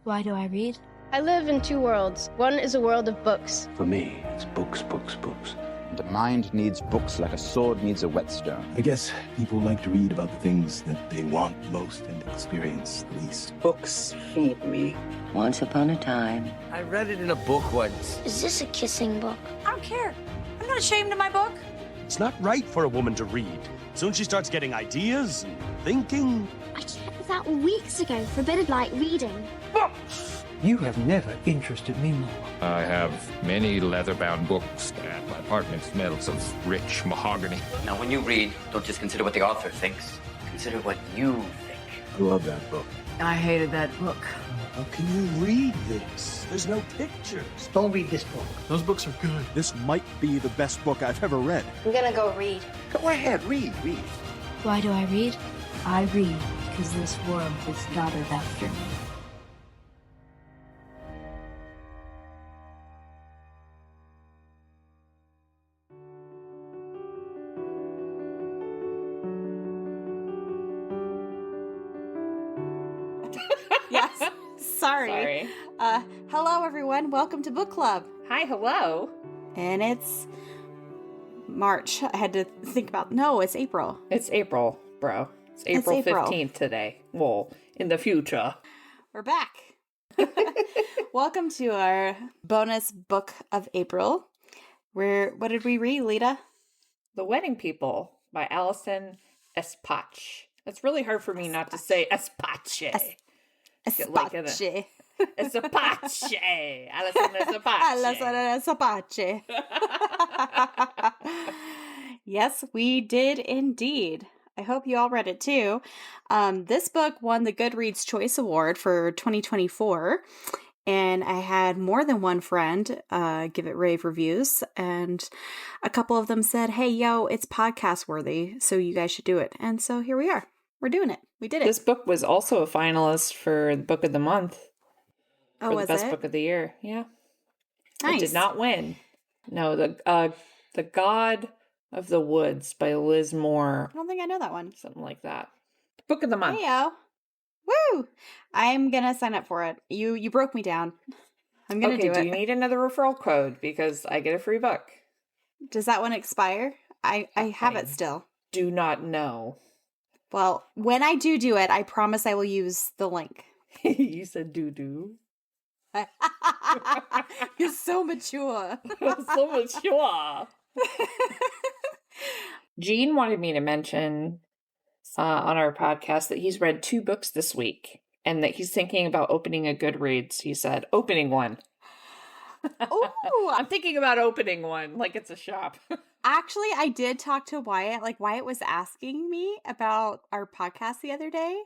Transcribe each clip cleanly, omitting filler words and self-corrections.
Why do I read? I live in two worlds. One is a world of books. For me, it's books, books, books. The mind needs books like a sword needs a whetstone. I guess people like to read about the things that they want most and experience least. Books feed me. Once upon a time. I read it in a book once. Is this a kissing book? I don't care. I'm not ashamed of my book. It's not right for a woman to read. Soon she starts getting ideas and thinking. I checked this out weeks ago, forbidden like reading. You have never interested me more. I have many leather-bound books, and my apartment smells of rich mahogany. Now, when you read, don't just consider what the author thinks. Consider what you think. I love that book. I hated that book. How can you read this? There's no pictures. Don't read this book. Those books are good. This might be the best book I've ever read. I'm gonna go read. Go ahead, read. Why do I read? I read because this world is modeled after me. Yes. Sorry. Hello, everyone. Welcome to Book Club. Hi, hello. And it's March. I had to think about... No, it's April. It's April, bro. It's April 15th today. Well, in the future. We're back. Welcome to our bonus book of April. What did we read, Lita? The Wedding People by Alison Espach. It's really hard for me not to say Espache. Espache. Espache. Alison Espach. Alison Espach. Yes, we did indeed. I hope you all read it too. This book won the Goodreads Choice Award for 2024. And I had more than one friend give it rave reviews. And a couple of them said, hey, yo, it's podcast worthy, so you guys should do it. And so here we are. We're doing it. We did it. This book was also a finalist for the Book of the Month. Oh, for was the best it? book of the year. Yeah. Nice. It did not win. No, the God of the Woods by Liz Moore. I don't think I know that one. Something like that. Book of the Month. Hey, yo. Woo! I'm going to sign up for it. You broke me down. I'm going to do it. Do you need another referral code? Because I get a free book. Does that one expire? I have it still. Do not know. Well, when I do it, I promise I will use the link. You said doo-doo. You're so mature. So mature. Gene wanted me to mention on our podcast that he's read 2 books this week and that he's thinking about opening a Goodreads. He said, opening one. Oh, I'm thinking about opening one like it's a shop. Actually, I did talk to Wyatt. Like, Wyatt was asking me about our podcast the other day.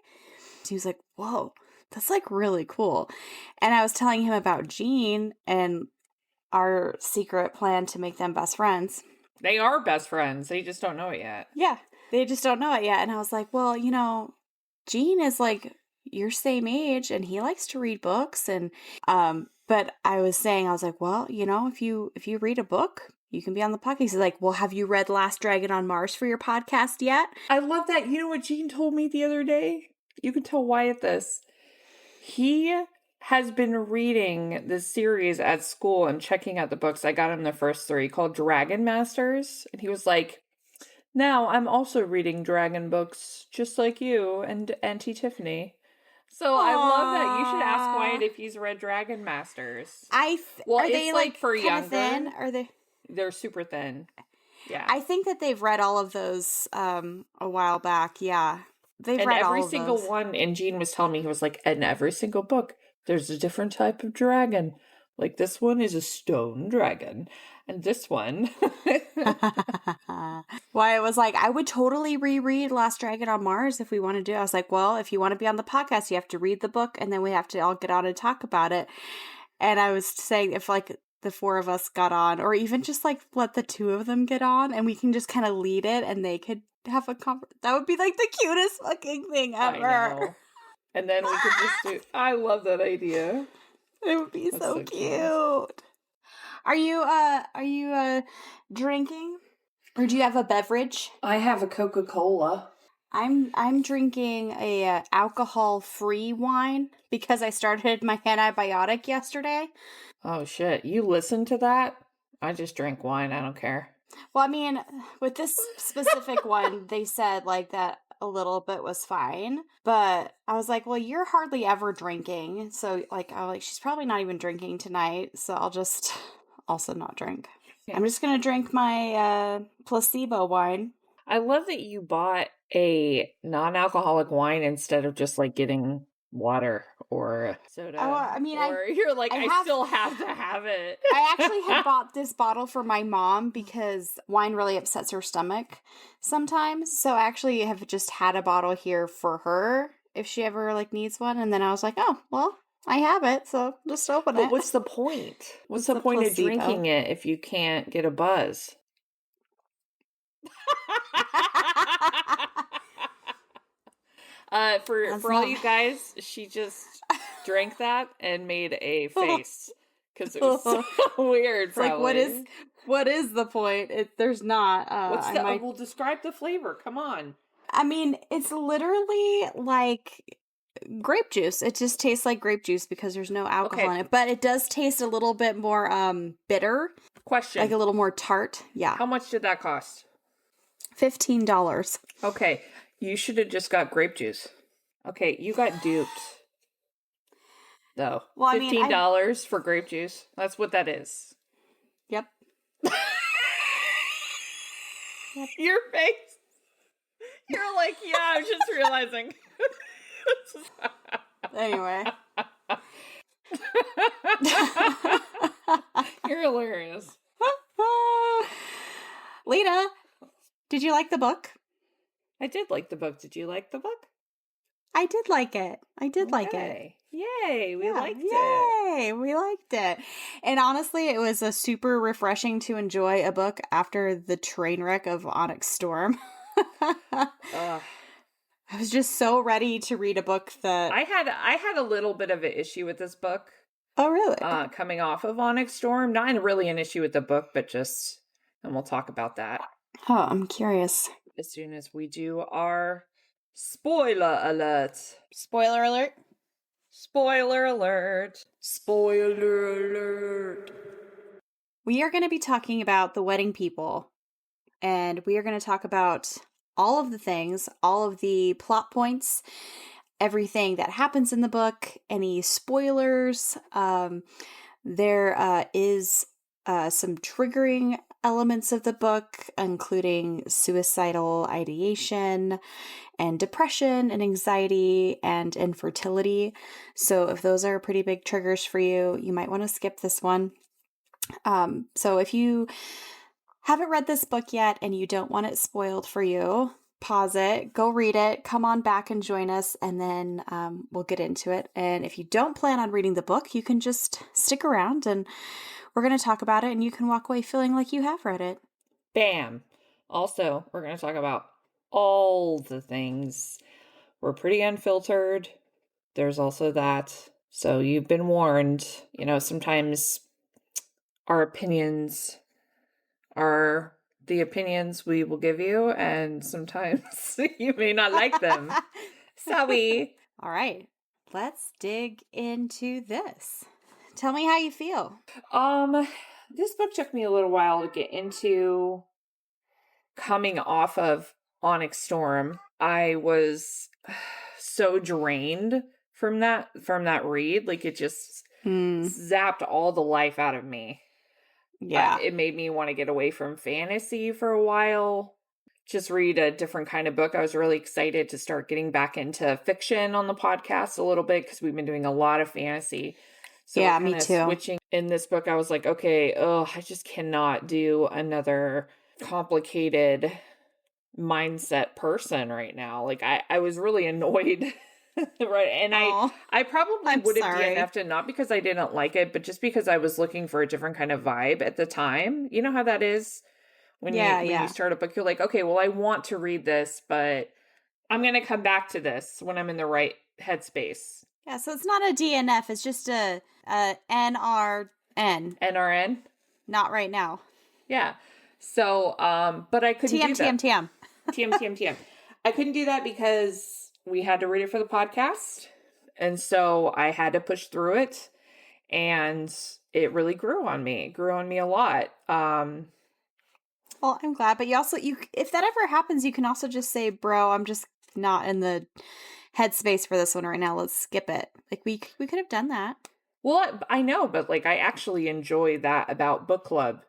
He was like, whoa, that's like really cool. And I was telling him about Gene and our secret plan to make them best friends. They are best friends. They just don't know it yet. Yeah, they just don't know it yet. And I was like, well, you know, Gene is like your same age and he likes to read books. And, but I was like, well, you know, if you read a book, you can be on the podcast. He's like, well, have you read Last Dragon on Mars for your podcast yet? I love that. You know what Gene told me the other day? You can tell Wyatt this. He has been reading this series at school and checking out the books. I got him the first 3 called Dragon Masters. And he was like, now I'm also reading dragon books just like you and Auntie Tiffany. So I love that. You should ask Wyatt if he's read Dragon Masters. Are they like for younger? Thin? Are they? They're super thin. Yeah. I think that they've read all of those a while back. Yeah. They've read all of those. And every single one, and Gene was telling me, he was like, in every single book, there's a different type of dragon. Like this one is a stone dragon. And this one. Wyatt was like, I would totally reread Last Dragon on Mars if we want to do it. I was like, well, if you want to be on the podcast, you have to read the book and then we have to all get on and talk about it. And I was saying if like the 4 of us got on, or even just like let the 2 of them get on and we can just kind of lead it and they could have a that would be like the cutest fucking thing ever. I know. And then we could just do, I love that idea. It would be so cute. Are you drinking? Or do you have a beverage? I have a Coca-Cola. I'm drinking a alcohol-free wine because I started my antibiotic yesterday. Oh shit, you listened to that? I just drank wine, I don't care. Well, I mean, with this specific one, they said like that a little bit was fine, but I was like, well, you're hardly ever drinking, so like I was like, she's probably not even drinking tonight, so I'll just also not drink. Yeah. I'm just gonna drink my placebo wine. I love that you bought a non-alcoholic wine instead of just like getting water or soda. Oh, I mean, you're like, I still have to have it. I actually had bought this bottle for my mom because wine really upsets her stomach sometimes. So I actually have just had a bottle here for her if she ever like needs one. And then I was like, oh, well, I have it, so just open it. But what's the point? What's the point of drinking it if you can't get a buzz? For all you guys, she just drank that and made a face because it was so weird. It's like, what is the point? There's not. We'll describe the flavor. Come on. I mean, it's literally like grape juice. It just tastes like grape juice because there's no alcohol in it, but it does taste a little bit more bitter. Question. Like a little more tart. Yeah. How much did that cost? $15. Okay. You should have just got grape juice. Okay, you got duped. Though. Well, $15 for grape juice. That's what that is. Yep. Your face. You're like, yeah, I'm just realizing. Anyway. You're hilarious. Lita, did you like the book? I did like the book. Did you like the book? I did like it. I did like it. Yay, we liked it. Yay, we liked it. And honestly, it was a super refreshing to enjoy a book after the train wreck of Onyx Storm. I was just so ready to read a book that I had a little bit of an issue with this book. Oh, really? Coming off of Onyx Storm. Not really an issue with the book, but just, and we'll talk about that. Oh, I'm curious. As soon as we do our spoiler alert. Spoiler alert. Spoiler alert. Spoiler alert. We are going to be talking about The Wedding People, and we are going to talk about all of the things, all of the plot points, everything that happens in the book, any spoilers. There is some triggering elements of the book, including suicidal ideation and depression and anxiety and infertility. So if those are pretty big triggers for you, you might want to skip this one. So if you haven't read this book yet and you don't want it spoiled for you, pause it, go read it, come on back and join us, and then we'll get into it. And if you don't plan on reading the book, you can just stick around and we're going to talk about it and you can walk away feeling like you have read it. Bam. Also, we're going to talk about all the things. We're pretty unfiltered. There's also that. So you've been warned. You know, sometimes our opinions are the opinions we will give you, and sometimes you may not like them. Sorry. All right. Let's dig into this. Tell me how you feel. This book took me a little while to get into. Coming off of Onyx Storm, I was so drained from that read. Like, it just zapped all the life out of me. Yeah. It made me want to get away from fantasy for a while. Just read a different kind of book. I was really excited to start getting back into fiction on the podcast a little bit because we've been doing a lot of fantasy. So yeah, me too. Switching in this book, I was like, okay, I just cannot do another complicated mindset person right now. Like, I was really annoyed. Right. And I probably wouldn't DNF'd it, not because I didn't like it, but just because I was looking for a different kind of vibe at the time. You know how that is? When you start a book, you're like, okay, well, I want to read this, but I'm going to come back to this when I'm in the right headspace. Yeah, so it's not a DNF. It's just a NRN. NRN? Not right now. Yeah. So, but I couldn't do that. TM. TM. I couldn't do that because we had to read it for the podcast. And so I had to push through it. And it really grew on me. It grew on me a lot. Well, I'm glad, but if that ever happens, you can also just say, bro, I'm just not in the headspace for this one right now. Let's skip it. Like we could have done that. Well, I know, but like I actually enjoy that about book club.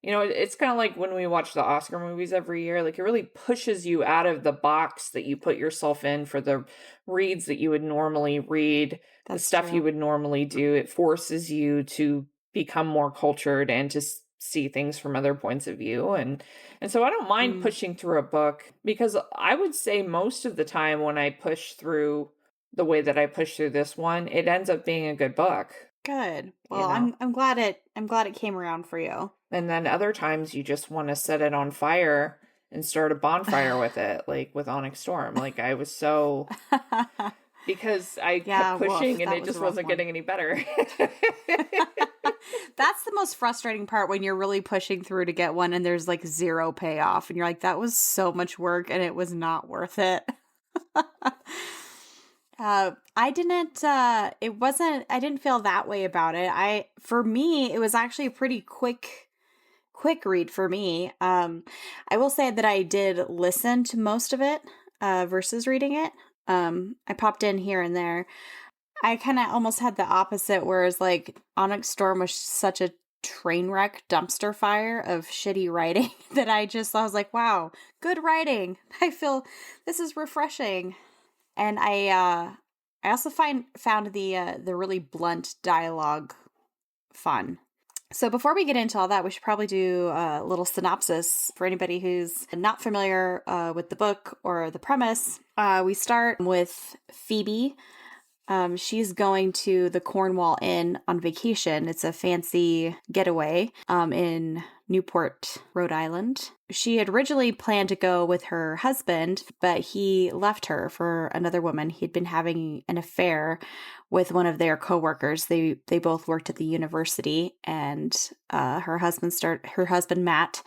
You know, it's kind of like when we watch the Oscar movies every year, like it really pushes you out of the box that you put yourself in for the reads that you would normally read, the stuff you would normally do. It forces you to become more cultured and to see things from other points of view. And so I don't mind pushing through a book, because I would say most of the time when I push through the way that I push through this one, it ends up being a good book. Good. Well, you know? I'm glad it came around for you. And then other times you just want to set it on fire and start a bonfire with it, like with Onyx Storm. Like I was so because I kept pushing and it just wasn't getting any better. That's the most frustrating part, when you're really pushing through to get one and there's like zero payoff and you're like, that was so much work and it was not worth it. I didn't feel that way about it. For me, it was actually a pretty quick read for me. I will say that I did listen to most of it, versus reading it. I popped in here and there. I kind of almost had the opposite, whereas like Onyx Storm was such a train wreck dumpster fire of shitty writing that I was like, wow, good writing. I feel this is refreshing. And I also found the really blunt dialogue fun. So before we get into all that, we should probably do a little synopsis for anybody who's not familiar with the book or the premise. We start with Phoebe. She's going to the Cornwall Inn on vacation. It's a fancy getaway in Newport, Rhode Island. She had originally planned to go with her husband, but he left her for another woman. He'd been having an affair with one of their coworkers. They both worked at the university, and her husband Matt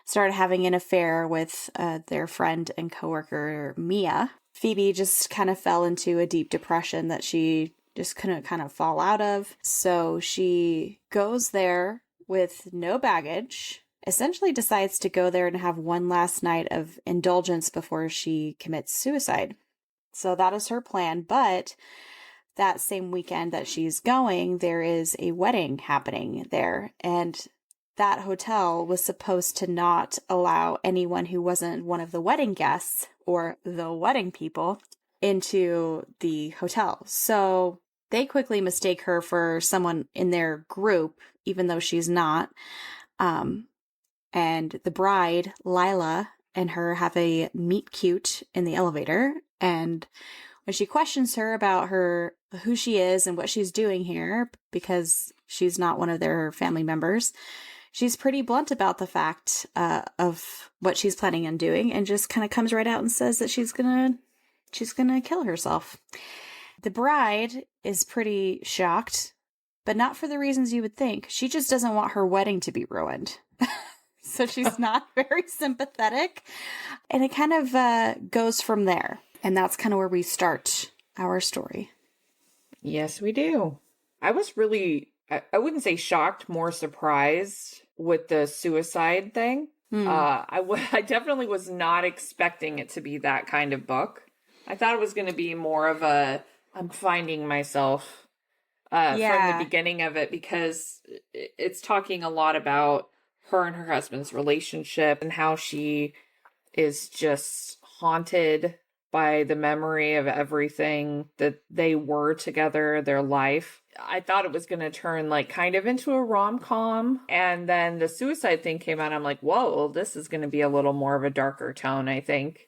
started having an affair with their friend and coworker Mia. Phoebe just kind of fell into a deep depression that she just couldn't kind of fall out of. So she goes there with no baggage, essentially decides to go there and have one last night of indulgence before she commits suicide. So that is her plan. But that same weekend that she's going, there is a wedding happening there. And that hotel was supposed to not allow anyone who wasn't one of the wedding guests or the wedding people into the hotel. So they quickly mistake her for someone in their group, even though she's not. And the bride, Lila, and her have a meet cute in the elevator. And when she questions her about who she is and what she's doing here, because she's not one of their family members, she's pretty blunt about the fact of what she's planning on doing, and just kind of comes right out and says that she's gonna kill herself. The bride is pretty shocked, but not for the reasons you would think. She just doesn't want her wedding to be ruined. So she's not very sympathetic, and it kind of goes from there. And that's kind of where we start our story. Yes, we do. I was really, I wouldn't say shocked, more surprised with the suicide thing. I definitely was not expecting it to be that kind of book. I thought it was going to be more of a I'm finding myself from the beginning of it, because it's talking a lot about her and her husband's relationship and how she is just haunted by the memory of everything that they were together, their life. I thought it was going to turn like kind of into a rom-com, and then the suicide thing came out. I'm like, whoa, this is going to be a little more of a darker tone, I think.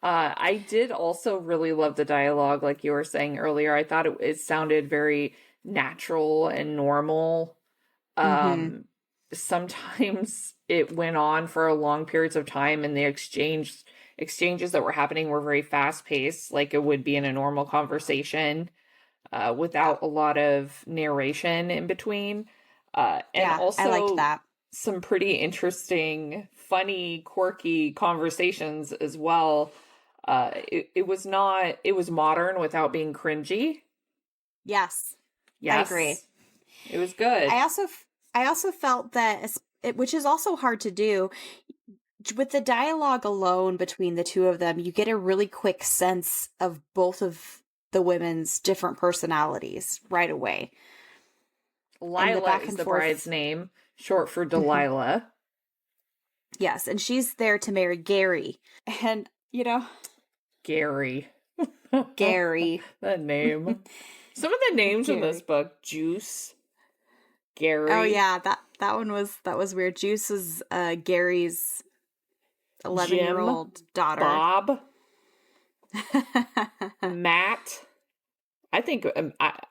I did also really love the dialogue, like you were saying earlier. I thought it sounded very natural and normal. Sometimes it went on for long periods of time, and the exchanges that were happening were very fast-paced, like it would be in a normal conversation, without a lot of narration in between. Also, I liked that. Some pretty interesting, funny, quirky conversations as well. It was modern without being cringy. Yes. Yes. I agree. It was good. I also felt that, which is also hard to do, with the dialogue alone between the two of them, you get a really quick sense of both of the women's different personalities right away. Lila is the bride's name, short for Delilah. Yes, and she's there to marry Gary. And, Gary. That name. Some of the names in this book, Juice, Gary. Oh yeah, that one was weird. Juice was Gary's 11-year-old daughter. Bob. Matt. I think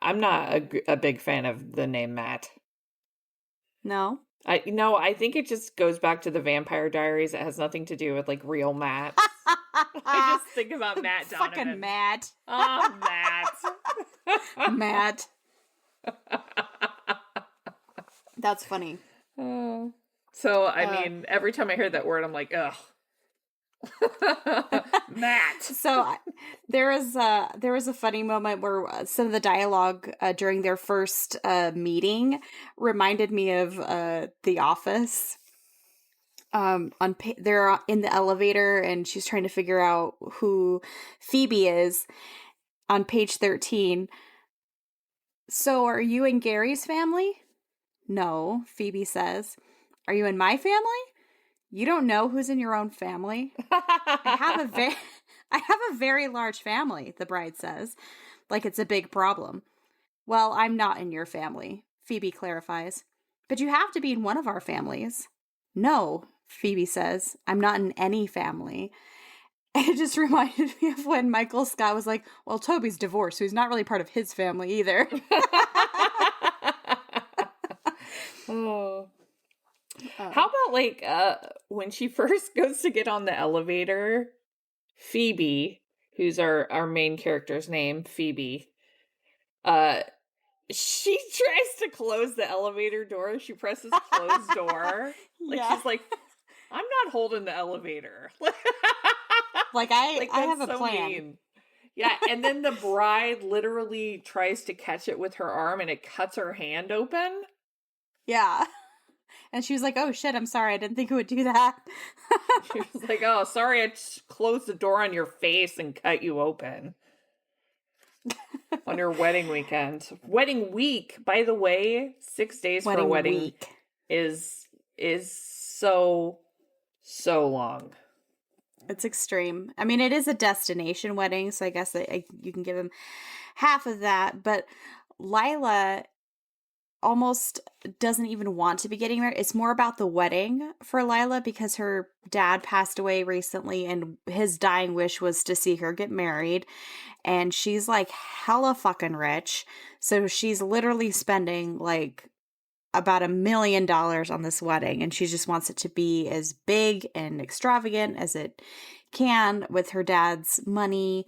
I'm not a big fan of the name Matt. No? I think it just goes back to the Vampire Diaries. It has nothing to do with like real Matt. I just think about Matt Donovan. Fucking Matt. Oh, Matt. Matt. That's funny. So, I mean, every time I hear that word, I'm like, ugh. Matt. So there was a funny moment where some of the dialogue during their first meeting reminded me of The Office. They're in the elevator and she's trying to figure out who Phoebe is on page 13. So are you in Gary's family? No, Phoebe says. Are you in my family? You don't know who's in your own family? I have a very large family, the bride says, like it's a big problem. Well, I'm not in your family, Phoebe clarifies. But you have to be in one of our families. No, Phoebe says, I'm not in any family. And it just reminded me of when Michael Scott was like, well, Toby's divorced, so he's not really part of his family either. Oh. How about like when she first goes to get on the elevator, Phoebe, who's our main character's name, Phoebe, she tries to close the elevator door. She presses close door. She's like, I'm not holding the elevator. I have a plan. Mean. Yeah, and then the bride literally tries to catch it with her arm and it cuts her hand open. Yeah. And she was like, oh shit, I'm sorry, I didn't think it would do that. She was like, oh, sorry, I closed the door on your face and cut you open. On your wedding weekend. Wedding week, by the way, 6 days for a wedding week is so long. It's extreme. I mean, it is a destination wedding, so I guess you can give him half of that. But Lila almost doesn't even want to be getting married. It's more about the wedding for Lila because her dad passed away recently and his dying wish was to see her get married. And she's like hella fucking rich. So she's literally spending like about $1 million on this wedding. And she just wants it to be as big and extravagant as it can with her dad's money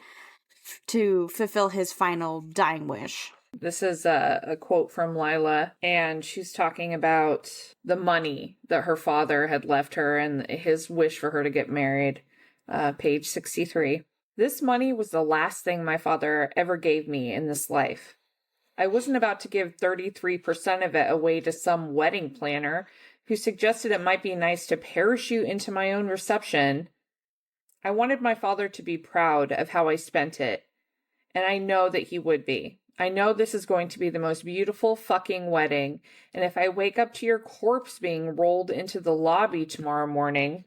to fulfill his final dying wish. This is a quote from Lila, and she's talking about the money that her father had left her and his wish for her to get married. Page 63. This money was the last thing my father ever gave me in this life. I wasn't about to give 33% of it away to some wedding planner who suggested it might be nice to parachute into my own reception. I wanted my father to be proud of how I spent it, and I know that he would be. I know this is going to be the most beautiful fucking wedding, and if I wake up to your corpse being rolled into the lobby tomorrow morning,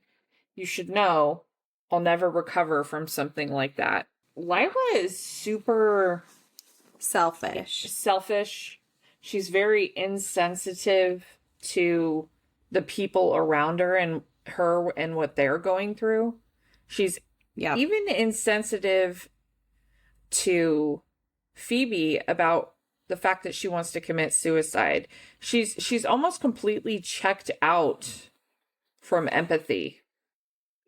you should know I'll never recover from something like that. Lila is super selfish. She's very insensitive to the people around her and what they're going through. She's even insensitive to Phoebe about the fact that she wants to commit suicide. She's almost completely checked out from empathy.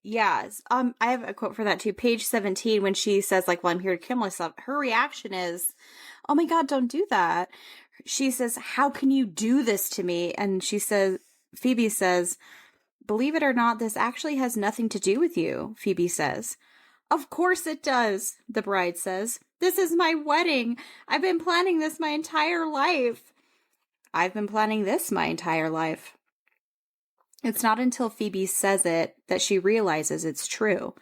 Yes. I have a quote for that too. Page 17, when she says, like, well, I'm here to kill myself. Her reaction is, oh my God, don't do that. She says, how can you do this to me? And Phoebe says, believe it or not, this actually has nothing to do with you, Phoebe says. Of course it does, the bride says. This is my wedding. I've been planning this my entire life. I've been planning this my entire life. It's not until Phoebe says it that she realizes it's true.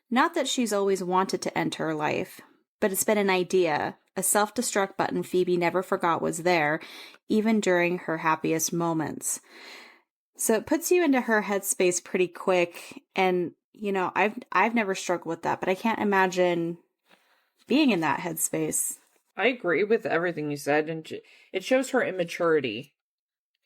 Not that she's always wanted to end her life, but it's been an idea, a self-destruct button Phoebe never forgot was there, even during her happiest moments. So it puts you into her headspace pretty quick, and, you know, I've never struggled with that, but I can't imagine being in that headspace. I agree with everything you said, and it shows her immaturity.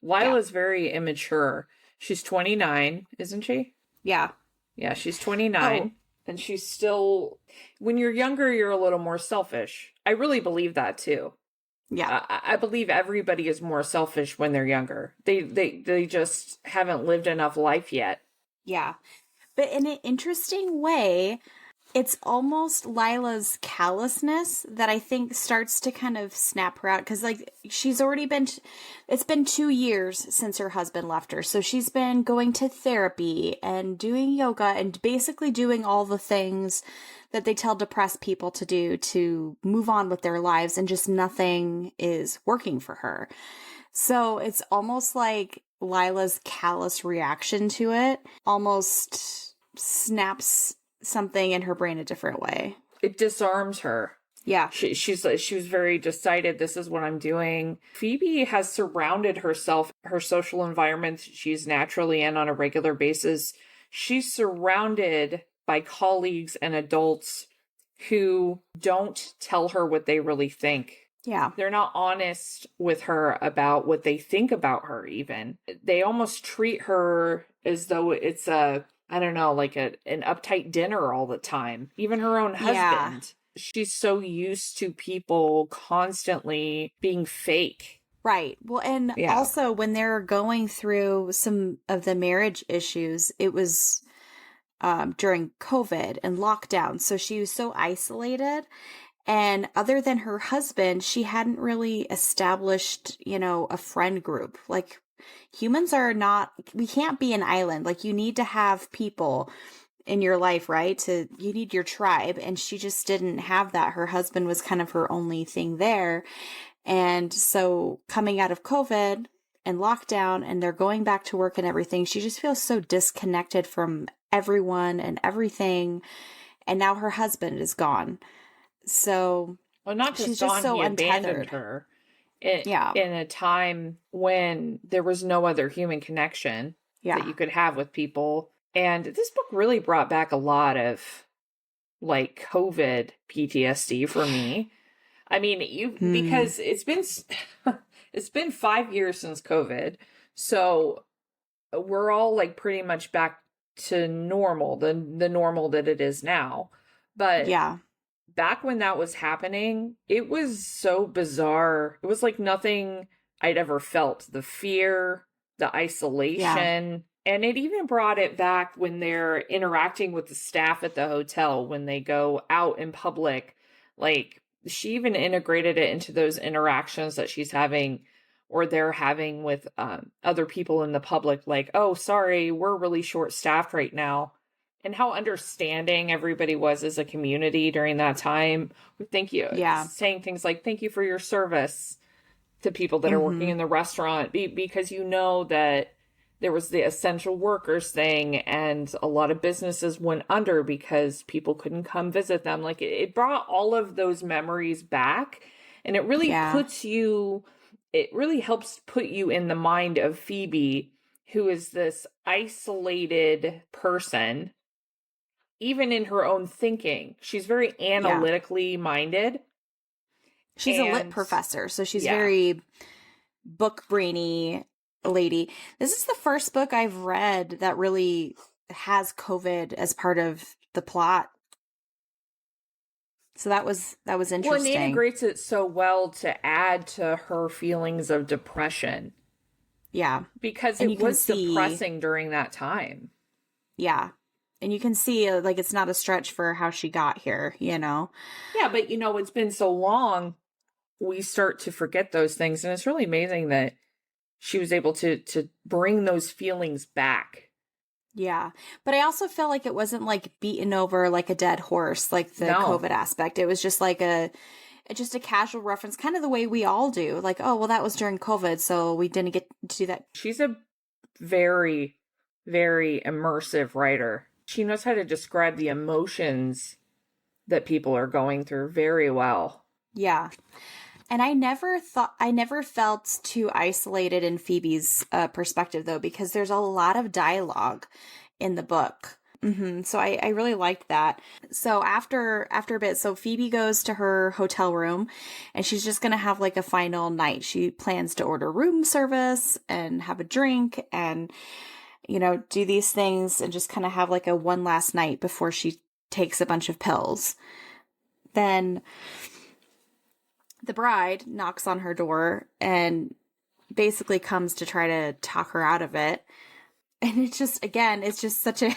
Lila's very immature. She's 29, isn't she? Yeah. Yeah, she's 29. And she's still... When you're younger, you're a little more selfish. I really believe that, too. Yeah. I believe everybody is more selfish when they're younger. They just haven't lived enough life yet. Yeah. But in an interesting way, it's almost Lila's callousness that I think starts to kind of snap her out. Because, like, she's already been... It's been 2 years since her husband left her. So she's been going to therapy and doing yoga and basically doing all the things that they tell depressed people to do to move on with their lives, and just nothing is working for her. So it's almost like Lila's callous reaction to it almost snaps something in her brain a different way. It disarms her. Yeah. She was very decided, this is what I'm doing. Phoebe has surrounded herself, her social environment she's naturally in on a regular basis. She's surrounded by colleagues and adults who don't tell her what they really think. Yeah. They're not honest with her about what they think about her, even. They almost treat her as though it's like an uptight dinner all the time. Even her own husband. Yeah. She's so used to people constantly being fake. Right. Well, and also when they're going through some of the marriage issues, it was during COVID and lockdown. So she was so isolated. And other than her husband, she hadn't really established, a friend group. Like, humans are not, we can't be an island. Like, you need to have people in your life, right? You need your tribe. And she just didn't have that. Her husband was kind of her only thing there. And so coming out of COVID and lockdown, and they're going back to work and everything, she just feels so disconnected from everyone and everything. And now her husband is gone. So not just she's gone, just so he abandoned her in a time when there was no other human connection that you could have with people. And this book really brought back a lot of like COVID PTSD for me. I mean, because it's been 5 years since COVID. So we're all like pretty much back to normal, the normal that it is now. But back when that was happening, it was so bizarre. It was like nothing I'd ever felt. The fear, the isolation. And it even brought it back when they're interacting with the staff at the hotel, when they go out in public. Like, she even integrated it into those interactions that she's having or they're having with other people in the public. Like, oh, sorry, we're really short-staffed right now. And how understanding everybody was as a community during that time. Thank you. Saying things like, thank you for your service to people that are working in the restaurant. Because that there was the essential workers thing, and a lot of businesses went under because people couldn't come visit them. Like, it brought all of those memories back, and it really it really helps put you in the mind of Phoebe, who is this isolated person, even in her own thinking. She's very analytically minded. She's a lit professor, so she's very book brainy lady. This is the first book I've read that really has COVID as part of the plot. So that was interesting. Well, it integrates it so well to add to her feelings of depression. Yeah. Because it was depressing during that time. Yeah. And you can see, like, it's not a stretch for how she got here, Yeah, but, it's been so long, we start to forget those things. And it's really amazing that she was able to bring those feelings back. Yeah. But I also felt like it wasn't like beaten over like a dead horse, like the COVID aspect. It was just like a casual reference, kind of the way we all do. Like, oh, well, that was during COVID, so we didn't get to do that. She's a very, very immersive writer. She knows how to describe the emotions that people are going through very well. Yeah. And I never felt too isolated in Phoebe's perspective, though, because there's a lot of dialogue in the book. So I really liked that. So after a bit, so Phoebe goes to her hotel room and she's just going to have like a final night. She plans to order room service and have a drink and, you know, do these things and just kind of have like a one last night before she takes a bunch of pills. Then the bride knocks on her door and basically comes to try to talk her out of it. And it's just, again, it's just such a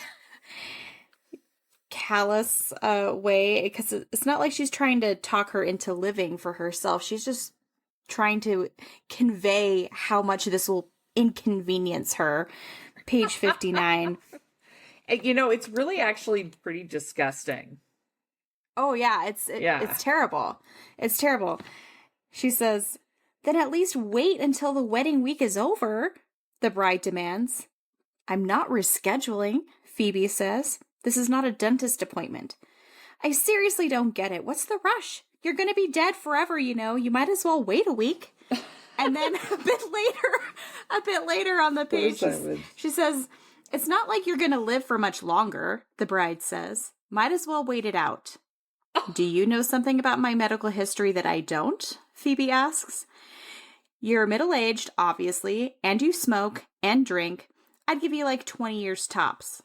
callous way, because it's not like she's trying to talk her into living for herself. She's just trying to convey how much this will inconvenience her. Page 59. You know, it's really actually pretty disgusting. Oh, yeah. It's terrible. It's terrible. She says, then at least wait until the wedding week is over, the bride demands. I'm not rescheduling, Phoebe says. This is not a dentist appointment. I seriously don't get it. What's the rush? You're going to be dead forever, you know. You might as well wait a week. And then a bit later on the page, she says, it's not like you're going to live for much longer, the bride says. Might as well wait it out. Do you know something about my medical history that I don't? Phoebe asks. You're middle-aged, obviously, and you smoke and drink. I'd give you like 20 years tops.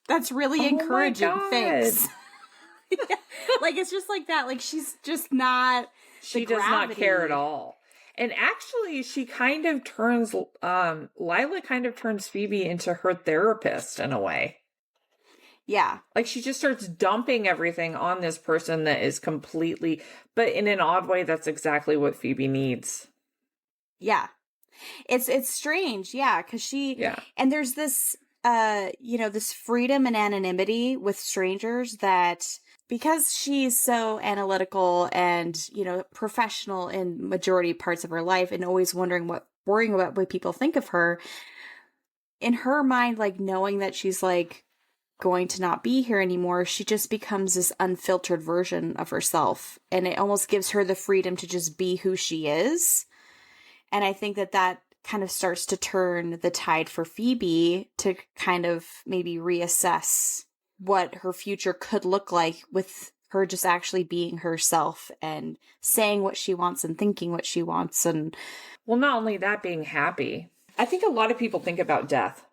That's really encouraging. Thanks. Yeah, like, it's just like that. Like, she's just not. She does not care at all. And actually, she kind of turns, Lila kind of turns Phoebe into her therapist in a way. Yeah. Like, she just starts dumping everything on this person that is completely, but in an odd way, that's exactly what Phoebe needs. Yeah. It's strange. Yeah. Cause and there's this, this freedom and anonymity with strangers that, because she's so analytical and, professional in majority parts of her life and always worrying about what people think of her, in her mind, like, knowing that she's like going to not be here anymore, she just becomes this unfiltered version of herself. And it almost gives her the freedom to just be who she is. And I think that kind of starts to turn the tide for Phoebe to kind of maybe reassess what her future could look like with her just actually being herself and saying what she wants and thinking what she wants. And well, not only that, being happy. I think a lot of people think about death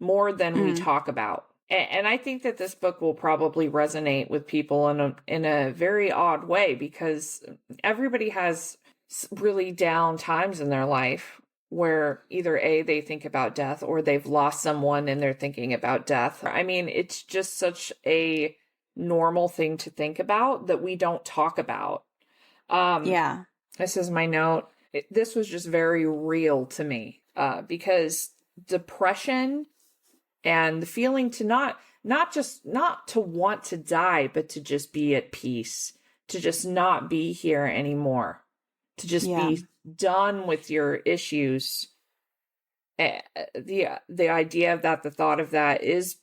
more than we talk about. And I think that this book will probably resonate with people in a very odd way, because everybody has really down times in their life where either A, they think about death, or they've lost someone and they're thinking about death. I mean, it's just such a normal thing to think about that we don't talk about. Yeah. This is my note. This was just very real to me, because depression and the feeling to not to want to die, but to just be at peace, to just not be here anymore, to just be done with your issues. The idea of that, the thought of that is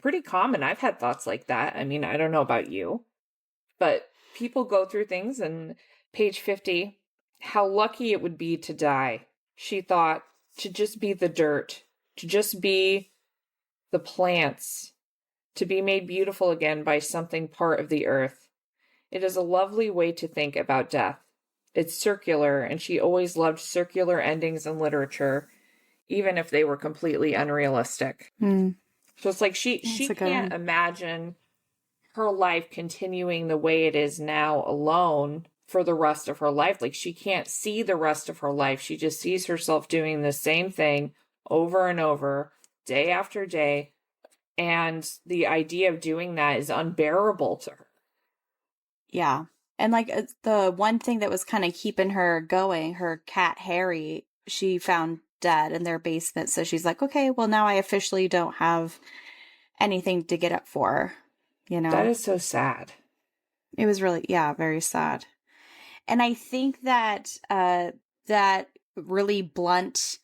pretty common. I've had thoughts like that. I mean, I don't know about you, but people go through things. And page 50, how lucky it would be to die, she thought, to just be the dirt, to just be the plants, to be made beautiful again by something part of the earth. It is a lovely way to think about death. It's circular, and she always loved circular endings in literature, even if they were completely unrealistic. So it's like she can't imagine her life continuing the way it is now alone for the rest of her life. Like, she can't see the rest of her life. She just sees herself doing the same thing over and over, day after day. And the idea of doing that is unbearable to her. Yeah. And like the one thing that was kind of keeping her going, her cat Harry, she found dead in their basement. So she's like, okay, well, now I officially don't have anything to get up for, you know? That is so sad. It was really, yeah, very sad. And I think that that really blunt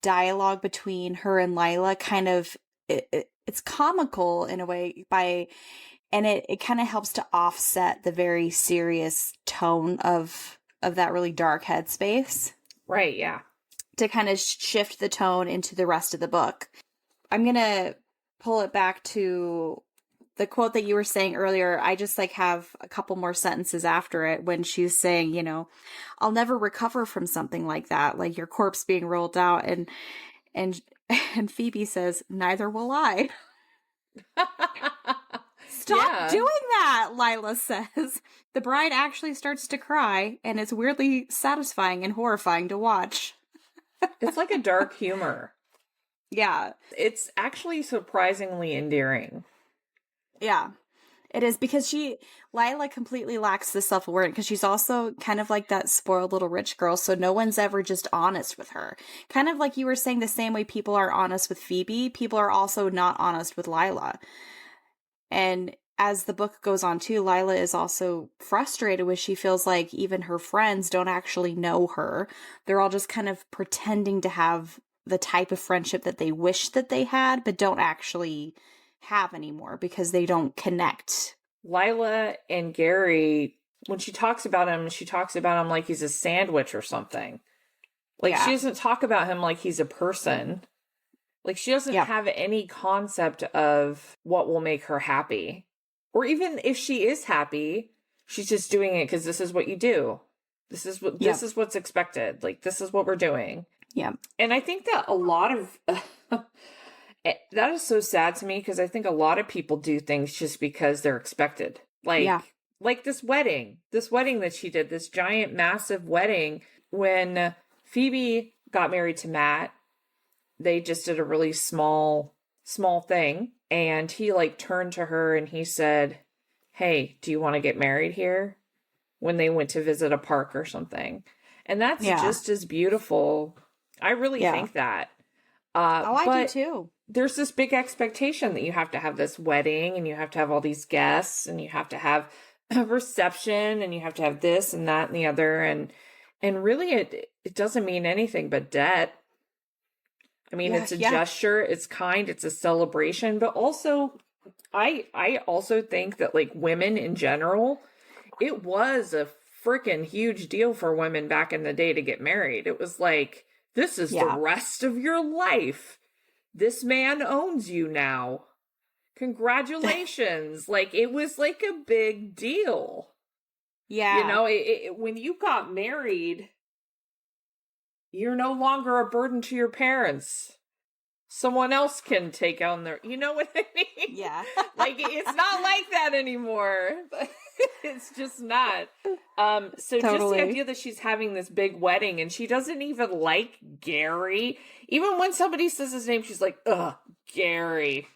dialogue between her and Lila kind of, it's comical in a way and it kind of helps to offset the very serious tone of that really dark headspace. Right, yeah. To kind of shift the tone into the rest of the book. I'm going to pull it back to the quote that you were saying earlier. I just like have a couple more sentences after it when she's saying, you know, I'll never recover from something like that, like your corpse being rolled out. And Phoebe says, neither will I. Stop doing that, Lila says. The bride actually starts to cry, and it's weirdly satisfying and horrifying to watch. It's like a dark humor. Yeah. It's actually surprisingly endearing. Yeah, it is, because Lila completely lacks the self-awareness, because she's also kind of like that spoiled little rich girl, so no one's ever just honest with her. Kind of like you were saying, the same way people are honest with Phoebe, people are also not honest with Lila. And as the book goes on too, Lila is also frustrated when she feels like even her friends don't actually know her. They're all just kind of pretending to have the type of friendship that they wish that they had, but don't actually have anymore because they don't connect. Lila and Gary, when she talks about him like he's a sandwich or something. Like, she doesn't talk about him like he's a person. Like, she doesn't have any concept of what will make her happy. Or even if she is happy, she's just doing it because this is what you do. This is what's expected. Like, this is what we're doing. Yeah. And I think that a lot of that is so sad to me, because I think a lot of people do things just because they're expected. Like this wedding that she did, this giant, massive wedding. When Phoebe got married to Matt, they just did a really small thing. And he like turned to her and he said, hey, do you want to get married here? When they went to visit a park or something. And that's just as beautiful. I really think that. I do too. There's this big expectation that you have to have this wedding and you have to have all these guests and you have to have a reception and you have to have this and that and the other. And really it doesn't mean anything but debt. I mean, it's a gesture, it's kind, it's a celebration, but also I also think that like women in general, it was a freaking huge deal for women back in the day to get married. It was like, this is the rest of your life. This man owns you now. Congratulations. Like, it was like a big deal. Yeah. You know, when you got married, you're no longer a burden to your parents. Someone else can take on their, you know what I mean? Yeah. Like, it's not like that anymore. It's just not. So just the idea that she's having this big wedding and she doesn't even like Gary. Even when somebody says his name, she's like, ugh, Gary.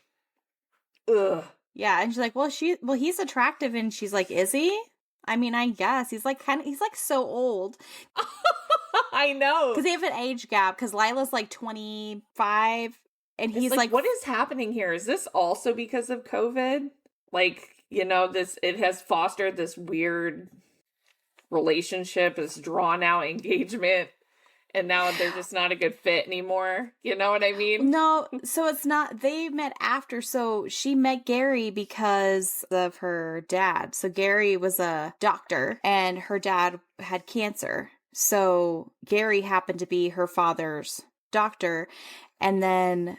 Ugh. Yeah, and she's like, well, he's attractive, and she's like, is he? I mean, I guess he's like so old. I know, because they have an age gap. Because Lila's like 25, and he's like, what is happening here? Is this also because of COVID? Like, you know, it has fostered this weird relationship, this drawn out engagement. And now they're just not a good fit anymore. You know what I mean? No, so it's not. They met after. So she met Gary because of her dad. So Gary was a doctor and her dad had cancer. So Gary happened to be her father's doctor. And then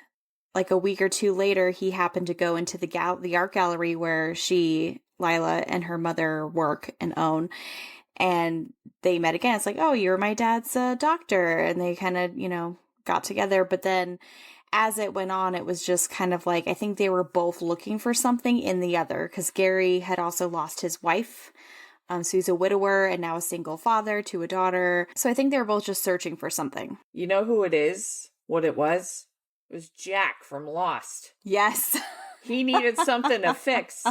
like a week or two later, he happened to go into the art gallery where Lila and her mother work and own. And they met again. It's like, oh, you're my dad's doctor. And they kind of, you know, got together. But then as it went on, it was just kind of like, I think they were both looking for something in the other. Because Gary had also lost his wife. So he's a widower and now a single father to a daughter. So I think they were both just searching for something. You know who it is? What it was? It was Jack from Lost. Yes. He needed something to fix.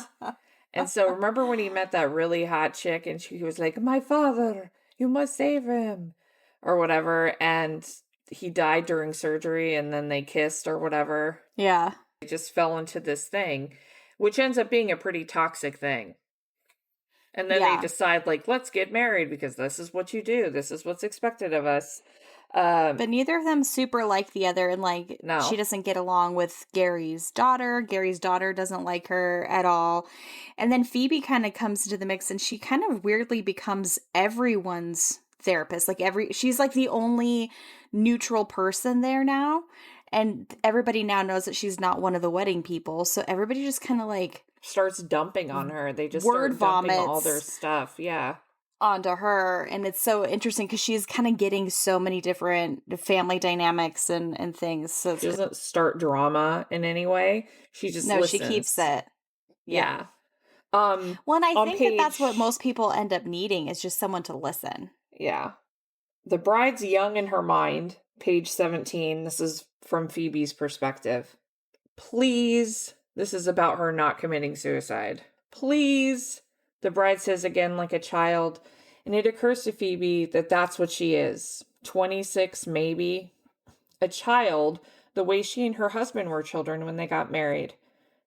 And so remember when he met that really hot chick and she was like, my father, you must save him, or whatever. And he died during surgery and then they kissed or whatever. Yeah. They just fell into this thing, which ends up being a pretty toxic thing. And then they decide, like, let's get married because this is what you do. This is what's expected of us. But neither of them super like the other, and like No. she doesn't get along with Gary's daughter. Gary's daughter doesn't like her at all. And then Phoebe kind of comes into the mix, and she kind of weirdly becomes everyone's therapist. Like she's like the only neutral person there now, and everybody now knows that she's not one of the wedding people. So everybody just kind of like starts dumping on her. They just word start dumping vomits all their stuff. Yeah. onto her, and it's so interesting because she's kind of getting so many different family dynamics and things. So she doesn't start drama in any way. She just listens. She keeps it. Yeah. Well, and I think that's what most people end up needing is just someone to listen. Yeah. The bride's young in her mind. Page 17. This is from Phoebe's perspective. Please. This is about her not committing suicide. Please. The bride says again like a child, and it occurs to Phoebe that that's what she is. 26, maybe. A child, the way she and her husband were children when they got married.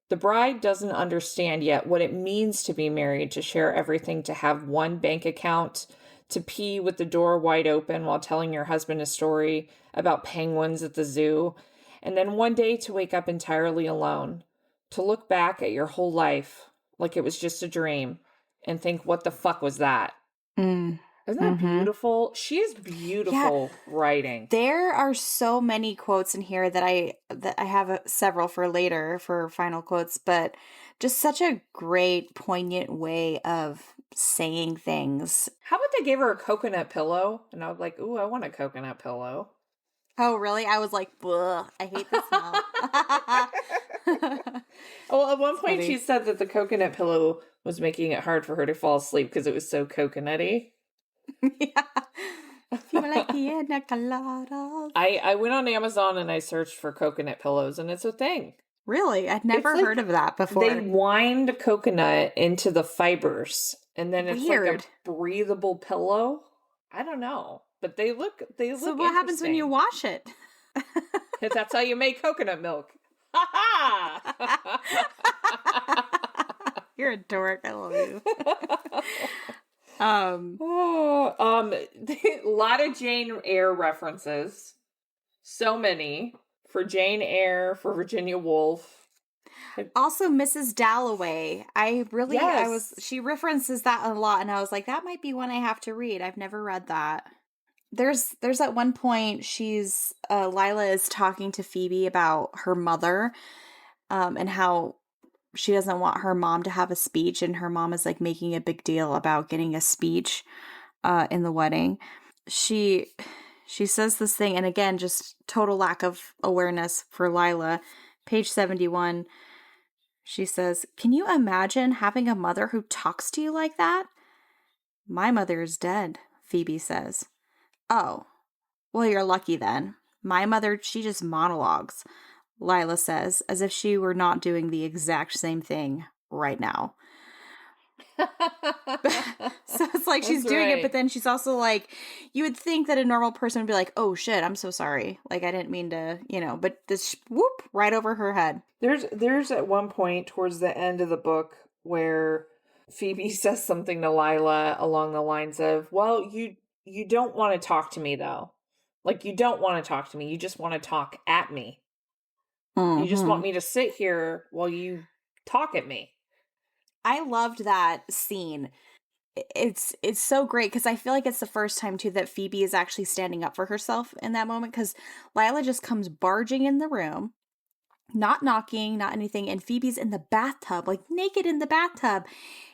The bride doesn't understand yet what it means to be married, to share everything, to have one bank account, to pee with the door wide open while telling your husband a story about penguins at the zoo, and then one day to wake up entirely alone, to look back at your whole life like it was just a dream. And think, what the fuck was that? Isn't that beautiful? She is beautiful writing. There are so many quotes in here that I have several for later for final quotes, but just such a great, poignant way of saying things. How about they gave her a coconut pillow? And I was like, ooh, I want a coconut pillow. Oh, really? I was like, ugh, I hate the smell. Well, at one point she said that the coconut pillow was making it hard for her to fall asleep because it was so coconutty. Yeah. You like piña coladas. I went on Amazon and I searched for coconut pillows, and it's a thing. Really? I'd never heard of that before. They wind coconut into the fibers, and then it's Weird. like a breathable pillow. I don't know, but they look. So what happens when you wash it? That's how you make coconut milk. Ha ha! You're a dork. I love you. A lot of Jane Eyre references. So many. For Jane Eyre, for Virginia Woolf. Also, Mrs. Dalloway. She references that a lot, and I was like, that might be one I have to read. I've never read that. There's at one point Lila is talking to Phoebe about her mother, and how she doesn't want her mom to have a speech, and her mom is like making a big deal about getting a speech in the wedding. She says this thing, and again, just total lack of awareness for Lila. Page 71, she says, "Can you imagine having a mother who talks to you like that?" "My mother is dead," Phoebe says. "Oh, well, you're lucky then. My mother, she just monologues," Lila says, as if she were not doing the exact same thing right now. So it's like she's doing it, but then she's also like, you would think that a normal person would be like, "Oh shit, I'm so sorry. Like, I didn't mean to, but this whoop right over her head. There's at one point towards the end of the book where Phoebe says something to Lila along the lines of, "Well, you don't want to talk to me though. Like, you don't want to talk to me. You just want to talk at me. You just want me to sit here while you talk at me." I loved that scene. It's so great because I feel like it's the first time too that Phoebe is actually standing up for herself in that moment, because Lila just comes barging in the room, not knocking, not anything, and Phoebe's in the bathtub, like naked in the bathtub,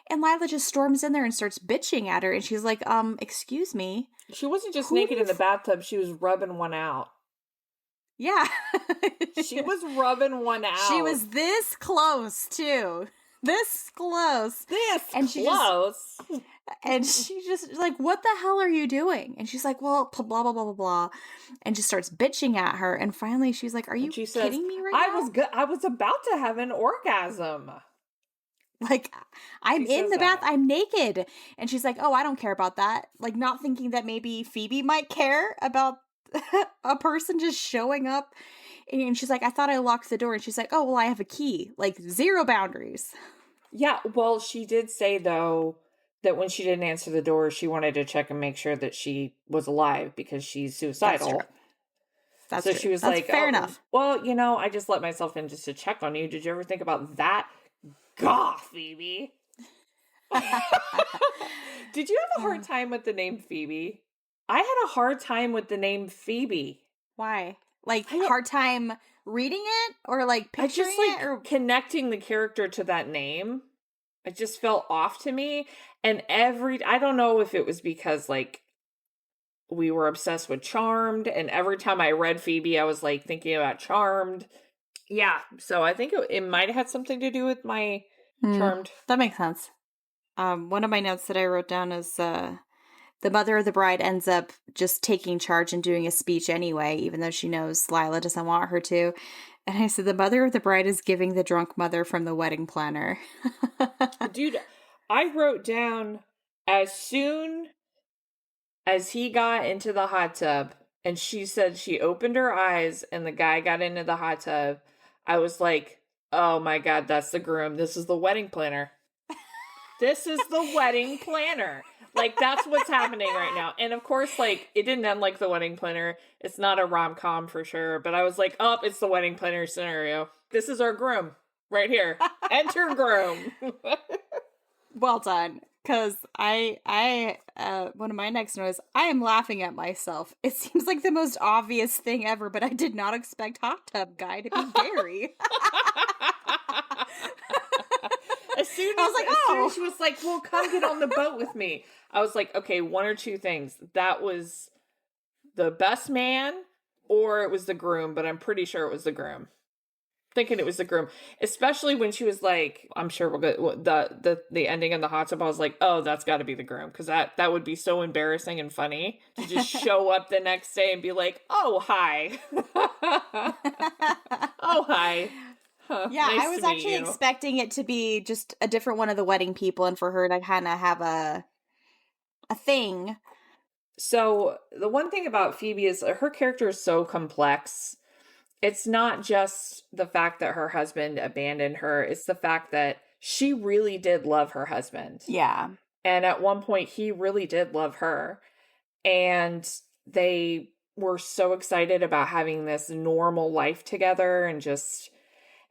and Lila just storms in there and starts bitching at her, and she's like, excuse me." She wasn't just naked in the bathtub, she was rubbing one out. Yeah. She was rubbing one out. She was this close too. This close. And she just like, "What the hell are you doing?" And she's like, "Well, blah, blah, blah, blah, blah." And just starts bitching at her. And finally she's like, "Are you kidding me right now? I was about to have an orgasm. Like, I'm in the bath. I'm naked." And she's like, "Oh, I don't care about that." Like, not thinking that maybe Phoebe might care about a person just showing up, and she's like, I thought I locked the door, and she's like, oh, well, I have a key. Like, zero boundaries. Yeah, well, she did say, though, that when she didn't answer the door, she wanted to check and make sure that she was alive because she's suicidal. That's so true. She was That's like, fair enough. Well, I just let myself in just to check on you. Did you ever think about that? Gah, Phoebe. Did you have a hard time with the name Phoebe? I had a hard time with the name Phoebe. Why? Like, hard time reading it or like picturing it or connecting the character to that name. It just felt off to me. And I don't know if it was because like we were obsessed with Charmed, and every time I read Phoebe, I was like thinking about Charmed. Yeah. So I think it might have had something to do with my Charmed. That makes sense. One of my notes that I wrote down is the mother of the bride ends up just taking charge and doing a speech anyway, even though she knows Lila doesn't want her to. And I said, the mother of the bride is giving the drunk mother from the wedding planner. Dude, I wrote down as soon as he got into the hot tub and she said she opened her eyes and the guy got into the hot tub, I was like, oh my God, that's the groom. This is the wedding planner. This is the wedding planner. Like, that's what's happening right now. And of course, like, it didn't end like the wedding planner. It's not a rom-com for sure. But I was like, oh, it's the wedding planner scenario. This is our groom right here. Enter groom. Well done. Because I one of my next notes, I am laughing at myself. It seems like the most obvious thing ever, but I did not expect Hot Tub Guy to be Gary. As soon as she was like, well, come get on the boat with me. I was like, okay, one or two things. That was the best man or it was the groom, but I'm pretty sure it was the groom. Thinking it was the groom. Especially when she was like, I'm sure we'll get the ending of the hot tub. I was like, oh, that's got to be the groom. Because that would be so embarrassing and funny to just show up the next day and be like, oh, hi. Oh, hi. Yeah, nice I was to meet actually you. expecting it to be just a different one of the wedding people and for her to kind of have a thing. So the one thing about Phoebe is her character is so complex. It's not just the fact that her husband abandoned her. It's the fact that she really did love her husband. Yeah. And at one point, he really did love her. And they were so excited about having this normal life together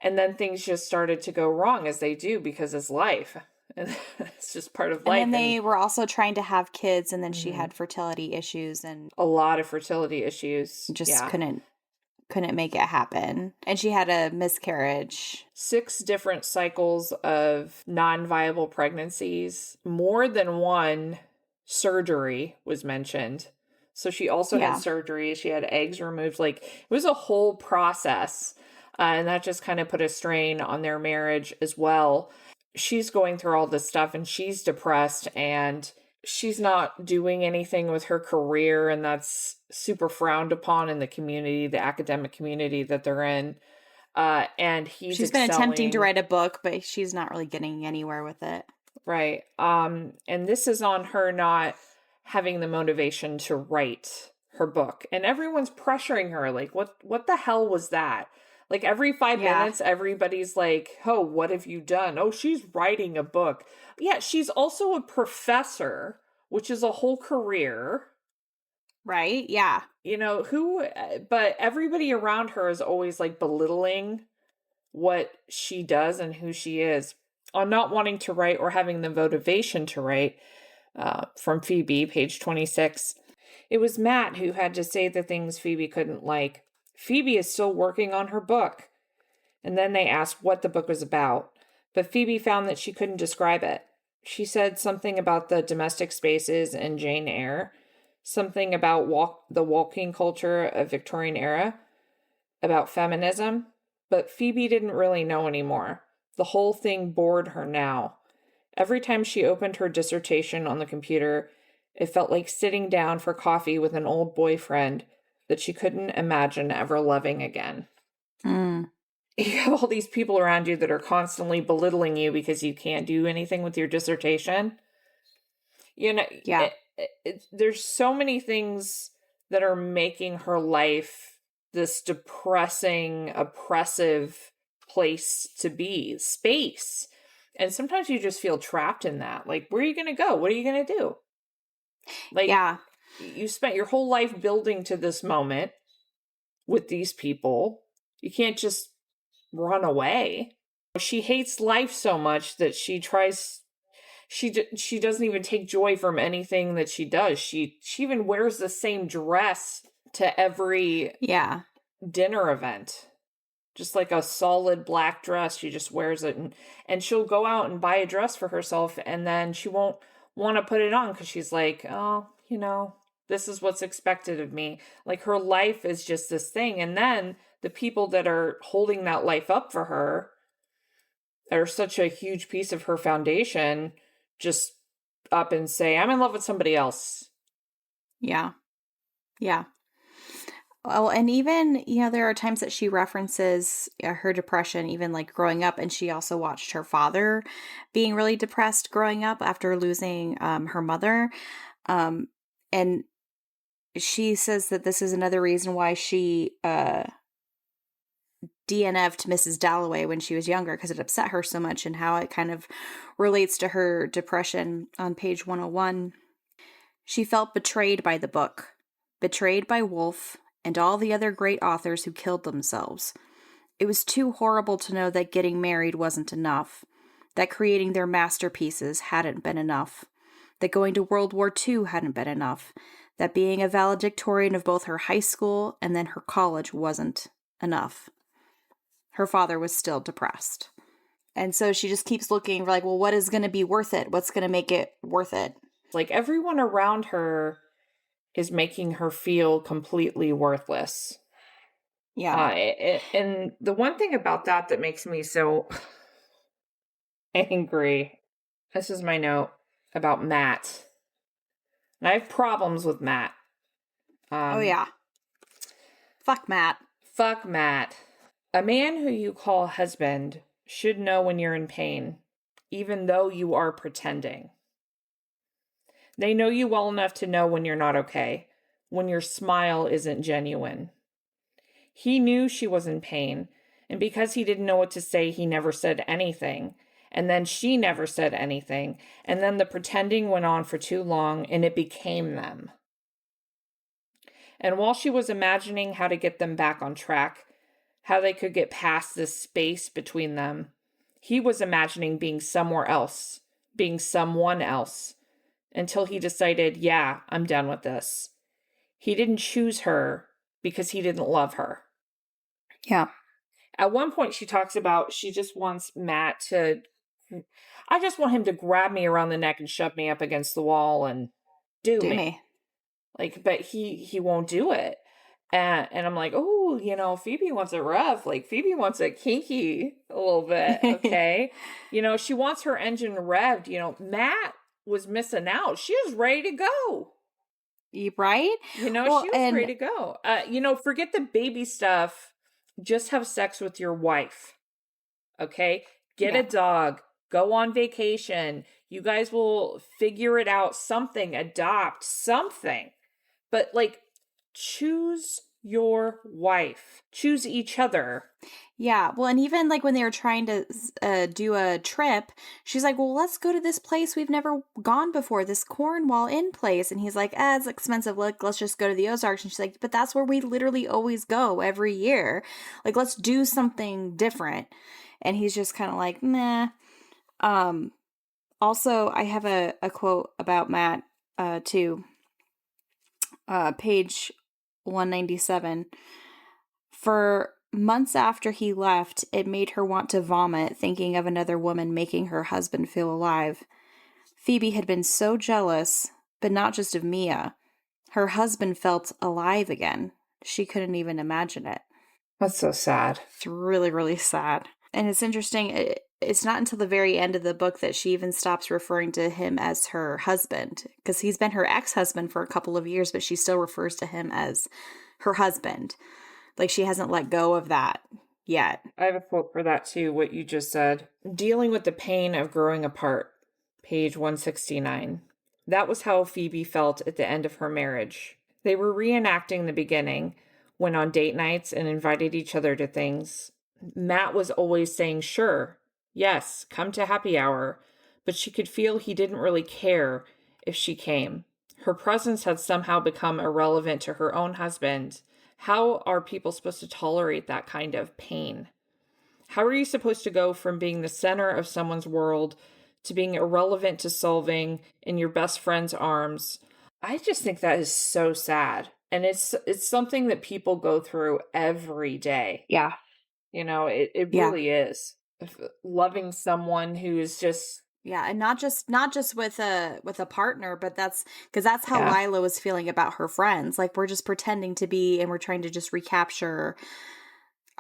and then things just started to go wrong as they do because it's life. It's just part of life. And then they were also trying to have kids, and then she had fertility issues and a lot of fertility issues. Just couldn't make it happen. And she had a miscarriage. 6 different cycles of non-viable pregnancies. More than one surgery was mentioned. So she also had surgery. She had eggs removed. Like, it was a whole process. And that just kind of put a strain on their marriage as well. She's going through all this stuff and she's depressed and she's not doing anything with her career. And that's super frowned upon in the community, the academic community that they're in. And she's been attempting to write a book, but she's not really getting anywhere with it. Right. And this is on her not having the motivation to write her book. And everyone's pressuring her. Like, what the hell was that? Like, every 5 minutes, everybody's like, oh, what have you done? Oh, she's writing a book. Yeah, she's also a professor, which is a whole career. Right? Yeah. But everybody around her is always like belittling what she does and who she is. On not wanting to write or having the motivation to write, from Phoebe, page 26. It was Matt who had to say the things Phoebe couldn't like. Phoebe is still working on her book. And then they asked what the book was about. But Phoebe found that she couldn't describe it. She said something about the domestic spaces in Jane Eyre, something about the walking culture of Victorian era, about feminism. But Phoebe didn't really know anymore. The whole thing bored her now. Every time she opened her dissertation on the computer, it felt like sitting down for coffee with an old boyfriend that she couldn't imagine ever loving again. You have all these people around you that are constantly belittling you because you can't do anything with your dissertation. There's so many things that are making her life this depressing, oppressive place to be, space. And sometimes you just feel trapped in that. Like, where are you going to go? What are you going to do? Like, Yeah. You spent your whole life building to this moment with these people. You can't just run away. She hates life so much that she doesn't even take joy from anything that she does. She even wears the same dress to every dinner event. Just like a solid black dress. She just wears it, and she'll go out and buy a dress for herself, and then she won't want to put it on because she's like, oh, this is what's expected of me. Like, her life is just this thing. And then the people that are holding that life up for her are such a huge piece of her foundation, just up and say, I'm in love with somebody else. Yeah. Yeah. Well, and even, there are times that she references her depression, even like growing up. And she also watched her father being really depressed growing up after losing her mother. And she says that this is another reason why she DNF'd Mrs. Dalloway when she was younger, because it upset her so much, and how it kind of relates to her depression on page 101. She felt betrayed by the book, betrayed by Woolf and all the other great authors who killed themselves. It was too horrible to know that getting married wasn't enough, that creating their masterpieces hadn't been enough, that going to World War II hadn't been enough, that being a valedictorian of both her high school and then her college wasn't enough. Her father was still depressed. And so she just keeps looking for, like, well, what is going to be worth it? What's going to make it worth it? Like, everyone around her is making her feel completely worthless. Yeah. And the one thing about that makes me so angry, this is my note about Matt. And I have problems with Matt. Oh, yeah. Fuck Matt. Fuck Matt. A man who you call husband should know when you're in pain, even though you are pretending. They know you well enough to know when you're not okay, when your smile isn't genuine. He knew she was in pain, and because he didn't know what to say, he never said anything. And then she never said anything. And then the pretending went on for too long, and it became them. And while she was imagining how to get them back on track, how they could get past this space between them, he was imagining being somewhere else, being someone else, until he decided, yeah, I'm done with this. He didn't choose her because he didn't love her. Yeah. At one point, she talks about she just wants Matt to... I just want him to grab me around the neck and shove me up against the wall and do me. Like, but he won't do it. And I'm like, oh, Phoebe wants it rough. Like, Phoebe wants it kinky a little bit, okay? She wants her engine revved. Matt was missing out. She was ready to go. Right? She was ready to go. Forget the baby stuff. Just have sex with your wife, okay? Get a dog. Go on vacation. You guys will figure it out. Something. Adopt. Something. But, choose your wife. Choose each other. Yeah. Well, and even, when they were trying to do a trip, she's like, well, let's go to this place we've never gone before, this Cornwall Inn place. And he's like, it's expensive. Let's just go to the Ozarks. And she's like, but that's where we literally always go every year. Let's do something different. And he's just kind of like, meh. Also, I have a quote about Matt, too. Page 197. For months after he left, it made her want to vomit, thinking of another woman making her husband feel alive. Phoebe had been so jealous, but not just of Mia. Her husband felt alive again. She couldn't even imagine it. That's so sad. It's really, really sad. And it's interesting, it's not until the very end of the book that she even stops referring to him as her husband, because he's been her ex-husband for a couple of years, but she still refers to him as her husband. She hasn't let go of that yet. I have a quote for that too, what you just said. Dealing with the pain of growing apart, page 169. That was how Phoebe felt at the end of her marriage. They were reenacting the beginning, went on date nights and invited each other to things. Matt was always saying, sure, yes, come to happy hour, but she could feel he didn't really care if she came. Her presence had somehow become irrelevant to her own husband. How are people supposed to tolerate that kind of pain? How are you supposed to go from being the center of someone's world to being irrelevant to solving in your best friend's arms? I just think that is so sad. And it's something that people go through every day. Yeah. You know, it really is. Loving someone who's just... Yeah, and not just with a partner, but that's how Lila was feeling about her friends. Like, we're just pretending to be, and we're trying to just recapture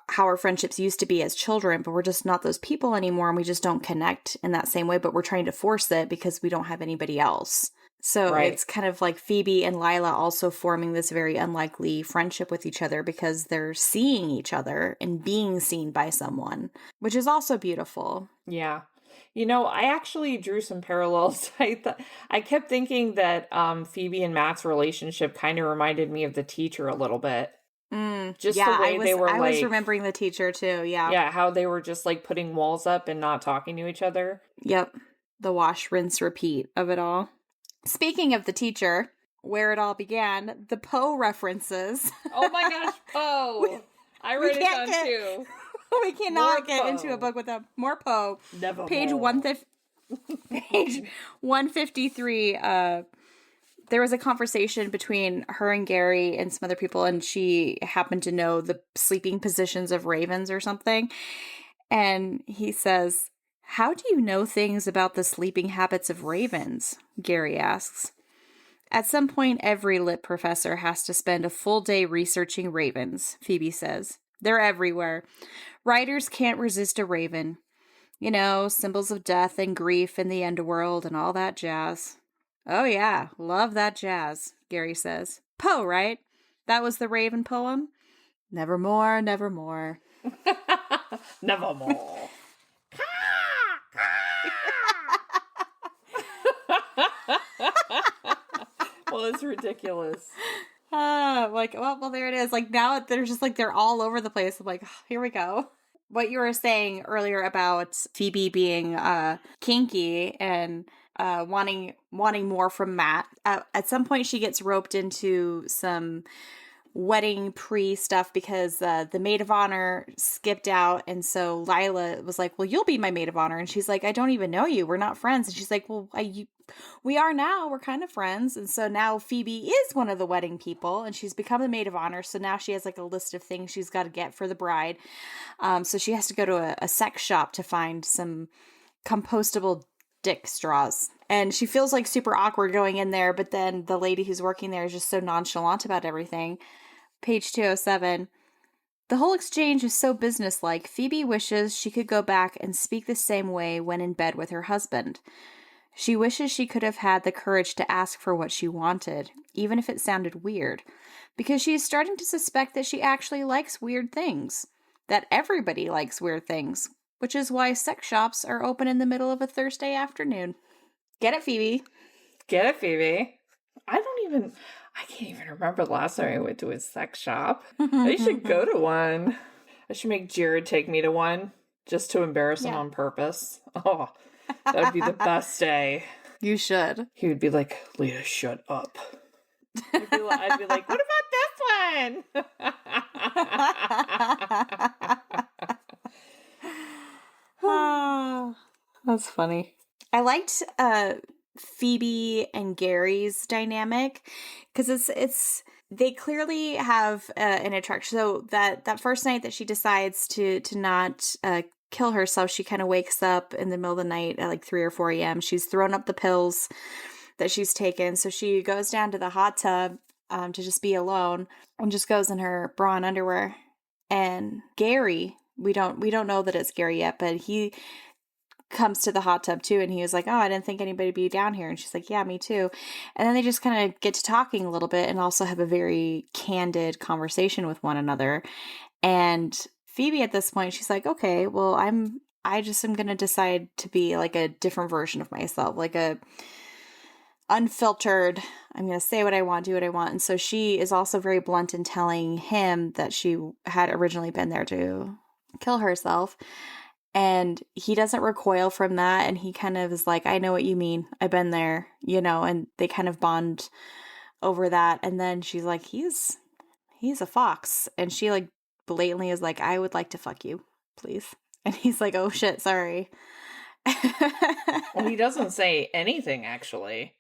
how our friendships used to be as children, but we're just not those people anymore, and we just don't connect in that same way, but we're trying to force it because we don't have anybody else. So It's kind of like Phoebe and Lila also forming this very unlikely friendship with each other because they're seeing each other and being seen by someone, which is also beautiful. Yeah. You know, I actually drew some parallels. I kept thinking that Phoebe and Matt's relationship kind of reminded me of the teacher a little bit. Just the way they were I was remembering the teacher too, yeah. Yeah, how they were just like putting walls up and not talking to each other. Yep. The wash, rinse, repeat of it all. Speaking of the teacher, where it all began, the Poe references. Oh my gosh, Poe! I wrote it down too. We cannot get into a book without more Poe. Never Page more. 153. There was a conversation between her and Gary and some other people, and she happened to know the sleeping positions of ravens or something. And he says, "How do you know things about the sleeping habits of ravens?" Gary asks. "At some point, every lit professor has to spend a full day researching ravens," Phoebe says. "They're everywhere. Writers can't resist a raven. You know, symbols of death and grief in the underworld and all that jazz." "Oh yeah, love that jazz," Gary says. "Poe, right? That was the Raven poem?" "Nevermore, nevermore." Nevermore. Well, it's ridiculous. Well, there it is. Like, now they're just like, they're all over the place. I'm like, oh, here we go. What you were saying earlier about Phoebe being kinky and wanting more from Matt. At some point, she gets roped into some wedding pre-stuff because the maid of honor skipped out, and so Lila was like, "Well, you'll be my maid of honor," and she's like, "I don't even know you. We're not friends." And she's like, "Well, we are now. We're kind of friends." And so now Phoebe is one of the wedding people, and she's become the maid of honor. So now she has like a list of things she's got to get for the bride. So she has to go to a sex shop to find some compostable dick straws. And she feels like super awkward going in there, but then the lady who's working there is just so nonchalant about everything. Page 207. "The whole exchange is so businesslike, Phoebe wishes she could go back and speak the same way when in bed with her husband. She wishes she could have had the courage to ask for what she wanted, even if it sounded weird, because she is starting to suspect that she actually likes weird things, that everybody likes weird things, which is why sex shops are open in the middle of a Thursday afternoon." Get it, Phoebe? Get it, Phoebe? I can't even remember the last time I went to a sex shop. I should go to one. I should make Jared take me to one just to embarrass him on purpose. Oh, that would be the best day. You should. He would be like, "Leah, shut up." I'd be like, "What about this one?" Oh, that's funny. I liked Phoebe and Gary's dynamic because they clearly have an attraction. So that first night that she decides to not kill herself, she kind of wakes up in the middle of the night at like 3 or 4 a.m. She's thrown up the pills that she's taken, so she goes down to the hot tub to just be alone and just goes in her bra and underwear. And Gary, we don't know that it's Gary yet, but he comes to the hot tub too, and he was like, "Oh, I didn't think anybody'd be down here." And she's like, "Yeah, me too." And then they just kind of get to talking a little bit and also have a very candid conversation with one another. And Phoebe at this point, she's like, "Okay, well, I just am going to decide to be like a different version of myself, like a unfiltered. I'm going to say what I want, do what I want. And so she is also very blunt in telling him that she had originally been there to kill herself. And he doesn't recoil from that. And he kind of is like, I know what you mean. I've been there, and they kind of bond over that. And then she's like, he's a fox. And she like blatantly is like, I would like to fuck you, please. And he's like, oh shit, sorry. Well, he doesn't say anything, actually.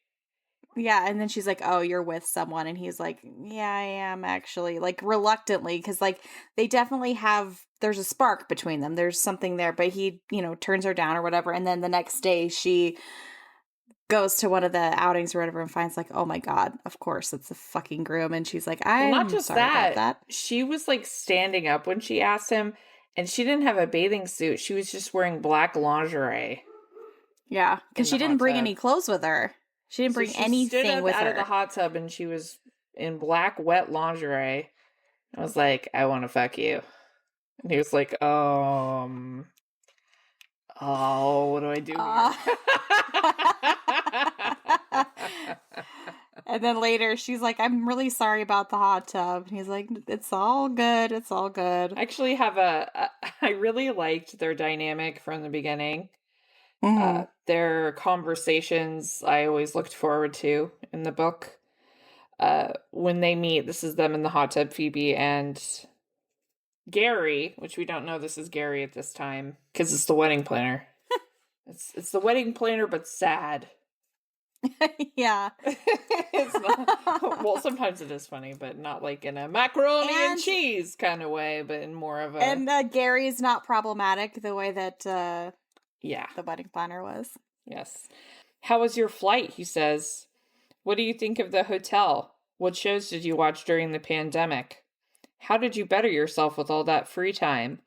Yeah, and then she's like, oh, you're with someone. And he's like, yeah, I am actually. Like, reluctantly, because, like, they definitely have, there's a spark between them. There's something there, but he, turns her down or whatever. And then the next day, she goes to one of the outings or whatever and finds, like, oh my God, of course, it's a fucking groom. And she's like, I'm not just sorry about that. She was, like, standing up when she asked him, and she didn't have a bathing suit. She was just wearing black lingerie. Yeah, because she didn't bring any clothes with her. She didn't bring anything with her. Out of the hot tub, and she was in black wet lingerie. I was like, I want to fuck you. And he was like, oh, what do I do here? And then later, she's like, I'm really sorry about the hot tub. And he's like, it's all good. It's all good. I actually I really liked their dynamic from the beginning. Mm-hmm. Their conversations I always looked forward to in the book. When they meet, this is them in the hot tub, Phoebe and Gary, which we don't know this is Gary at this time because it's the wedding planner. It's the wedding planner, but sad. Yeah. It's not, well, sometimes it is funny, but not like in a macaroni and cheese kind of way, but in more of a... And Gary's not problematic the way that the wedding planner was. Yes. How was your flight? He says. What do you think of the hotel? What shows did you watch during the pandemic? How did you better yourself with all that free time?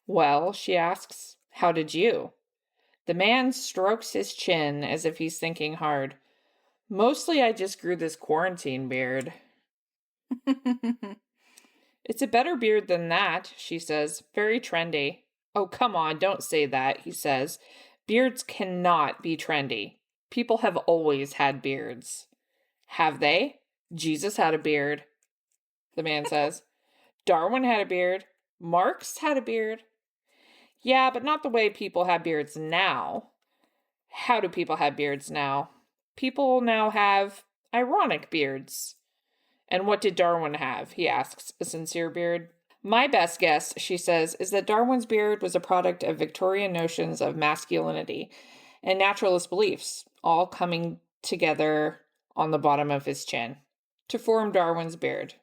Well, she asks, how did you? The man strokes his chin as if he's thinking hard. Mostly I just grew this quarantine beard. It's a better beard than that, she says. Very trendy. Oh, come on, don't say that, he says. Beards cannot be trendy. People have always had beards. Have they? Jesus had a beard, the man says. Darwin had a beard. Marx had a beard. Yeah, but not the way people have beards now. How do people have beards now? People now have ironic beards. And what did Darwin have? He asks, a sincere beard. My best guess, she says, is that Darwin's beard was a product of Victorian notions of masculinity and naturalist beliefs, all coming together on the bottom of his chin to form Darwin's beard.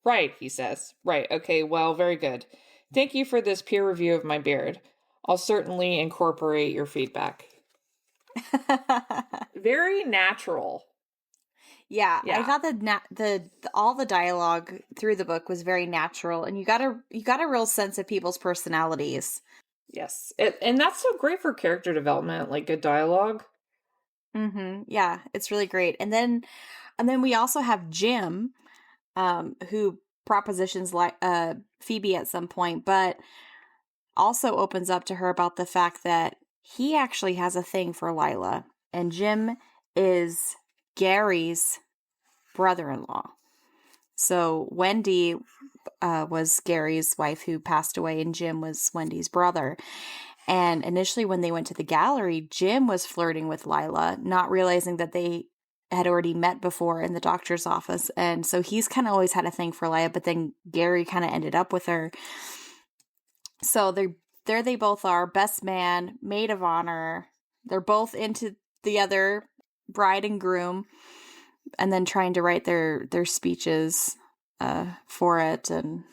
Right, he says. Right, okay, well, very good. Thank you for this peer review of my beard. I'll certainly incorporate your feedback. Very natural. Yeah, I thought that all the dialogue through the book was very natural, and you got a real sense of people's personalities. Yes, and that's so great for character development, like good dialogue. Mm-hmm. Yeah, it's really great. And then we also have Jim, who propositions like Phoebe at some point, but also opens up to her about the fact that he actually has a thing for Lila, and Jim is Gary's brother-in-law. So Wendy was Gary's wife who passed away, and Jim was Wendy's brother. And initially when they went to the gallery, Jim was flirting with Lila, not realizing that they had already met before in the doctor's office. And so he's kind of always had a thing for Lila, but then Gary kind of ended up with her. So there they both are, best man, maid of honor. They're both into the other, bride and groom, and then trying to write their speeches for it. And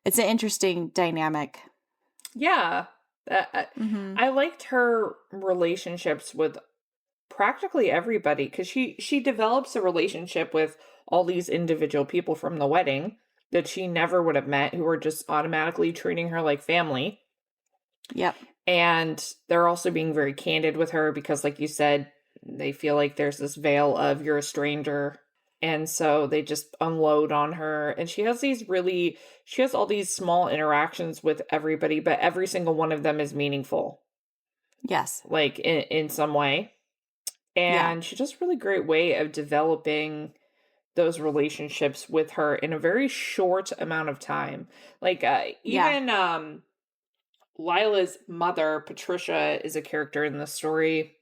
it's an interesting dynamic. Yeah. I liked her relationships with practically everybody, because she develops a relationship with all these individual people from the wedding that she never would have met, who were just automatically treating her like family. Yep. And they're also being very candid with her because, like you said, they feel like there's this veil of you're a stranger. And so they just unload on her. And she has all these small interactions with everybody, but every single one of them is meaningful. Yes. Like in some way. And she does a really great way of developing those relationships with her in a very short amount of time. Like, even Lila's mother, Patricia, is a character in the story.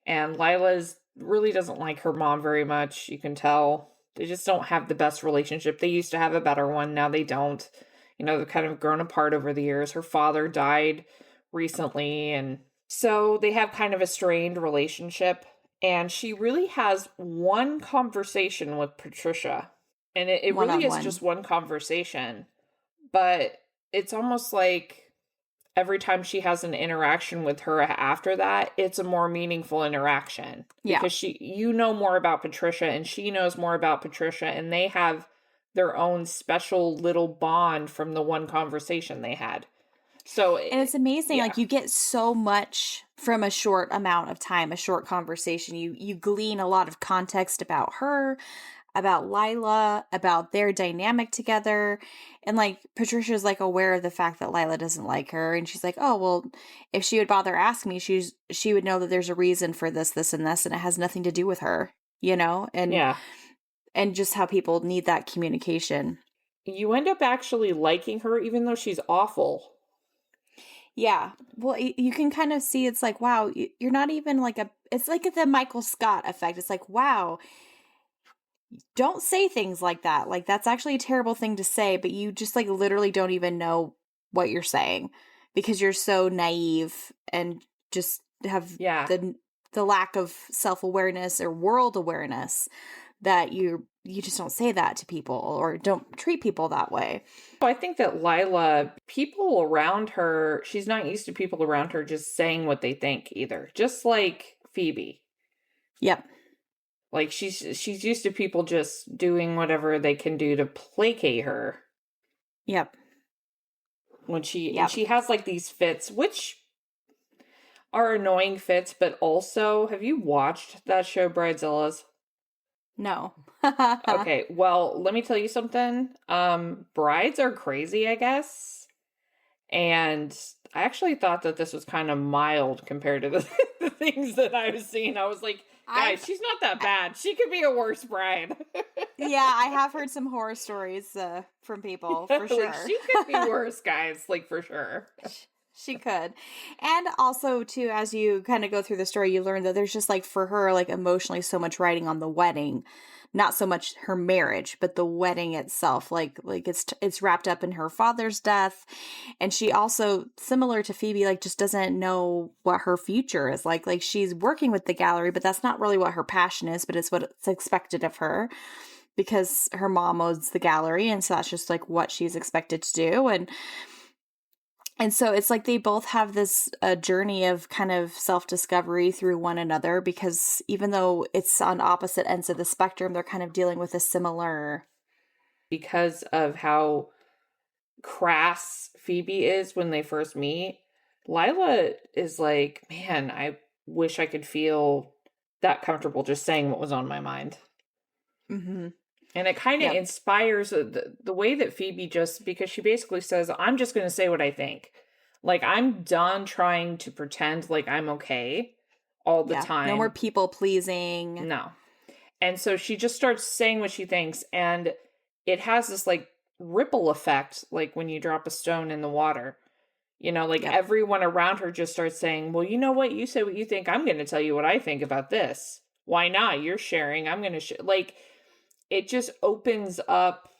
And Lila's really doesn't like her mom very much. You can tell. They just don't have the best relationship. They used to have a better one. Now they don't. You know, they've kind of grown apart over the years. Her father died recently. And so they have kind of a strained relationship. And she really has one conversation with Patricia. And it really is just one conversation. But it's almost like every time she has an interaction with her after that, it's a more meaningful interaction. Yeah. Because you know more about Patricia and she knows more about Patricia, and they have their own special little bond from the one conversation they had. So, and it's amazing. Like, you get so much from a short amount of time, a short conversation. You glean a lot of context about her, about Lila, about their dynamic together. And like, Patricia's like aware of the fact that Lila doesn't like her. And she's like, oh, well, if she would bother ask me, she would know that there's a reason for this, and this, and it has nothing to do with her, you know? And and just how people need that communication. You end up actually liking her, even though she's awful. Yeah. Well, you can kind of see, it's like, wow, you're not even like it's like the Michael Scott effect. It's like, wow, don't say things like that. Like, that's actually a terrible thing to say, but you just like literally don't even know what you're saying because you're so naive and just have the lack of self-awareness or world awareness that you just don't say that to people or don't treat people that way. I think that Lila, people around her, she's not used to people around her just saying what they think either. Just like Phoebe. Yep. Like, she's used to people just doing whatever they can do to placate her. Yep. When she has like these fits, which are annoying fits, but also, have you watched that show Bridezillas? No. Okay, well, let me tell you something. Brides are crazy, I guess. And I actually thought that this was kind of mild compared to the things that I was seeing. I was like, guys, she's not that bad. She could be a worse bride. Yeah, I have heard some horror stories from people, for sure. Like, she could be worse, guys, like, for sure. She could. And also, too, as you kind of go through the story, you learn that there's just, like, for her, like, emotionally so much riding on the wedding. Not so much her marriage, but the wedding itself. Like it's wrapped up in her father's death. And she also, similar to Phoebe, like, just doesn't know what her future is like. Like, she's working with the gallery, but that's not really what her passion is, but it's what's expected of her. Because her mom owns the gallery, and so that's just, like, what she's expected to do. And so it's like they both have this journey of kind of self-discovery through one another, because even though it's on opposite ends of the spectrum, they're kind of dealing with a similar... Because of how crass Phoebe is when they first meet, Lila is like, man, I wish I could feel that comfortable just saying what was on my mind. Mm-hmm. And it kind of inspires the way that Phoebe just, because she basically says, I'm just going to say what I think. Like, I'm done trying to pretend like I'm okay all the time. No more people pleasing. No. And so she just starts saying what she thinks. And it has this, like, ripple effect, like when you drop a stone in the water. You know, like, everyone around her just starts saying, well, you know what? You say what you think. I'm going to tell you what I think about this. Why not? You're sharing. I'm going to share. Like, it just opens up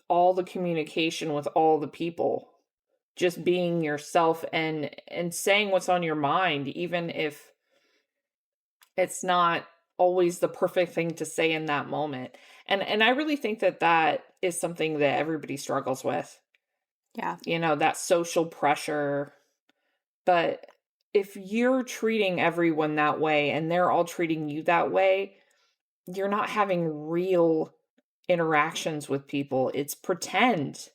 all the communication with all the people. Just being yourself and saying what's on your mind, even if it's not always the perfect thing to say in that moment. And I really think that is something that everybody struggles with. Yeah. You know, that social pressure. But if you're treating everyone that way and they're all treating you that way, you're not having real interactions with people. It's pretend.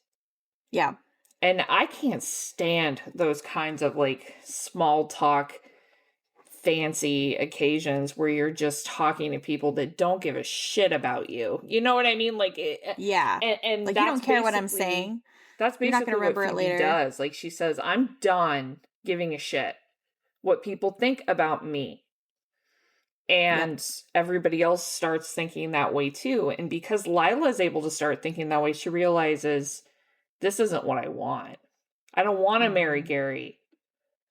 Yeah. And I can't stand those kinds of, like, small talk, fancy occasions where you're just talking to people that don't give a shit about you. You know what I mean? Like, yeah. And like, you don't care what I'm saying. That's basically you're not gonna remember what Phoebe it later. does. Like, she says, I'm done giving a shit what people think about me. And everybody else starts thinking that way too. And because Lila is able to start thinking that way, she realizes this isn't what I want. I don't want to marry Gary.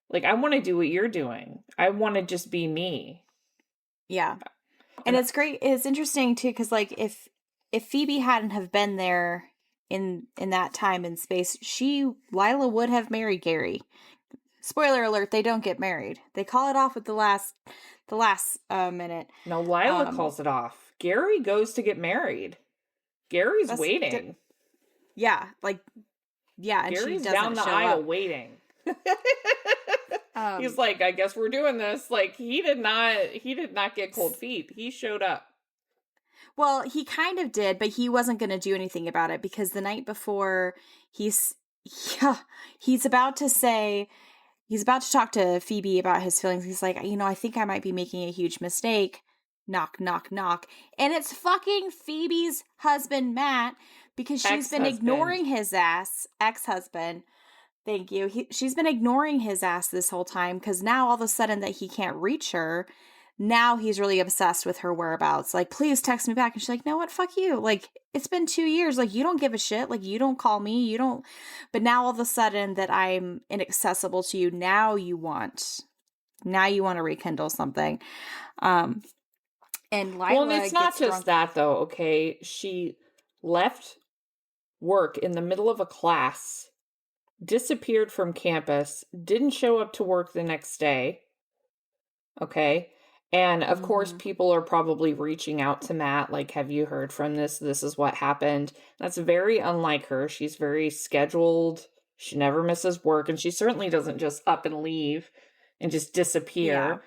Like, I want to do what you're doing. I want to just be me. Yeah. And it's great. It's interesting too, because like if Phoebe hadn't have been there in that time and space, Lila would have married Gary. Spoiler alert, they don't get married. They call it off at the last minute. No, Lila calls it off. Gary goes to get married. Gary's waiting. Yeah, like, yeah, and Gary's she down the aisle up. waiting. He's like, I guess we're doing this. Like, he did not get cold feet. He showed up. Well, he kind of did, but he wasn't going to do anything about it because the night before he's about to talk to Phoebe about his feelings. He's like, I think I might be making a huge mistake. Knock, knock, knock. And it's fucking Phoebe's husband, Matt, because she's been ignoring his ass. Ex-husband. Thank you. She's been ignoring his ass this whole time because now all of a sudden that he can't reach her, now he's really obsessed with her whereabouts. Like, please text me back. And she's like, no, what? Fuck you. Like, it's been 2 years. Like, you don't give a shit. Like, you don't call me. You don't. But now all of a sudden that I'm inaccessible to you, now you want to rekindle something. And Lila well, and it's not just drunk. that though. Okay. She left work in the middle of a class, disappeared from campus, didn't show up to work the next day. Okay. And of course, people are probably reaching out to Matt, like, have you heard from this? This is what happened. That's very unlike her. She's very scheduled. She never misses work. And she certainly doesn't just up and leave and just disappear. Yeah.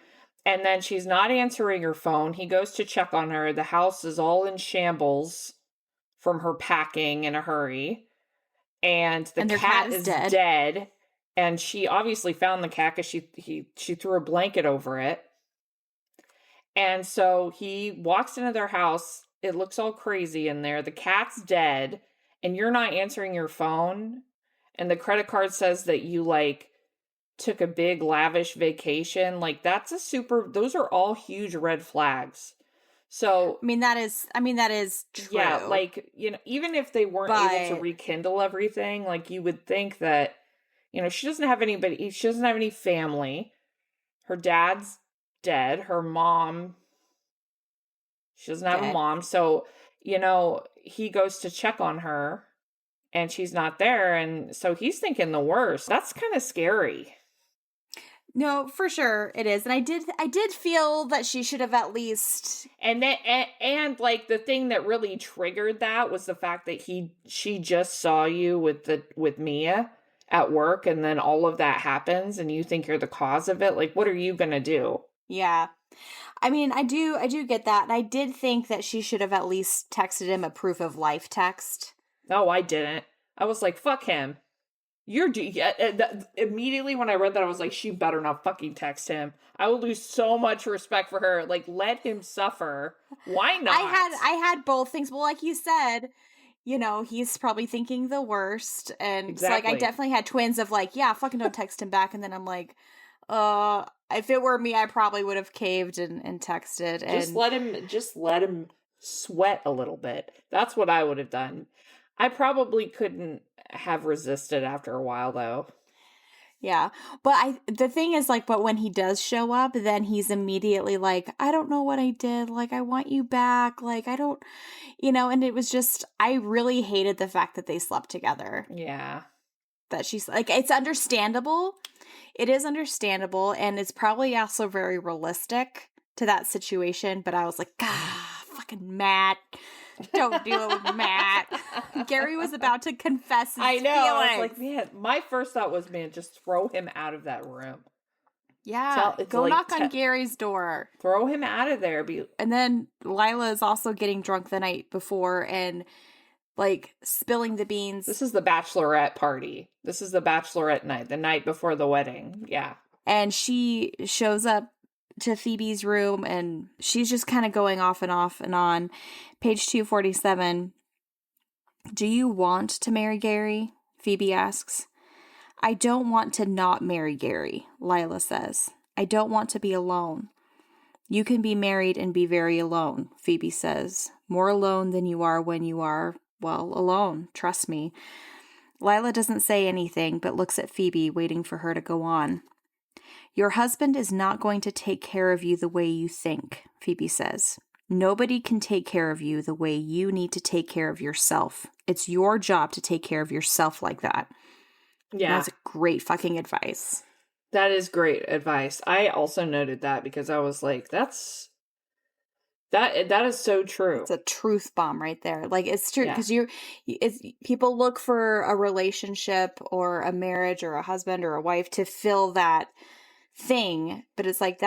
And then she's not answering her phone. He goes to check on her. The house is all in shambles from her packing in a hurry. And the cat is dead. And she obviously found the cat because she threw a blanket over it. And so he walks into their house. It looks all crazy in there. The cat's dead. And you're not answering your phone. And the credit card says that you, like, took a big lavish vacation. Like, those are all huge red flags. So I mean that is true. Yeah, like, even if they weren't able to rekindle everything, like, you would think that, she doesn't have anybody, she doesn't have any family. Her dad's dead. Her mom, she doesn't have a mom. So, he goes to check on her and she's not there. And so he's thinking the worst. That's kind of scary. No, for sure it is. And I did feel that she should have at least. And then, and like, the thing that really triggered that was the fact that she just saw you with Mia at work, and then all of that happens and you think you're the cause of it. Like, what are you going to do? Yeah. I mean, I do get that. And I did think that she should have at least texted him a proof of life text. No, I didn't. I was like, fuck him. Immediately when I read that, I was like, she better not fucking text him. I will lose so much respect for her. Like, let him suffer. Why not? I had both things. Well, like you said, he's probably thinking the worst. And exactly. So, like, I definitely had twins of like, yeah, fucking don't text him back. And then I'm like, if it were me, I probably would have caved and texted. Just let him sweat a little bit. That's what I would have done. I probably couldn't have resisted after a while, though. Yeah. But the thing is, like, but when he does show up, then he's immediately like, I don't know what I did. Like, I want you back. Like, I don't, and it was just, I really hated the fact that they slept together. Yeah. That she's like, it's understandable. It is understandable. And it's probably also very realistic to that situation. But I was like, fucking Matt. Don't do it with Matt. Gary was about to confess his feelings. I was like, man, my first thought was, man, just throw him out of that room. Yeah, go like knock on Gary's door. Throw him out of there. And then Lila is also getting drunk the night before and, like, spilling the beans. This is the bachelorette party. This is the bachelorette night, the night before the wedding. Yeah. And she shows up to Phoebe's room and she's just kind of going off and on. Page 247. Do you want to marry Gary? Phoebe asks. I don't want to not marry Gary, Lila says. I don't want to be alone. You can be married and be very alone, Phoebe says. More alone than you are when you are, well, alone. Trust me. Lila doesn't say anything, but looks at Phoebe, waiting for her to go on. Your husband is not going to take care of you the way you think, Phoebe says. Nobody can take care of you the way you need to take care of yourself. It's your job to take care of yourself like that. Yeah. That's great fucking advice. That is great advice. I also noted that because I was like, that is so true. It's a truth bomb right there. Like, it's true because people look for a relationship or a marriage or a husband or a wife to fill that thing, but it's like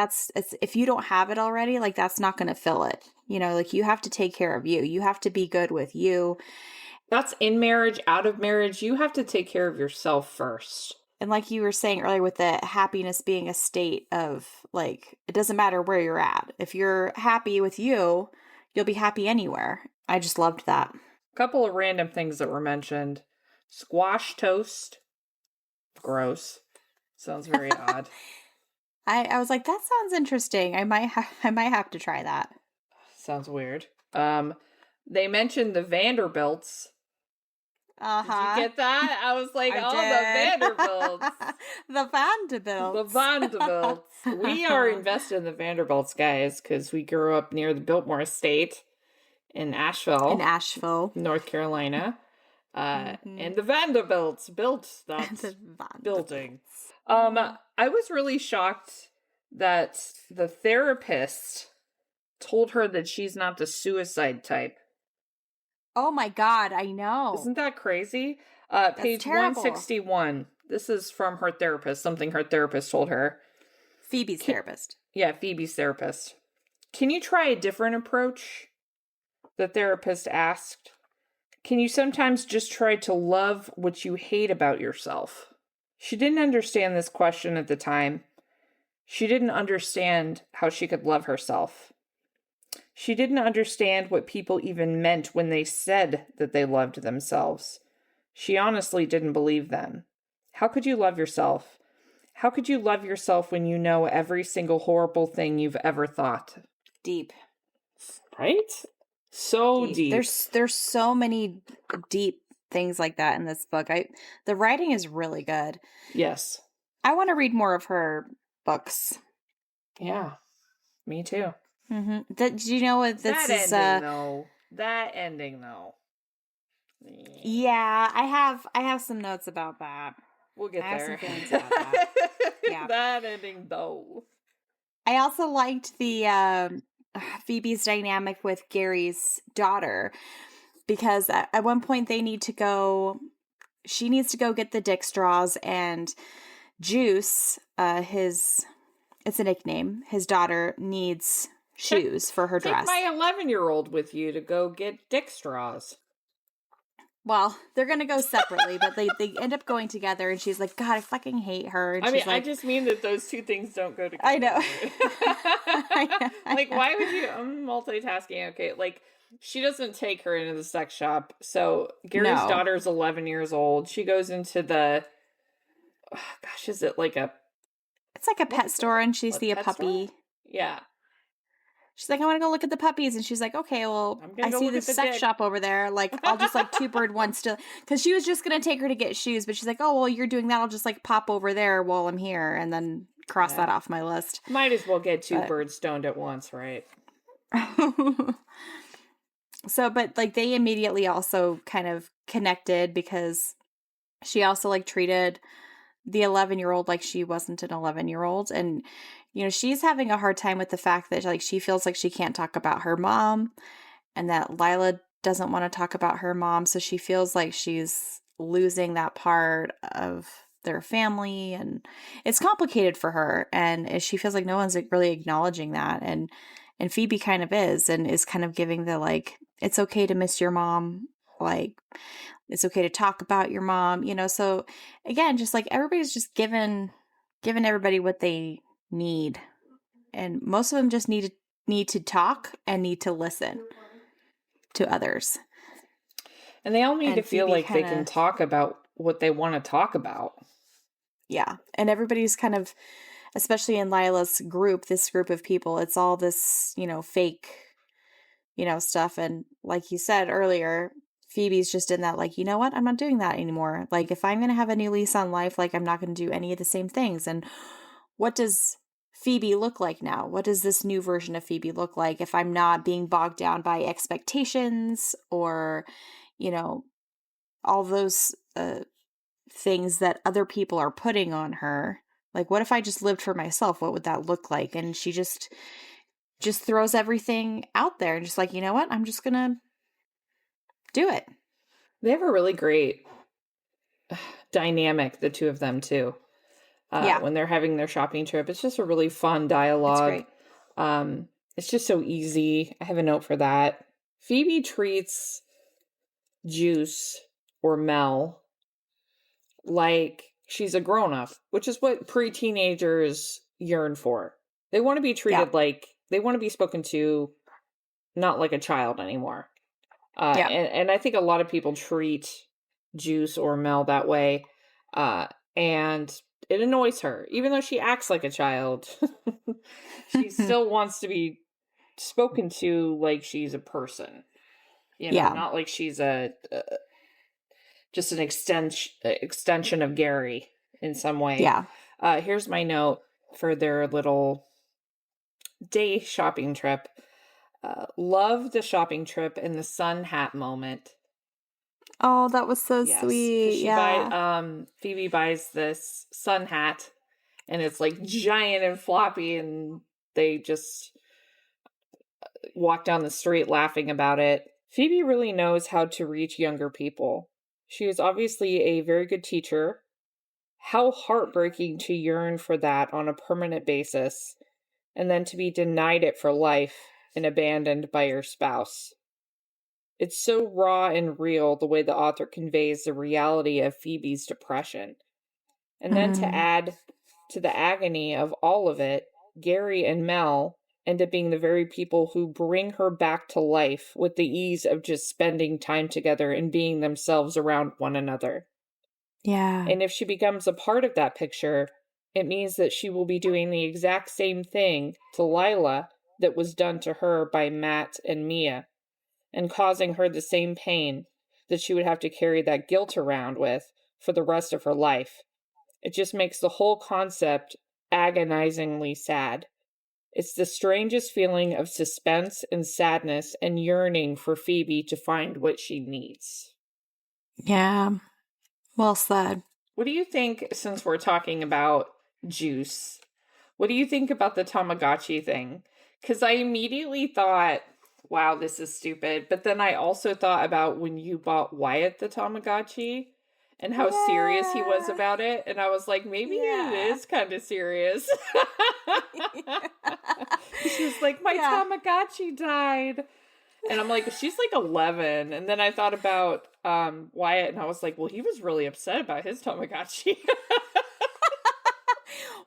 if you don't have it already, like that's not going to fill it. You know, like you have to take care of you. You have to be good with you. That's in marriage, out of marriage. You have to take care of yourself first. And like you were saying earlier with the happiness being a state of, like, it doesn't matter where you're at. If you're happy with you, you'll be happy anywhere. I just loved that. A couple of random things that were mentioned. Squash toast. Gross. Sounds very odd. I was like, that sounds interesting. I might have to try that. Sounds weird. They mentioned the Vanderbilts. Uh-huh. Did you get that? I was like, the Vanderbilts. The Vanderbilts. The Vanderbilts. We are invested in the Vanderbilts, guys, because we grew up near the Biltmore Estate in Asheville. North Carolina. And the Vanderbilts built that building. I was really shocked that the therapist told her that she's not the suicide type. Oh my God, I know. Isn't that crazy? Page terrible. 161. This is from her therapist, something her therapist told her. Phoebe's therapist. Yeah, Phoebe's therapist. Can you try a different approach? The therapist asked. Can you sometimes just try to love what you hate about yourself? She didn't understand this question at the time. She didn't understand how she could love herself. She didn't understand what people even meant when they said that they loved themselves. She honestly didn't believe them. How could you love yourself? How could you love yourself when you know every single horrible thing you've ever thought? Deep. Right? So deep. There's so many deep things like that in this book. The writing is really good. Yes. I want to read more of her books. Yeah. Me too. Mm-hmm. Do you know what this is? That ending though. Yeah, I have some notes about that. We'll get there. I have some feelings about that. Yeah. That ending though. I also liked the Phoebe's dynamic with Gary's daughter, because at one point she needs to go get the dick straws, and Juice, it's a nickname, his daughter needs shoes for her dress. Take my 11-year-old with you to go get dick straws. Well, they're going to go separately, but they end up going together, and she's like, God, I fucking hate her. And I just mean that those two things don't go together. I know. Like, why would you? I'm multitasking. Okay, like, she doesn't take her into the sex shop. So, Gary's daughter's 11 years old. She goes into the, is it like a... It's like a pet store, and she sees a puppy. Store? Yeah. She's like, I want to go look at the puppies. And she's like, okay, well, I see this sex shop over there. Like, I'll just like two-bird one still. Because she was just going to take her to get shoes. But she's like, oh, well, you're doing that. I'll just like pop over there while I'm here. And then cross that off my list. Might as well get two birds stoned at once, right? So, but like they immediately also kind of connected, because she also like treated the 11-year-old like she wasn't an 11-year-old. And you know, she's having a hard time with the fact that like she feels like she can't talk about her mom, and that Lila doesn't want to talk about her mom. So she feels like she's losing that part of their family, and it's complicated for her. And she feels like no one's really acknowledging that. And Phoebe kind of is kind of giving the like, it's okay to miss your mom. Like, it's okay to talk about your mom, you know? So again, just like everybody's just giving everybody what they need, and most of them just need to talk and need to listen to others, and they all need to feel like they can talk about what they want to talk about. Yeah, and everybody's kind of especially in Lila's group, this group of people, it's all this, fake, stuff. And like you said earlier, Phoebe's just in that, like, you know what? I'm not doing that anymore. Like, if I'm going to have a new lease on life, like, I'm not going to do any of the same things. And what does Phoebe look like now? What does this new version of Phoebe look like if I'm not being bogged down by expectations or, all those things that other people are putting on her? Like, what if I just lived for myself? What would that look like? And she just throws everything out there and just like, you know what? I'm just going to do it. They have a really great dynamic, the two of them too. When they're having their shopping trip, it's just a really fun dialogue. It's just so easy. I have a note for that. Phoebe treats Juice or Mel like she's a grown-up, which is what pre-teenagers yearn for. They want to be treated like, they want to be spoken to not like a child anymore. And I think a lot of people treat Juice or Mel that way. And it annoys her. Even though she acts like a child, she still wants to be spoken to like she's a person. Not like she's just an extension of Gary in some way. Here's my note for their little day shopping trip. Love the shopping trip and the sun hat moment. Oh, that was so sweet. Phoebe buys this sun hat and it's like giant and floppy, and they just walk down the street laughing about it. Phoebe really knows how to reach younger people. She is obviously a very good teacher. How heartbreaking to yearn for that on a permanent basis, and then to be denied it for life and abandoned by your spouse. It's so raw and real the way the author conveys the reality of Phoebe's depression. And then to add to the agony of all of it, Gary and Mel end up being the very people who bring her back to life with the ease of just spending time together and being themselves around one another. Yeah. And if she becomes a part of that picture, it means that she will be doing the exact same thing to Lila that was done to her by Matt and Mia, and causing her the same pain that she would have to carry that guilt around with for the rest of her life. It just makes the whole concept agonizingly sad. It's the strangest feeling of suspense and sadness and yearning for Phoebe to find what she needs. Yeah. Well said. What do you think, since we're talking about Juice, what do you think about the Tamagotchi thing? Because I immediately thought, wow, this is stupid. But then I also thought about when you bought Wyatt the Tamagotchi and how serious he was about it. And I was like, maybe it is kind of serious. She was like, my Tamagotchi died. And I'm like, she's like 11. And then I thought about Wyatt, and I was like, well, he was really upset about his Tamagotchi.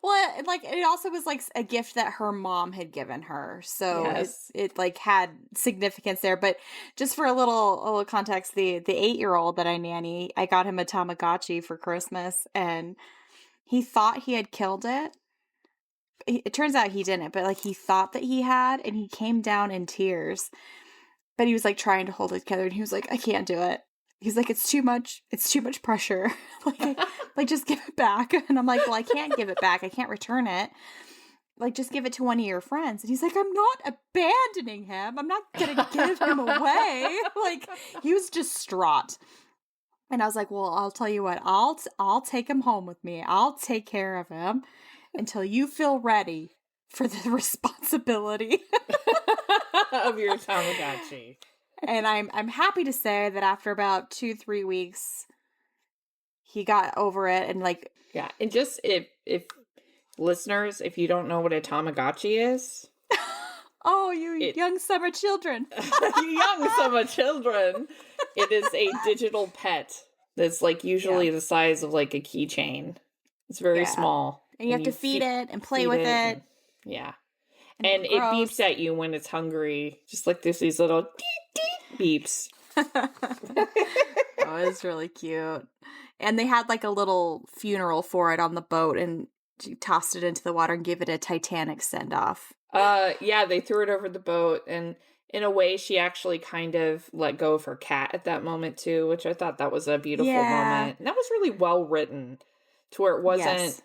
Well, it also was like a gift that her mom had given her, so it like had significance there. But just for a little context, the 8-year-old that I nanny, I got him a Tamagotchi for Christmas, and he thought he had killed it. It turns out he didn't, but like he thought that he had, and he came down in tears. But he was like trying to hold it together, and he was like, "I can't do it." He's like, it's too much pressure. like, just give it back. And I'm like, well, I can't give it back. I can't return it. Like, just give it to one of your friends. And he's like, I'm not abandoning him. I'm not going to give him away. Like, he was distraught. And I was like, well, I'll tell you what, I'll take him home with me. I'll take care of him until you feel ready for the responsibility of your Tamagotchi. And I'm happy to say that after about 2-3 weeks, he got over it, and like, yeah. And just if listeners, if you don't know what a Tamagotchi is, oh, young summer children, you young summer children, it is a digital pet that's like usually the size of like a keychain. It's very small, and you have to feed it and play with it. And it beeps at you when it's hungry, just like these little beeps. Oh, it's really cute. And they had like a little funeral for it on the boat, and she tossed it into the water and gave it a Titanic send-off. Yeah, they threw it over the boat, and in a way, she actually kind of let go of her cat at that moment, too, which I thought that was a beautiful moment. And that was really well written to where it wasn't,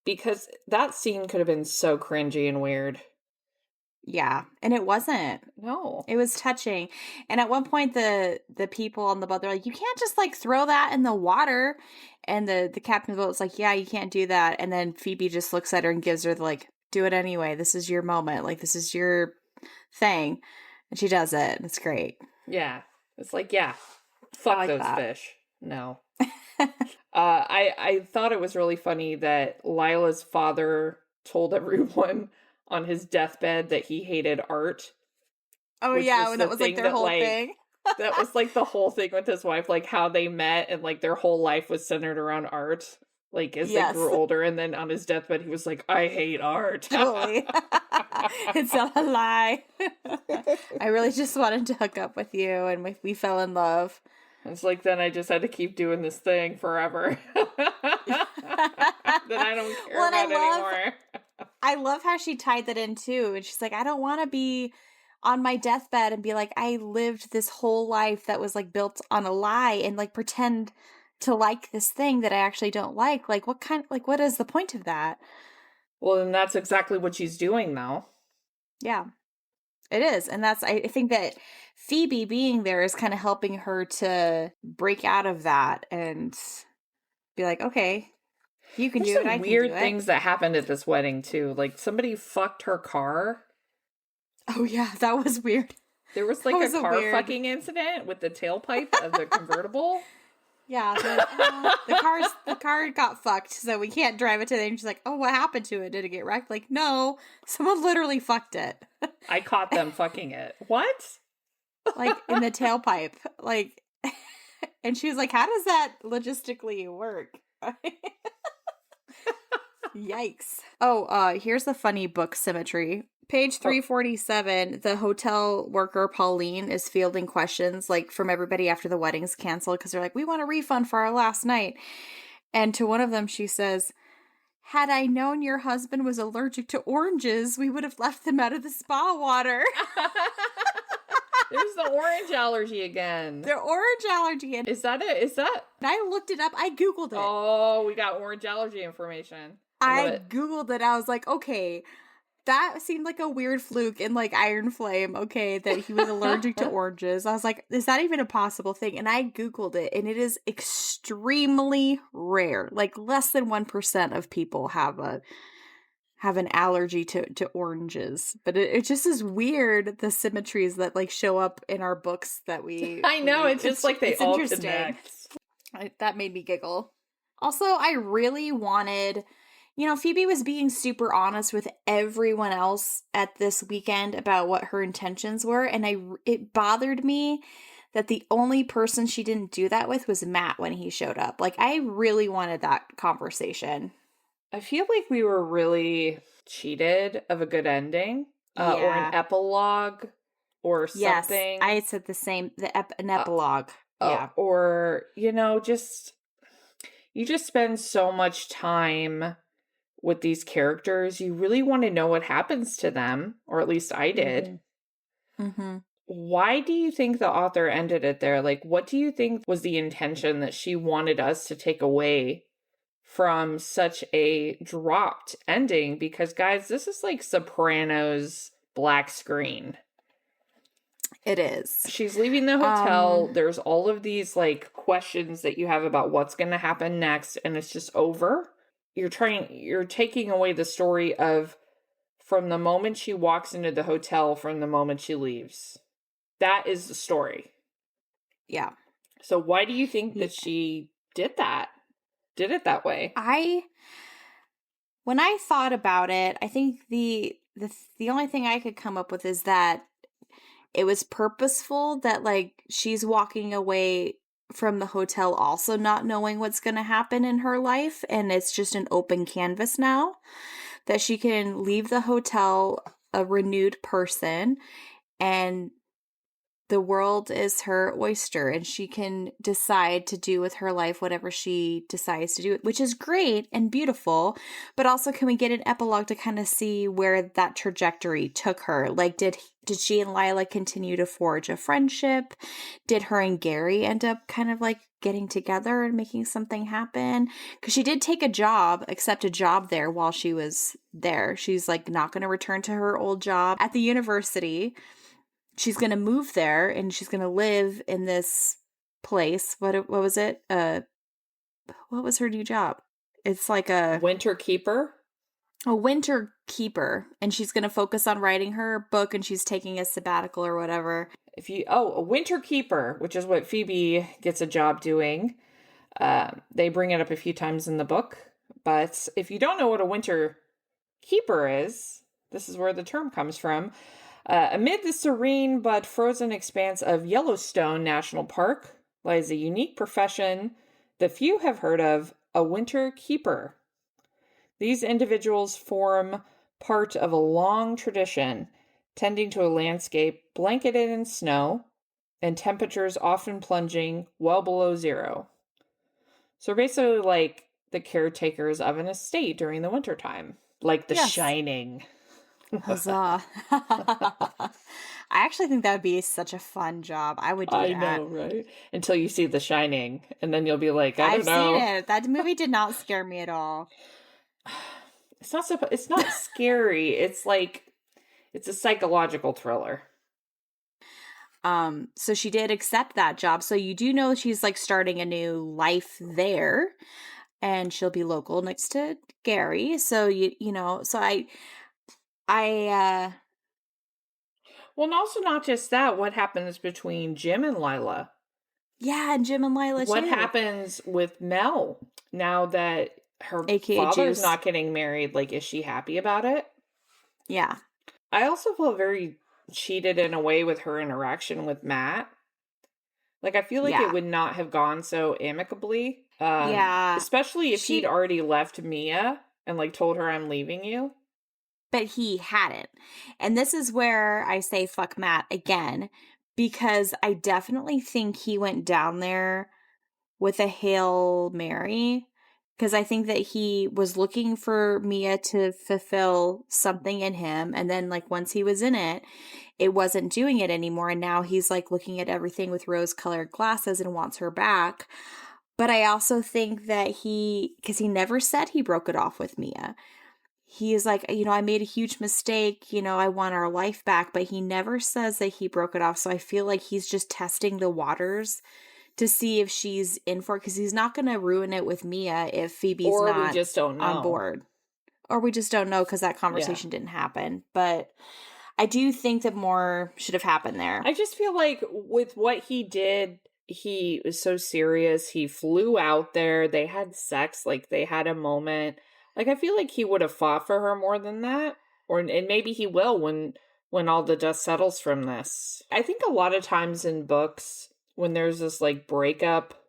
because that scene could have been so cringy and weird. Yeah, and it wasn't. No. It was touching. And at one point, the people on the boat, they're like, you can't just, like, throw that in the water. And the captain of the boat was like, yeah, you can't do that. And then Phoebe just looks at her and gives her the, like, do it anyway. This is your moment. Like, this is your thing. And she does it. And it's great. Yeah. It's like, yeah, fuck like those that. fish. No. I thought it was really funny that Lila's father told everyone on his deathbed that he hated art. Oh, yeah. When that was, like, their whole thing. That was, like, the whole thing with his wife, like, how they met and, like, their whole life was centered around art. Like, as they grew older, and then on his deathbed, he was like, I hate art. Totally. It's not a lie. I really just wanted to hook up with you, and we fell in love. It's like, then I just had to keep doing this thing forever. That I don't care about anymore. I love how she tied that in, too. And she's like, I don't want to be on my deathbed and be like, I lived this whole life that was, like, built on a lie and, like, pretend to like this thing that I actually don't like. Like, what is the point of that? Well, and that's exactly what she's doing now. Yeah, it is. And I think that Phoebe being there is kind of helping her to break out of that and be like, okay, you can do it. I can do it. Weird things that happened at this wedding, too. Like, somebody fucked her car. Oh, yeah, that was weird. There was, like, a car fucking incident with the tailpipe of the convertible. Yeah, the car got fucked, so we can't drive it today. And she's like, oh, what happened to it? Did it get wrecked? Like, no, someone literally fucked it. I caught them fucking it. What? Like, in the tailpipe. Like, and she was like, how does that logistically work? Yikes. Oh, here's the funny book symmetry. Page 347, the hotel worker, Pauline, is fielding questions, like, from everybody after the wedding's canceled, because they're like, we want a refund for our last night. And to one of them, she says, had I known your husband was allergic to oranges, we would have left them out of the spa water. There's the orange allergy again. The orange allergy. Is that it? Is that? I looked it up. I Googled it. Oh, we got orange allergy information. I Googled it. I was like, okay, that seemed like a weird fluke in, like, Iron Flame, okay, that he was allergic to oranges. I was like, is that even a possible thing? And I Googled it, and it is extremely rare. Like, less than 1% of people have an allergy to oranges. But it just is weird, the symmetries that, like, show up in our books that we... I know, it's just like they all connect. That made me giggle. Also, I really wanted... You know, Phoebe was being super honest with everyone else at this weekend about what her intentions were, and it bothered me that the only person she didn't do that with was Matt when he showed up. Like, I really wanted that conversation. I feel like we were really cheated of a good ending, or an epilogue, or something. Yes, I said the same, an epilogue. Yeah. Or, you know, you just spend so much time with these characters, you really want to know what happens to them, or at least I did. Mm-hmm. Why do you think the author ended it there? Like, what do you think was the intention that she wanted us to take away from such a dropped ending? Because, guys, this is like Sopranos black screen. It is. She's leaving the hotel. There's all of these, like, questions that you have about what's going to happen next, and it's just over. You're taking away the story of from the moment she walks into the hotel, from the moment she leaves. That is the story. Yeah. So why do you think that she did that? Did it that way? When I thought about it, I think the only thing I could come up with is that it was purposeful, that, like, she's walking away from the hotel also not knowing what's going to happen in her life, and it's just an open canvas now, that she can leave the hotel a renewed person, and the world is her oyster and she can decide to do with her life whatever she decides to do, which is great and beautiful. But also, can we get an epilogue to kind of see where that trajectory took her? Like, did she and Lila continue to forge a friendship? Did her and Gary end up kind of like getting together and making something happen? Because she did accept a job there while she was there. She's like not going to return to her old job at the university. She's going to move there and she's going to live in this place. What was it? What was her new job? It's like a winter keeper. A winter keeper. And she's going to focus on writing her book and she's taking a sabbatical or whatever. A winter keeper, which is what Phoebe gets a job doing. They bring it up a few times in the book. But if you don't know what a winter keeper is, this is where the term comes from. Amid the serene but frozen expanse of Yellowstone National Park lies a unique profession that few have heard of, a winter keeper. These individuals form part of a long tradition, tending to a landscape blanketed in snow and temperatures often plunging well below zero. So basically like the caretakers of an estate during the wintertime, like The Shining. Huzzah. I actually think that would be such a fun job. I would do that. I know, right? Until you see The Shining, and then you'll be like, I've seen it. That movie did not scare me at all. It's not scary. It's like, it's a psychological thriller. So she did accept that job. So you do know she's like starting a new life there, and she'll be local next to Gary. So well, and also not just that, what happens between Jim and Lila? Yeah, and Jim and Lila What too. happens with Mel now that her AKA father's Juice. not getting married? Like, is she happy about it? Yeah. I also feel very cheated in a way with her interaction with Matt. Like, I feel like it would not have gone so amicably. Especially if he'd already left Mia and like told her, I'm leaving you. But he hadn't. And this is where I say fuck Matt again, because I definitely think he went down there with a Hail Mary, because I think that he was looking for Mia to fulfill something in him. And then like once he was in it, it wasn't doing it anymore. And now he's like looking at everything with rose-colored glasses and wants her back. But I also think that because he never said he broke it off with Mia. He is like, I made a huge mistake, I want our life back, but he never says that he broke it off. So I feel like he's just testing the waters to see if she's in for it, because he's not going to ruin it with Mia if Phoebe's not we just don't know. On board. Or we just don't know because that conversation didn't happen. But I do think that more should have happened there. I just feel like with what he did, he was so serious. He flew out there. They had sex. Like, they had a moment. Like, I feel like he would have fought for her more than that. And maybe he will when all the dust settles from this. I think a lot of times in books, when there's this, like, breakup,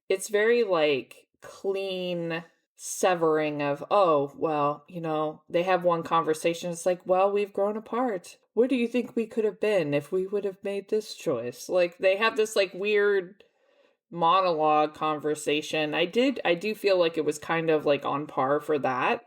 it's very, like, clean severing of, oh, well, they have one conversation. It's like, well, we've grown apart. Where do you think we could have been if we would have made this choice? Like, they have this, like, weird monologue conversation. I do feel like it was kind of like on par for that,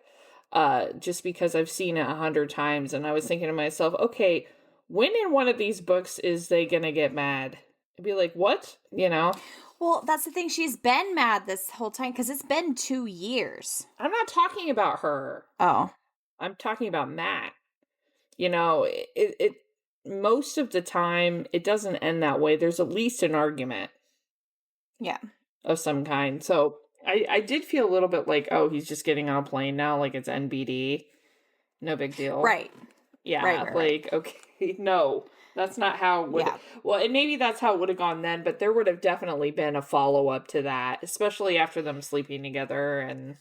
just because I've seen it 100 times, and I was thinking to myself, okay, when in one of these books is they gonna get mad? I'd be like, what? Well, that's the thing, she's been mad this whole time because it's been 2 years. I'm not talking about her. Oh, I'm talking about Matt. It most of the time it doesn't end that way. There's at least an argument. Yeah. Of some kind. So I did feel a little bit like, oh, he's just getting on a plane now, like it's NBD. No big deal. Right. Yeah. Right. Okay, no. That's not how it would well, and maybe that's how it would have gone then, but there would have definitely been a follow-up to that, especially after them sleeping together. And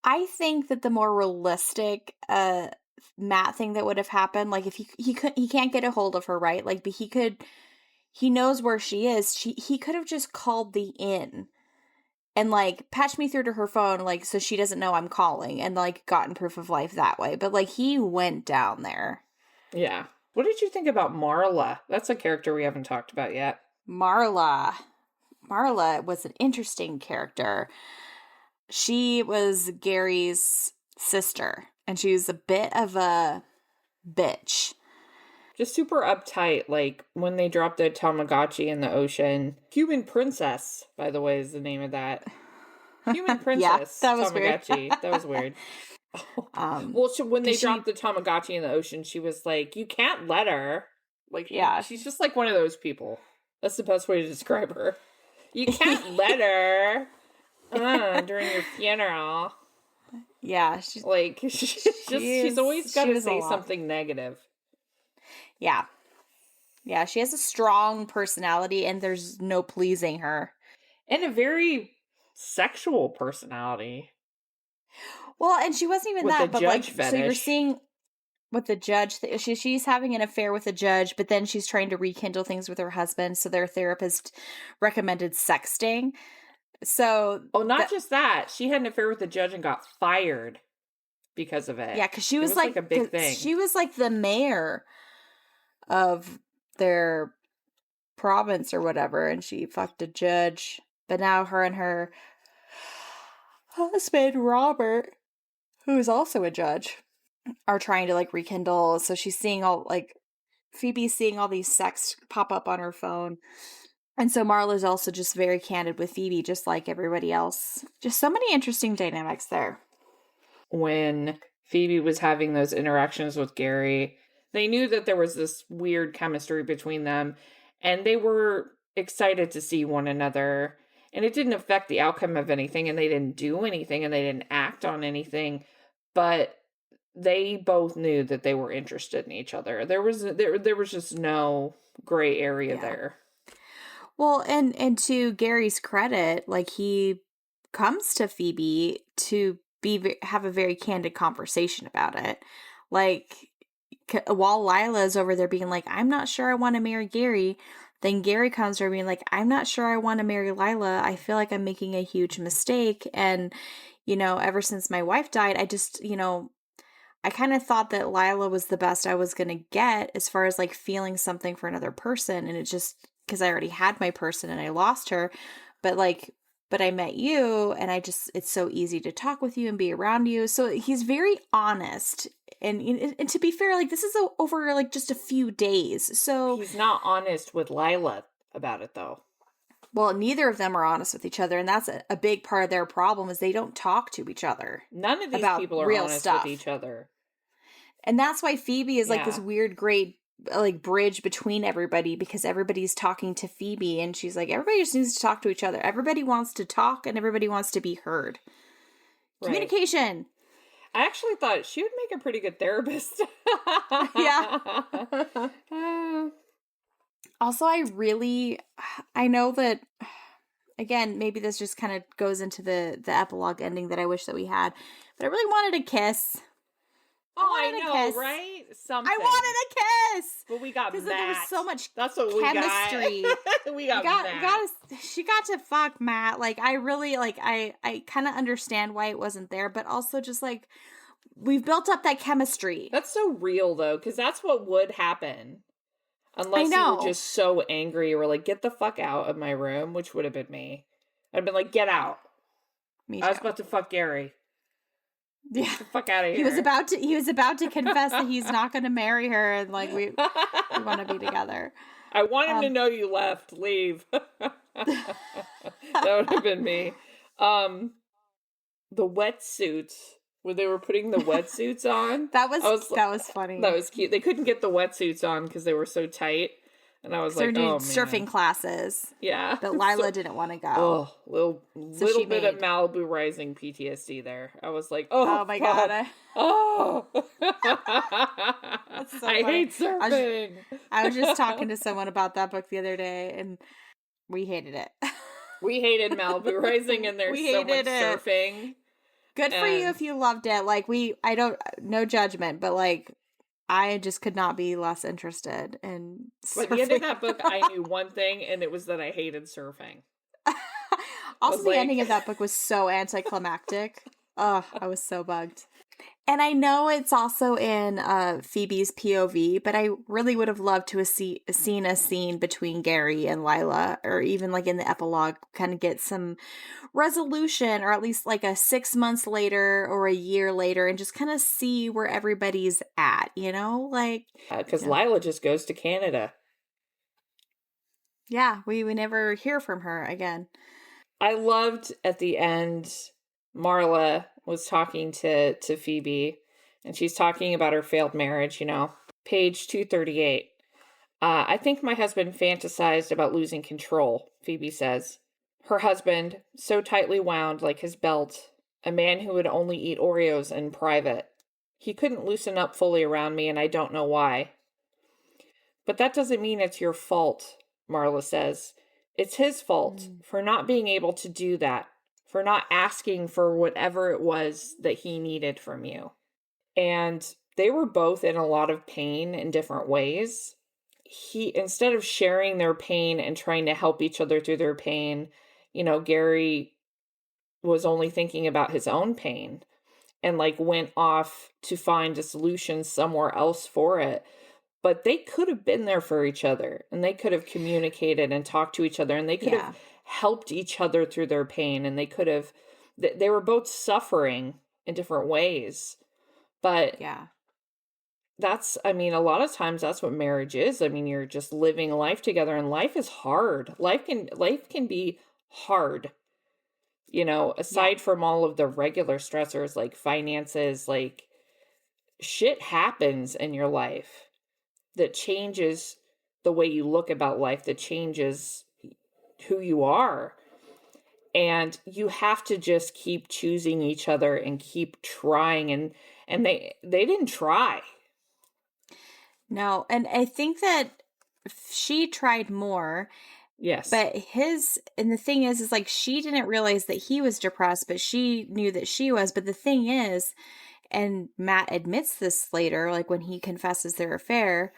I think that the more realistic Matt thing that would have happened, like if he can't get a hold of her, right? Like, but he knows where she is. He could have just called the inn and like patched me through to her phone, like, so she doesn't know I'm calling, and like gotten proof of life that way. But like, he went down there. Yeah. What did you think about Marla? That's a character we haven't talked about yet. Marla was an interesting character. She was Gary's sister, and she was a bit of a bitch. Just super uptight, like when they dropped the Tamagotchi in the ocean. Human Princess, by the way, is the name of that. Human Princess. Yeah, that was Tamagotchi. weird. That was weird. Well, when they dropped the Tamagotchi in the ocean, she was like, you can't let her. Like, yeah, she's just like one of those people. That's the best way to describe her. You can't let her during your funeral. Yeah, she's always got to say something negative. Yeah. Yeah, she has a strong personality and there's no pleasing her. And a very sexual personality. Well, and she wasn't even with that, but like, fetish. So you're seeing with the judge, she's having an affair with the judge, but then she's trying to rekindle things with her husband, so their therapist recommended sexting. So... not just that. She had an affair with the judge and got fired because of it. Yeah, because she was like a big thing. She was like the mayor of their province or whatever, and she fucked a judge. But now her and her husband, Robert, who is also a judge, are trying to like rekindle. So she's seeing Phoebe's seeing all these sex pop up on her phone. And so Marla's also just very candid with Phoebe, just like everybody else. Just so many interesting dynamics there. When Phoebe was having those interactions with Gary, they knew that there was this weird chemistry between them, and they were excited to see one another. And it didn't affect the outcome of anything, and they didn't do anything, and they didn't act on anything. But they both knew that they were interested in each other. There was just no gray area there. Well, and to Gary's credit, like, he comes to Phoebe to have a very candid conversation about it. Like, while Lila's over there being like, I'm not sure I want to marry Gary, then Gary comes to her being like, I'm not sure I want to marry Lila. I feel like I'm making a huge mistake. And, ever since my wife died, I just, I kind of thought that Lila was the best I was going to get as far as like feeling something for another person. And it just, because I already had my person and I lost her. But I met you and it's so easy to talk with you and be around you. So he's very honest. And to be fair, like, this is over like just a few days. So he's not honest with Lila about it though. Well, neither of them are honest with each other. And that's a big part of their problem is they don't talk to each other. None of these people are honest with each other. And that's why Phoebe is like this weird, great like bridge between everybody, because everybody's talking to Phoebe and she's like, everybody just needs to talk to each other. Everybody wants to talk and everybody wants to be heard. Right. Communication. I actually thought she would make a pretty good therapist. Yeah. Also, I know that, again, maybe this just kind of goes into the epilogue ending that I wish that we had, but I really wanted a kiss. I know, right? Something. I wanted a kiss, but we got Matt. There was so much chemistry. We got Matt. She got to fuck Matt. Like, I really I kind of understand why it wasn't there, but also just like we've built up that chemistry. That's so real though, because that's what would happen unless you were just so angry or like, get the fuck out of my room, which would have been me. I'd been like, get out. Me too. I was about to fuck Gary. Yeah, get the fuck out of here. He was about to confess that he's not going to marry her, and like we want to be together. I want him to know you left. Leave. That would have been me. The wetsuits, where they were putting the wetsuits on. that was funny. That was cute. They couldn't get the wetsuits on because they were so tight. And I was like, oh, man. Surfing classes. Yeah. That Lila didn't want to go. Oh, little bit of Malibu Rising PTSD there. I was like, oh my God. That's so I hate surfing. I was just talking to someone about that book the other day, and we hated it. We hated Malibu Rising, and there's so much surfing. Good for you if you loved it. Like, no judgment, but like, I just could not be less interested in surfing. At the end of that book, I knew one thing, and it was that I hated surfing. Also, the ending of that book was so anticlimactic. Oh, I was so bugged. And I know it's also in Phoebe's POV, but I really would have loved to have seen a scene between Gary and Lila, or even like in the epilogue, kind of get some resolution, or at least like a 6 months later or a year later, and just kind of see where everybody's at, you know? Like, because Lila just goes to Canada. Yeah, we never hear from her again. I loved at the end, Marla was talking to Phoebe, and she's talking about her failed marriage, you know. Page 238. I think my husband fantasized about losing control, Phoebe says. Her husband, so tightly wound like his belt, a man who would only eat Oreos in private. He couldn't loosen up fully around me, and I don't know why. But that doesn't mean it's your fault, Marla says. It's his fault for not being able to do that, for not asking for whatever it was that he needed from you. And they were both in a lot of pain in different ways. Instead of sharing their pain and trying to help each other through their pain, you know, Gary was only thinking about his own pain and like went off to find a solution somewhere else for it. But they could have been there for each other, and they could have communicated and talked to each other, and they could have helped each other through their pain, and they were both suffering in different ways. But a lot of times that's what marriage is. I mean, you're just living life together, and life is hard. Life can be hard. You know, aside from all of the regular stressors like finances, like shit happens in your life that changes the way you look about life, that changes who you are. And you have to just keep choosing each other and keep trying. And they didn't try. No, and I think that she tried more. Yes. But and the thing is like she didn't realize that he was depressed, but she knew that she was. But the thing is, and Matt admits this later, like when he confesses their affair,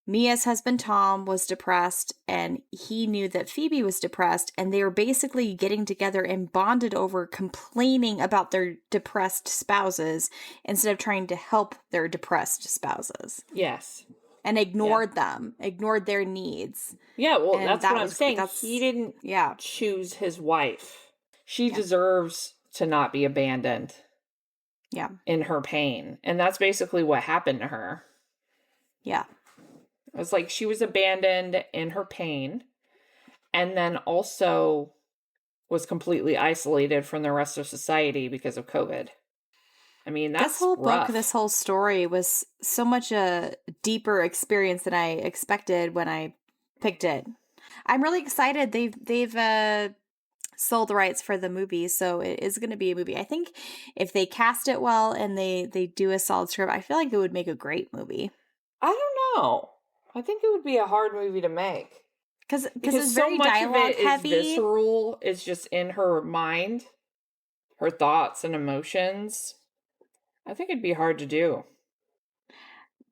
Mia's husband Tom was depressed, and he knew that Phoebe was depressed, and they were basically getting together and bonded over complaining about their depressed spouses instead of trying to help their depressed spouses. Yes. And ignored them, ignored their needs. Yeah, well, that's what I'm saying. He didn't choose his wife. She deserves to not be abandoned. Yeah. In her pain. And that's basically what happened to her. Yeah. It was like she was abandoned in her pain, and then also was completely isolated from the rest of society because of COVID. I mean, that's this whole rough. book, this whole story was so much a deeper experience than I expected when I picked it. I'm really excited. They've sold the rights for the movie, so it is going to be a movie. I think if they cast it well and they do a solid script, I feel like it would make a great movie. I don't know. I think it would be a hard movie to make. Because it's very so much dialogue of it heavy. Is visceral. It's just in her mind, her thoughts and emotions. I think it'd be hard to do.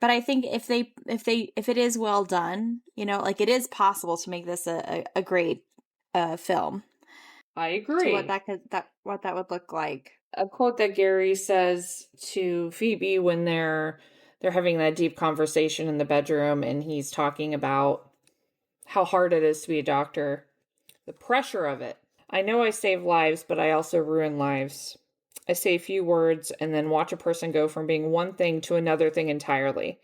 But I think if it is well done, you know, like it is possible to make this a great film. I agree. So what that would look like. A quote that Gary says to Phoebe when they're having that deep conversation in the bedroom, and he's talking about how hard it is to be a doctor, the pressure of it. I know I save lives, but I also ruin lives. I say a few words and then watch a person go from being one thing to another thing entirely.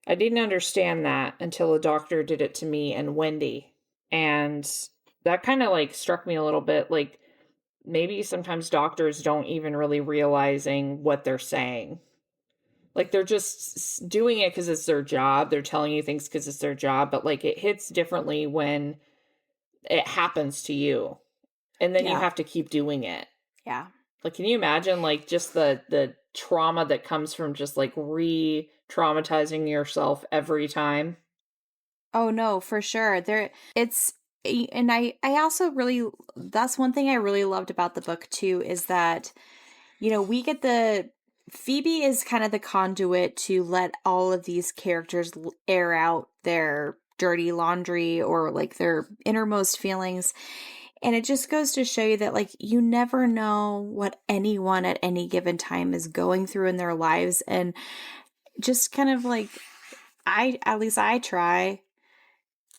I didn't understand that until a doctor did it to me and Wendy. And that kind of like struck me a little bit. Like maybe sometimes doctors don't even really realizing what they're saying. Like they're just doing it because it's their job. They're telling you things because it's their job. But like it hits differently when it happens to you. And then you have to keep doing it. Yeah. Like, can you imagine like just the trauma that comes from just like re-traumatizing yourself every time? Oh no, for sure. And I also really, that's one thing I really loved about the book too, is that, you know, we get Phoebe is kind of the conduit to let all of these characters air out their dirty laundry or like their innermost feelings. And it just goes to show you that, like, you never know what anyone at any given time is going through in their lives. And just kind of like, at least I try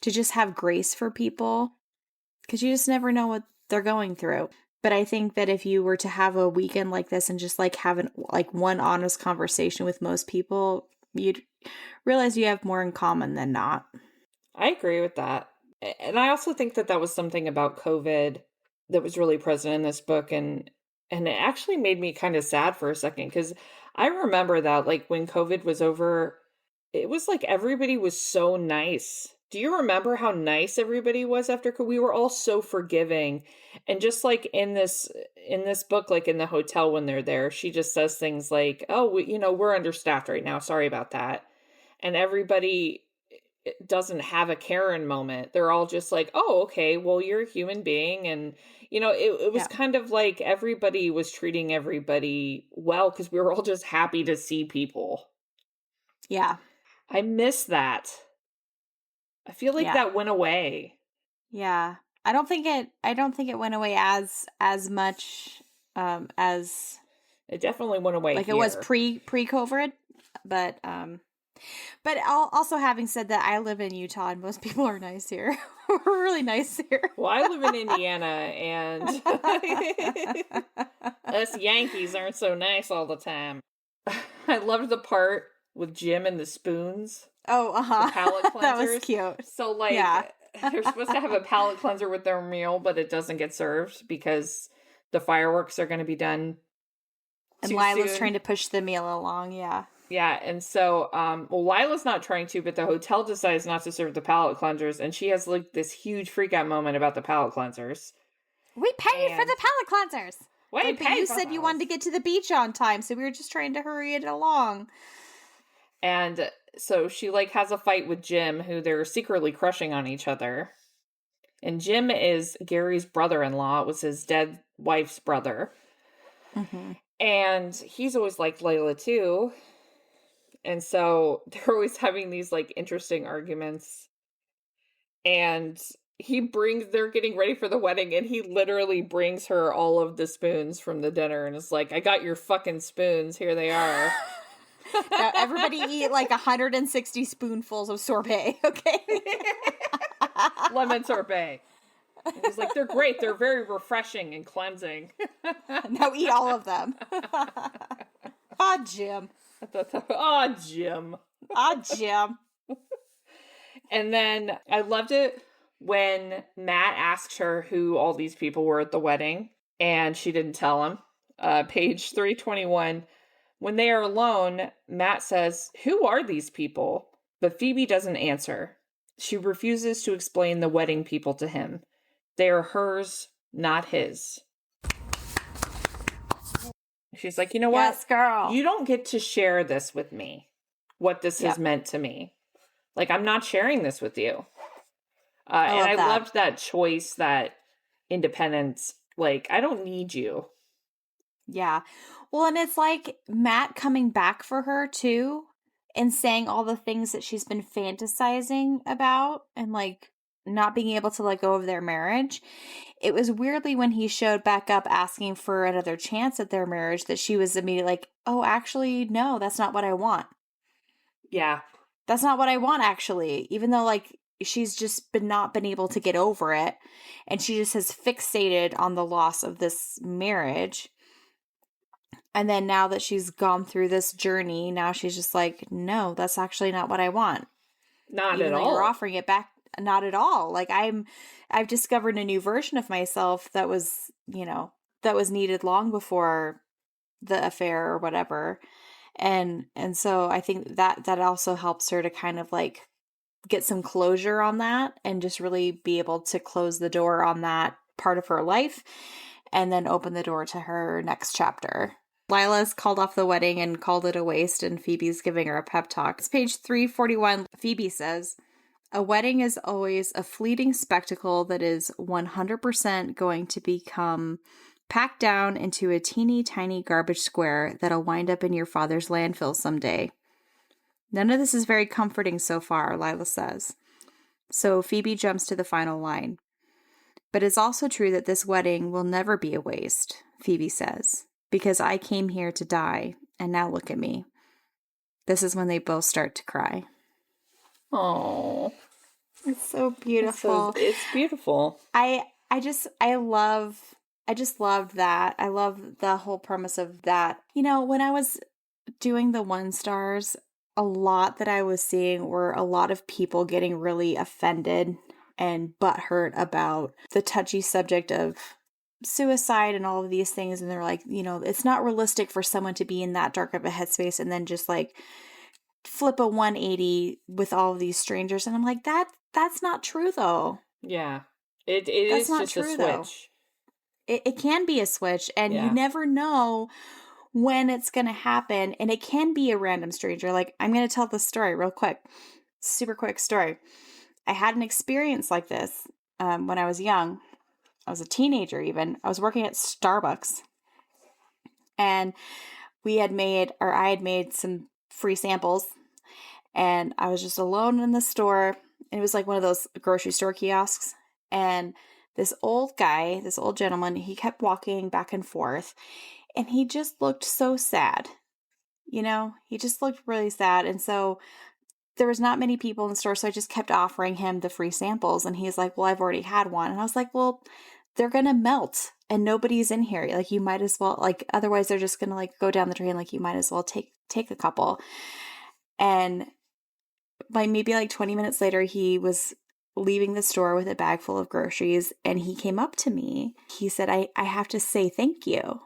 to just have grace for people, because you just never know what they're going through. But I think that if you were to have a weekend like this and just like have one honest conversation with most people, you'd realize you have more in common than not. I agree with that. And I also think that was something about COVID that was really present in this book. And it actually made me kind of sad for a second, because I remember that, like, when COVID was over, it was like everybody was so nice. Do you remember how nice everybody was after COVID? We were all so forgiving. And just like in this book, like in the hotel when they're there, she just says things like, oh, we're understaffed right now. Sorry about that. And everybody doesn't have a Karen moment. They're all just like, oh, okay, well, you're a human being. And, it was kind of like everybody was treating everybody well, because we were all just happy to see people. Yeah. I miss that. I feel like that went away. Yeah. I don't think it went away as much as it definitely went away. Like here. It was pre-COVID, but also, having said that, I live in Utah and most people are nice here. We're really nice here. Well, I live in Indiana, and us Yankees aren't so nice all the time. I loved the part with Jim and the spoons. Oh, the palate cleansers. That was cute. So, like, they're supposed to have a palate cleanser with their meal, but it doesn't get served because the fireworks are going to be done. And Lila's trying to push the meal along, yeah. Yeah, and so, Lila's not trying to, but the hotel decides not to serve the palate cleansers, and she has, like, this huge freak-out moment about the palate cleansers. We paid for the palate cleansers! Wait, but you said you wanted to get to the beach on time, so we were just trying to hurry it along. And so she, like, has a fight with Jim, who they're secretly crushing on each other. And Jim is Gary's brother-in-law. It was his dead wife's brother. Mm-hmm. And he's always liked Layla, too. And so they're always having these, like, interesting arguments. And they're getting ready for the wedding, and he literally brings her all of the spoons from the dinner and is like, I got your fucking spoons. Here they are. Now everybody eat like 160 spoonfuls of sorbet, okay? Lemon sorbet. And he's like, they're great. They're very refreshing and cleansing. Now eat all of them. Ah, Jim. Jim. Jim. And then I loved it when Matt asked her who all these people were at the wedding, and she didn't tell him. Page 321. When they are alone, Matt says, who are these people? But Phoebe doesn't answer. She refuses to explain the wedding people to him. They are hers, not his. She's like, you know what? Yes, girl. You don't get to share this with me, what this has meant to me. Like, I'm not sharing this with you. I loved that choice, that independence. Like, I don't need you. Yeah. Well, and it's like Matt coming back for her too and saying all the things that she's been fantasizing about and like not being able to let go of their marriage. It was weirdly when he showed back up asking for another chance at their marriage that she was immediately like, oh, actually, no, that's not what I want. Yeah. That's not what I want, actually. Even though like she's just not been able to get over it. And she just has fixated on the loss of this marriage. And then now that she's gone through this journey, now she's just like, no, that's actually not what I want. Not at all. You're offering it back. Not at all. Like I've discovered a new version of myself that was, that was needed long before the affair or whatever. And so I think that also helps her to kind of like get some closure on that and just really be able to close the door on that part of her life and then open the door to her next chapter. Lila's called off the wedding and called it a waste, and Phoebe's giving her a pep talk. It's page 341. Phoebe says, a wedding is always a fleeting spectacle that is 100% going to become packed down into a teeny tiny garbage square that'll wind up in your father's landfill someday. None of this is very comforting so far, Lila says. So Phoebe jumps to the final line. But it's also true that this wedding will never be a waste, Phoebe says, because I came here to die, and now look at me. This is when they both start to cry. Oh, it's so beautiful. It's beautiful. I just loved that. I love the whole premise of that. You know, when I was doing the 1 stars, a lot that I was seeing were a lot of people getting really offended and butthurt about the touchy subject of suicide and all of these things. And they're like, you know, it's not realistic for someone to be in that dark of a headspace and then just like flip a 180 with all of these strangers. And I'm like, that's not true though. Yeah. It is just true, a switch. Though. It can be a switch, and yeah. You never know when it's going to happen, and it can be a random stranger. Like, I'm going to tell this story real quick. Super quick story. I had an experience like this when I was young. I was a teenager even. I was working at Starbucks, and I had made some free samples, and I was just alone in the store, and it was like one of those grocery store kiosks, and this old gentleman, he kept walking back and forth, and he just looked so sad. You know, he just looked really sad. And so there was not many people in the store, so I just kept offering him the free samples. And he's like, well, I've already had one. And I was like, well, they're going to melt and nobody's in here. Like, you might as well, like, otherwise they're just going to like go down the drain. Like, you might as well take a couple. And maybe 20 minutes later, he was leaving the store with a bag full of groceries, and he came up to me. He said, I have to say thank you.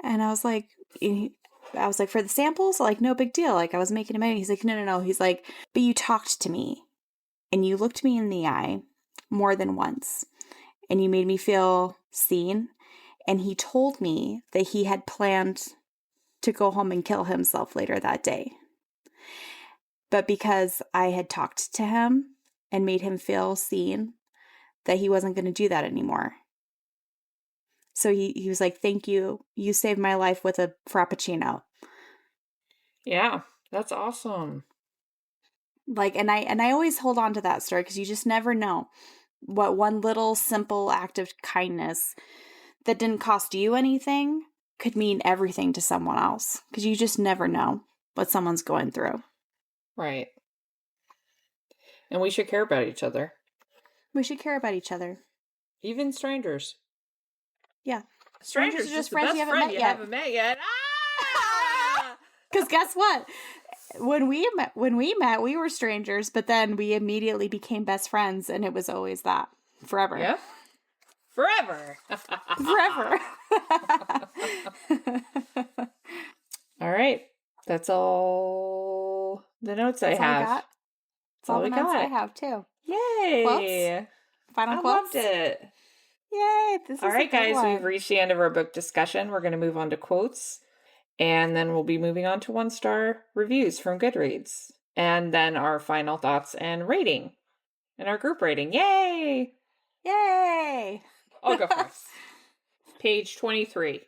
And I was like, for the samples? Like, no big deal. Like, I was making a money. He's like, no. He's like, but you talked to me, and you looked me in the eye more than once, and you made me feel seen. And he told me that he had planned to go home and kill himself later that day. But because I had talked to him and made him feel seen, that he wasn't going to do that anymore. So he was like, thank you. You saved my life with a Frappuccino. Yeah, that's awesome. Like, and I always hold on to that story because you just never know what one little simple act of kindness that didn't cost you anything could mean everything to someone else. Because you just never know what someone's going through. Right. And we should care about each other. We should care about each other. Even strangers. Yeah. Strangers are just friends you haven't met yet. Ah! Because guess what? When we met, we were strangers, but then we immediately became best friends, and it was always that. Forever. Yep. Forever. Forever. All right. That's all the notes I have. That's all the notes I have, too. Yay. Quotes? Final quotes? I loved it. Yay. This is all right, guys. one. We've reached the end of our book discussion. We're going to move on to quotes. And then we'll be moving on to 1-star reviews from Goodreads. And then our final thoughts and rating. And our group rating. Yay! Yay! I'll go first. Page 23.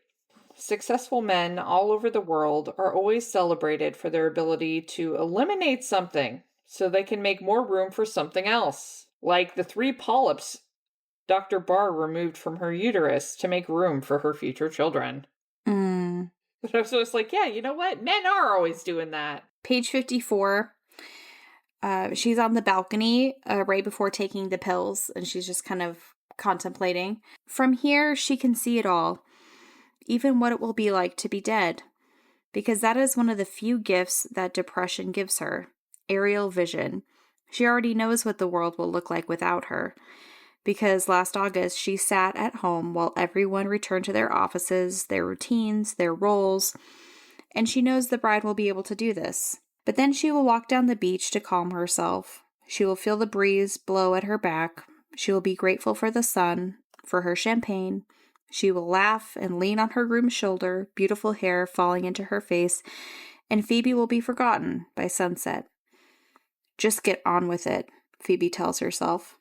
Successful men all over the world are always celebrated for their ability to eliminate something so they can make more room for something else. Like the 3 polyps Dr. Barr removed from her uterus to make room for her future children. So it's like, yeah, you know what? Men are always doing that. Page 54. She's on the balcony right before taking the pills, and she's just kind of contemplating. From here, she can see it all, even what it will be like to be dead, because that is one of the few gifts that depression gives her, aerial vision. She already knows what the world will look like without her, because last August she sat at home while everyone returned to their offices, their routines, their roles, and she knows the bride will be able to do this. But then she will walk down the beach to calm herself. She will feel the breeze blow at her back. She will be grateful for the sun, for her champagne. She will laugh and lean on her groom's shoulder, beautiful hair falling into her face, and Phoebe will be forgotten by sunset. Just get on with it, Phoebe tells herself.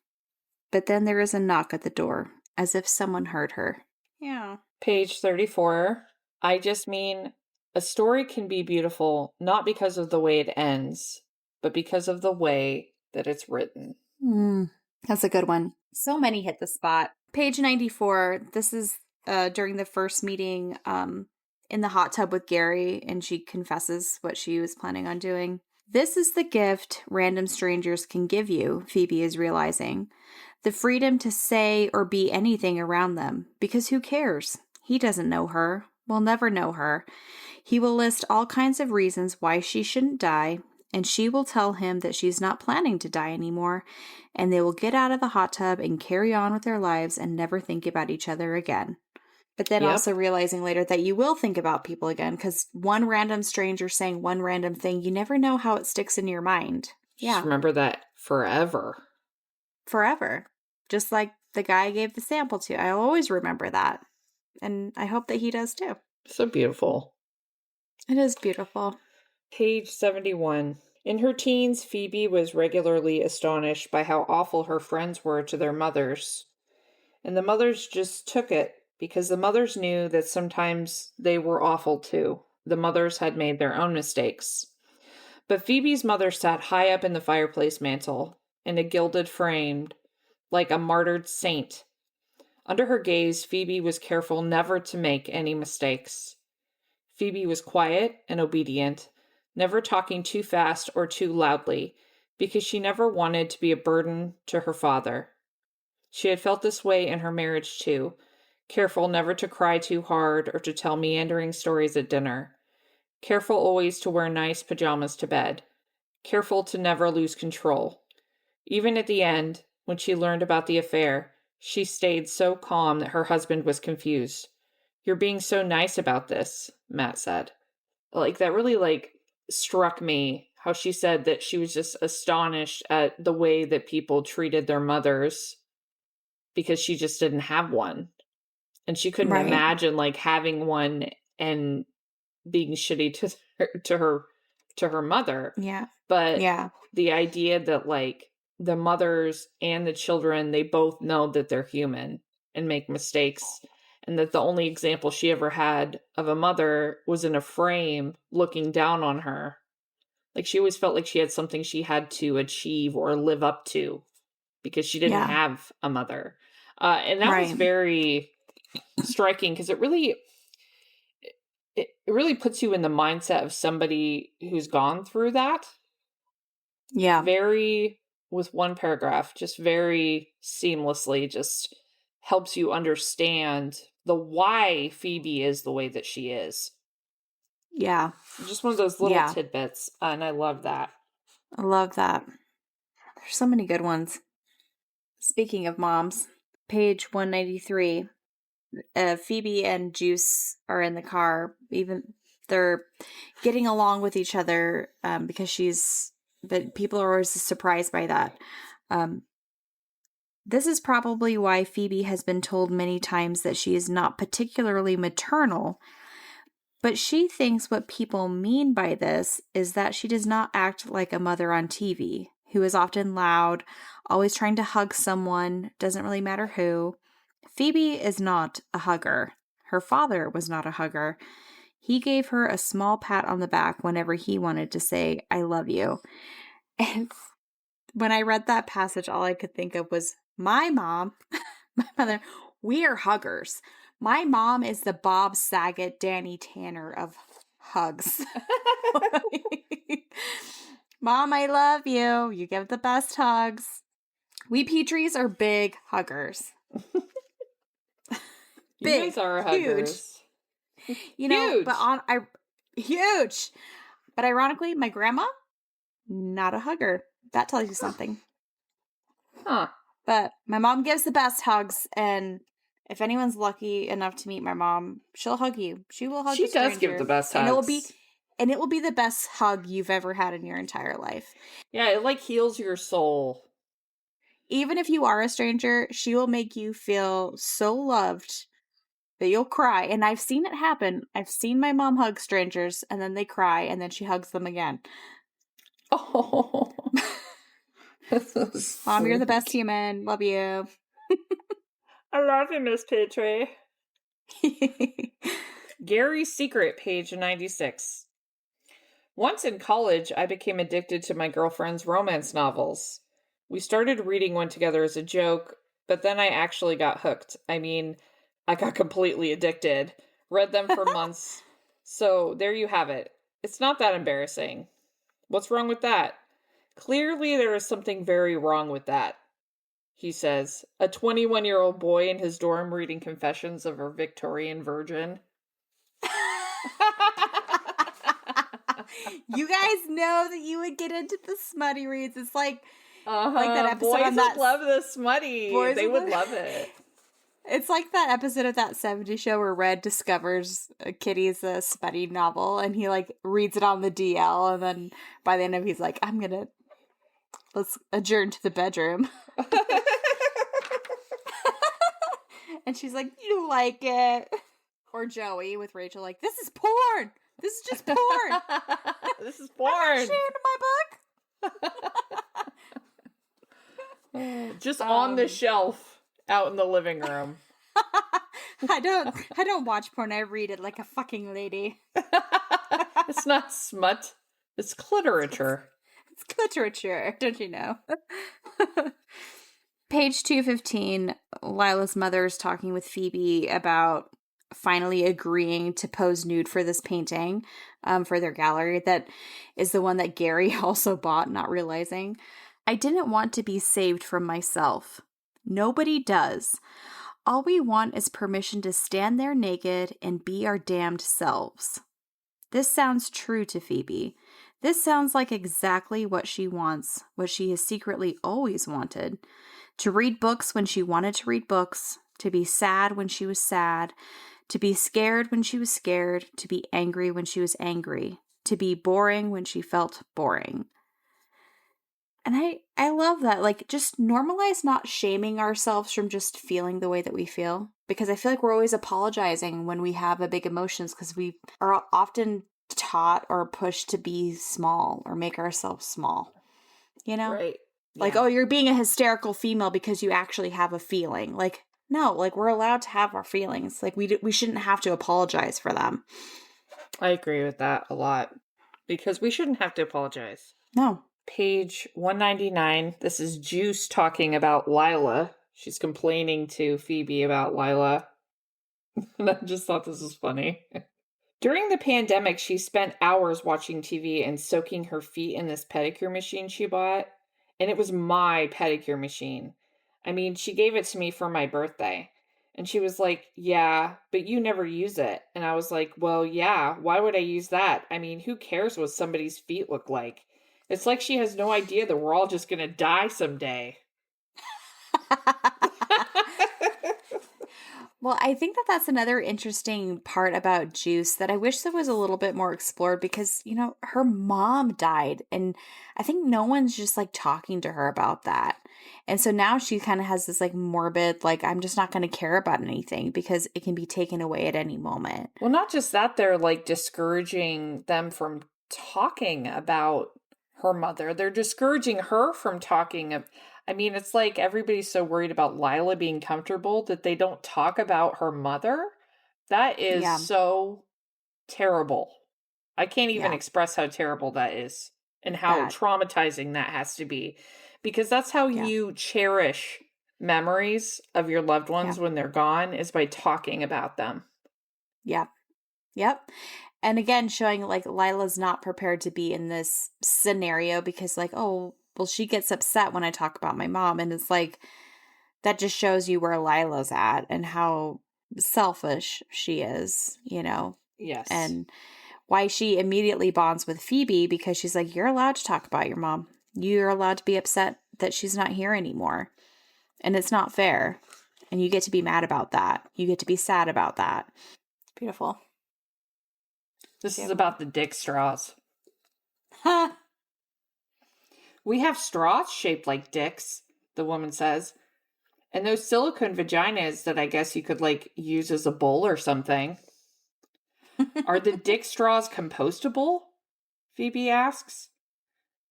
But then there is a knock at the door, as if someone heard her. Yeah. Page 34. I just mean, a story can be beautiful not because of the way it ends, but because of the way that it's written. That's a good one. So many hit the spot. Page 94. This is during the first meeting in the hot tub with Gary, and she confesses what she was planning on doing. This is the gift random strangers can give you, Phoebe is realizing. The freedom to say or be anything around them, because who cares? He doesn't know her, will never know her. He will list all kinds of reasons why she shouldn't die, and she will tell him that she's not planning to die anymore, and they will get out of the hot tub and carry on with their lives and never think about each other again. But then also realizing later that you will think about people again, because one random stranger saying one random thing, you never know how it sticks in your mind. Just remember that forever. Forever. Just like the guy I gave the sample to. I'll always remember that. And I hope that he does too. So beautiful. It is beautiful. Page 71. In her teens, Phoebe was regularly astonished by how awful her friends were to their mothers. And the mothers just took it, because the mothers knew that sometimes they were awful too. The mothers had made their own mistakes. But Phoebe's mother sat high up in the fireplace mantel, in a gilded frame, like a martyred saint. Under her gaze, Phoebe was careful never to make any mistakes. Phoebe was quiet and obedient, never talking too fast or too loudly, because she never wanted to be a burden to her father. She had felt this way in her marriage too, careful never to cry too hard or to tell meandering stories at dinner, careful always to wear nice pajamas to bed, careful to never lose control. Even at the end, when she learned about the affair, she stayed so calm that her husband was confused. "You're being so nice about this," Matt said. That really, struck me, how she said that she was just astonished at the way that people treated their mothers because she just didn't have one. And she couldn't imagine, having one and being shitty to her mother. Yeah. But the idea that, the mothers and the children, they both know that they're human and make mistakes, and that the only example she ever had of a mother was in a frame looking down on her. She always felt like she had something she had to achieve or live up to because she didn't have a mother. And that was very striking, because it really puts you in the mindset of somebody who's gone through that. Yeah. With one paragraph, just very seamlessly, just helps you understand the why Phoebe is the way that she is. Yeah. Just one of those little tidbits, and I love that. I love that. There's so many good ones. Speaking of moms, page 193, Phoebe and Juice are in the car. Even they're getting along with each other but people are always surprised by that. This is probably why Phoebe has been told many times that she is not particularly maternal, but she thinks what people mean by this is that she does not act like a mother on TV, who is often loud, always trying to hug someone, doesn't really matter who. Phoebe is not a hugger. Her father was not a hugger. He gave her a small pat on the back whenever he wanted to say, "I love you." And when I read that passage, all I could think of was my mom, my mother. We are huggers. My mom is the Bob Saget, Danny Tanner of hugs. Mom, I love you. You give the best hugs. We Petries are big huggers. You guys are huggers. Huge. Huge. Huge. But ironically, my grandma, not a hugger. That tells you something. Huh. But my mom gives the best hugs, and if anyone's lucky enough to meet my mom, she'll hug you. She will hug you. She does give the best hugs. And it will be the best hug you've ever had in your entire life. Yeah, it heals your soul. Even if you are a stranger, she will make you feel so loved that you'll cry. And I've seen it happen. I've seen my mom hug strangers, and then they cry, and then she hugs them again. Oh. Mom, you're the best human. Love you. I love you, Miss Petrie. Gary's Secret, page 96. Once in college, I became addicted to my girlfriend's romance novels. We started reading one together as a joke, but then I actually got hooked. I mean, I got completely addicted. Read them for months. So there you have it. It's not that embarrassing. What's wrong with that? Clearly there is something very wrong with that, he says. A 21-year-old boy in his dorm reading Confessions of a Victorian Virgin. You guys know that you would get into the smutty reads. It's like that episode boys on that would love the smutty. They would love it. It's like that episode of that 70s show where Red discovers Kitty's a smutty novel and he like reads it on the DL, and then by the end of it, he's like, let's adjourn to the bedroom. And she's like, you like it. Or Joey with Rachel like, this is porn. This is just porn. This is porn. I'm not ashamed of my book. Just on the shelf out in the living room. I don't watch porn. I read it like a fucking lady. It's not smut. It's cliterature. It's cliterature, don't you know? Page 215, Lila's mother is talking with Phoebe about finally agreeing to pose nude for this painting for their gallery. That is the one that Gary also bought, not realizing. I didn't want to be saved from myself. Nobody does. All we want is permission to stand there naked and be our damned selves. This sounds true to Phoebe. This sounds like exactly what she wants, what she has secretly always wanted. To read books when she wanted to read books, to be sad when she was sad, to be scared when she was scared, to be angry when she was angry, to be boring when she felt boring. And I love that. Like, just normalize not shaming ourselves from just feeling the way that we feel. Because I feel like we're always apologizing when we have a big emotions because we are often taught or pushed to be small or make ourselves small. You know? Right. Like, Yeah. oh, you're being a hysterical female because you actually have a feeling. Like, no, like, we're allowed to have our feelings. Like, we shouldn't have to apologize for them. I agree with that a lot. Because we shouldn't have to apologize. No. Page 199. This is Juice talking about Lila. She's complaining to Phoebe about Lila. And I just thought this was funny. During the pandemic, she spent hours watching TV and soaking her feet in this pedicure machine she bought. And it was my pedicure machine. I mean, she gave it to me for my birthday. And she was like, yeah, but you never use it. And I was like, well, yeah, why would I use that? I mean, who cares what somebody's feet look like? It's like she has no idea that we're all just going to die someday. Well, I think that that's another interesting part about Juice that I wish that was a little bit more explored because, you know, her mom died and I think no one's just like talking to her about that. And so now she kind of has this like morbid, like, I'm just not going to care about anything because it can be taken away at any moment. Well, not just that, they're like discouraging them from talking about her mother. They're discouraging her from talking. I mean, it's like everybody's so worried about Lila being comfortable that they don't talk about her mother. That is so terrible. I can't even express how terrible that is and how traumatizing that has to be. Because that's how you cherish memories of your loved ones when they're gone, is by talking about them. Yep. Yep. And again, showing like Lila's not prepared to be in this scenario because like, oh, well, she gets upset when I talk about my mom. And it's like, that just shows you where Lila's at and how selfish she is, you know? Yes. And why she immediately bonds with Phoebe because she's like, you're allowed to talk about your mom. You're allowed to be upset that she's not here anymore. And it's not fair. And you get to be mad about that. You get to be sad about that. It's beautiful. This is about the dick straws. We have straws shaped like dicks, the woman says. And those silicone vaginas that I guess you could like use as a bowl or something. Are the dick straws compostable? Phoebe asks.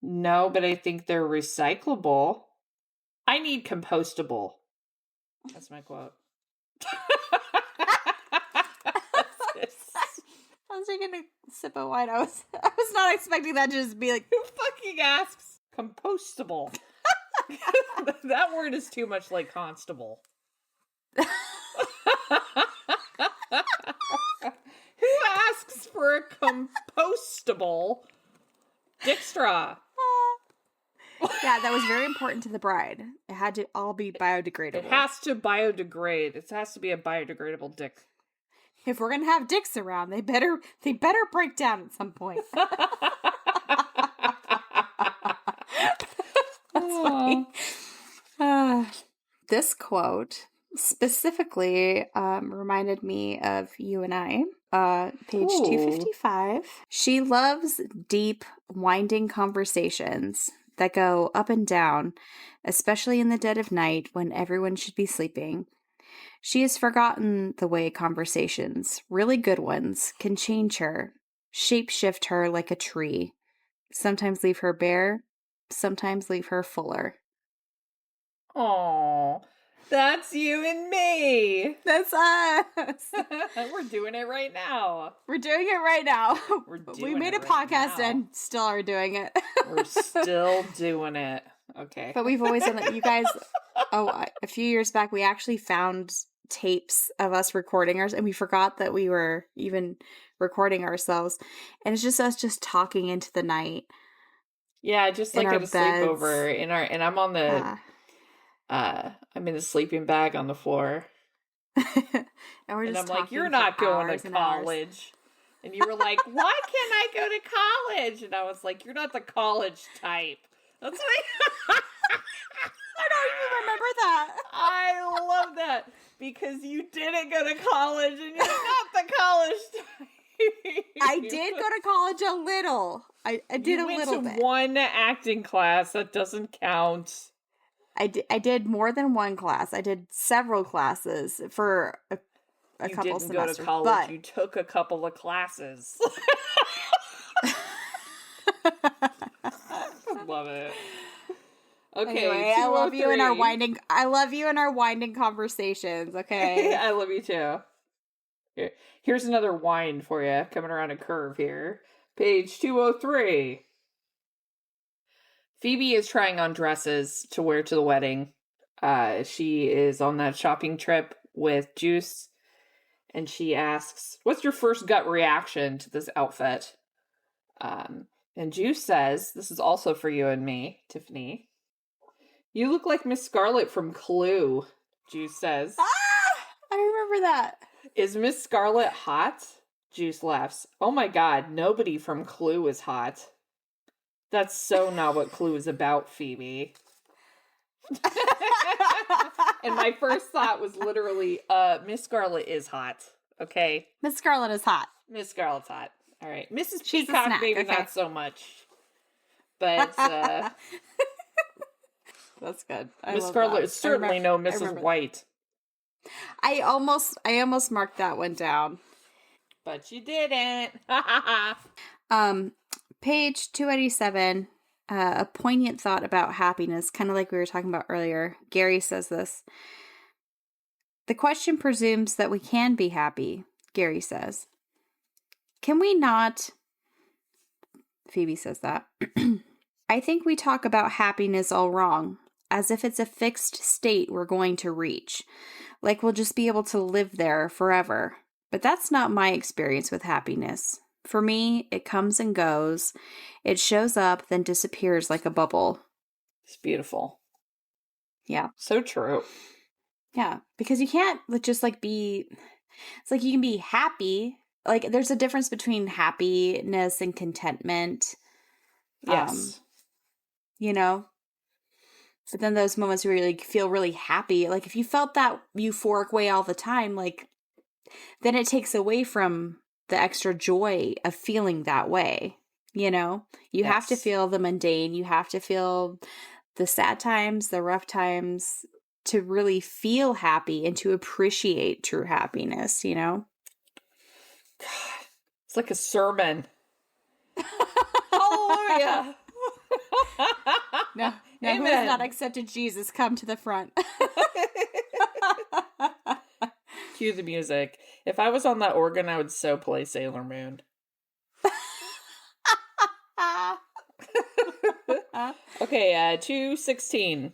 No, but I think they're recyclable. I need compostable. That's my quote. I was taking a sip of wine. I was not expecting that to just be like, who fucking asks compostable? That word is too much like constable. Who asks for a compostable dick straw? Yeah, that was very important to the bride. It had to all be biodegradable. It has to biodegrade. It has to be a biodegradable dick. If we're gonna have dicks around, they better break down at some point. That's funny. This quote specifically reminded me of you and I. Page 255. She loves deep, winding conversations that go up and down, especially in the dead of night when everyone should be sleeping. She has forgotten the way conversations, really good ones, can change her, shape-shift her like a tree, sometimes leave her bare, sometimes leave her fuller. Aww, that's you and me. That's us. We're doing it right now. We're doing it right now. We made a podcast and still are doing it. We're still doing it. Okay. But we've always done it. You guys, a few years back, we actually found tapes of us recording ours, and we forgot that we were even recording ourselves. And it's just us just talking into the night. Yeah, just like at a sleepover and I'm on the I'm in the sleeping bag on the floor. and I'm like, you're not going to college. And you were like, why can't I go to college? And I was like, you're not the college type. That's what I don't even remember that. I love that. Because you didn't go to college and you're not the college type. I did go to college a little. I did a little bit. You went to one acting class. That doesn't count. I did more than one class. I did several classes for a couple semesters. You didn't go to college. But you took a couple of classes. Love it. Okay, anyway, I love you in our winding conversations, okay? I love you too. Here's another wind for you, coming around a curve here. Page 203. Phoebe is trying on dresses to wear to the wedding. She is on that shopping trip with Juice, and she asks, what's your first gut reaction to this outfit? And Juice says, this is also for you and me, Tiffany. You look like Miss Scarlet from Clue, Juice says. I remember that. Is Miss Scarlet hot? Juice laughs. Oh my god, nobody from Clue is hot. That's so not what Clue is about, Phoebe. And my first thought was literally, Miss Scarlet is hot. Okay? Miss Scarlet is hot. Miss Scarlet's hot. All right. Mrs. She's Peacock, maybe not so much. But, that's good. Miss Scarlet is certainly no Mrs. White. I almost marked that one down. But you didn't. Page 287, a poignant thought about happiness, kind of like we were talking about earlier. Gary says this. The question presumes that we can be happy, Gary says. Can we not? Phoebe says that. I think we talk about happiness all wrong, as if it's a fixed state we're going to reach, like we'll just be able to live there forever. But that's not my experience with happiness. For me, it comes and goes. It shows up, then disappears like a bubble. It's beautiful. Yeah. So true. Yeah. Because you can't just be... It's like you can be happy. Like, there's a difference between happiness and contentment. Yes. You know? But then those moments where you feel really happy, like if you felt that euphoric way all the time, then it takes away from the extra joy of feeling that way. You know, you have to feel the mundane. You have to feel the sad times, the rough times to really feel happy and to appreciate true happiness, you know? God, it's like a sermon. Hallelujah. No, who has not accepted Jesus, come to the front. Cue the music. If I was on that organ, I would so play Sailor Moon. Okay, 2:16.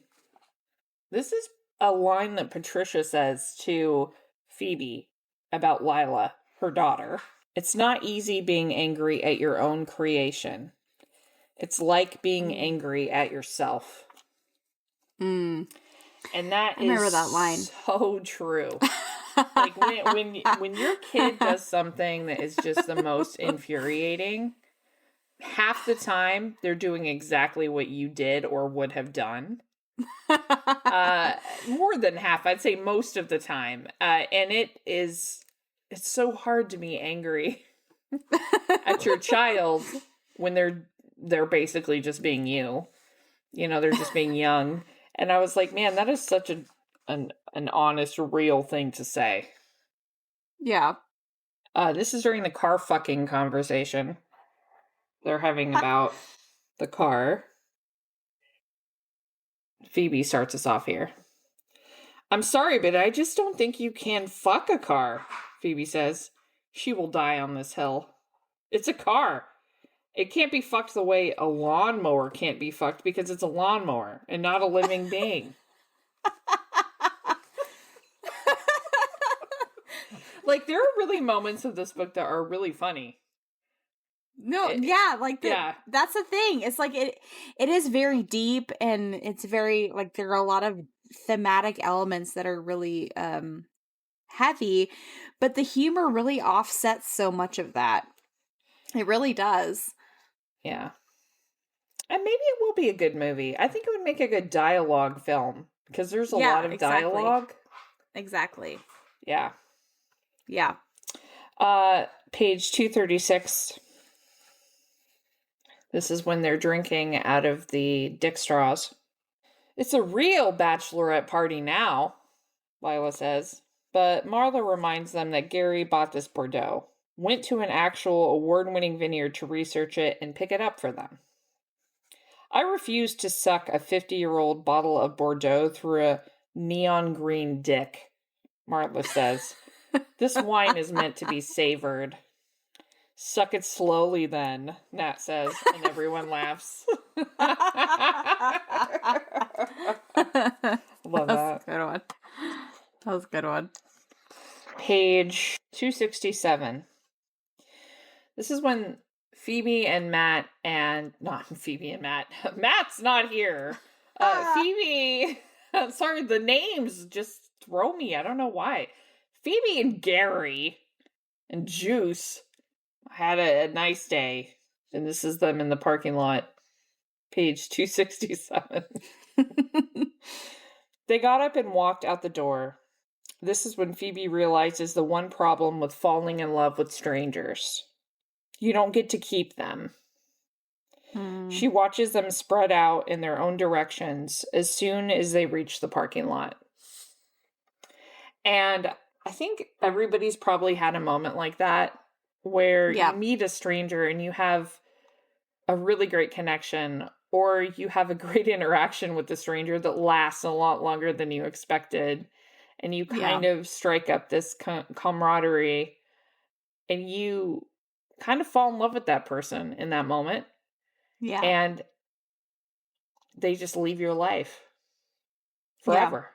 This is a line that Patricia says to Phoebe about Lila, her daughter. It's not easy being angry at your own creation. It's like being angry at yourself. Mm. And that I remember is that line. So true. Like when your kid does something that is just the most infuriating, half the time they're doing exactly what you did or would have done. More than half, I'd say most of the time. And it's so hard to be angry at your child when they're basically just being you. You know, they're just being young. And I was like, man, that is such an honest, real thing to say. Yeah. This is during the car fucking conversation they're having about the car. Phoebe starts us off here. I'm sorry, but I just don't think you can fuck a car, Phoebe says. She will die on this hill. It's a car. It can't be fucked the way a lawnmower can't be fucked because it's a lawnmower and not a living being. Like, there are really moments of this book that are really funny. No, that's the thing. It's like it is very deep, and it's very, like, there are a lot of thematic elements that are really heavy, but the humor really offsets so much of that. It really does. Yeah. And maybe it will be a good movie. I think it would make a good dialogue film because there's a lot of dialogue. Exactly. Yeah. Yeah. Page 236. This is when they're drinking out of the dick straws. It's a real bachelorette party now, Lila says. But Marla reminds them that Gary bought this Bordeaux, went to an actual award-winning vineyard to research it and pick it up for them. I refuse to suck a 50-year-old bottle of Bordeaux through a neon green dick, Marla says. This wine is meant to be savored. Suck it slowly then, Nat says, and everyone laughs. Love that. That's a good one. That was a good one. Page 267. This is when Phoebe and Matt and... Not Phoebe and Matt. Matt's not here. Phoebe... Sorry, the names just throw me. I don't know why. Phoebe and Gary and Juice had a nice day. And this is them in the parking lot. Page 267. They got up and walked out the door. This is when Phoebe realizes the one problem with falling in love with strangers. You don't get to keep them. She watches them spread out in their own directions as soon as they reach the parking lot. And I think everybody's probably had a moment like that where you meet a stranger and you have a really great connection, or you have a great interaction with the stranger that lasts a lot longer than you expected. And you kind of strike up this camaraderie, and you kind of fall in love with that person in that moment. Yeah. And they just leave your life forever.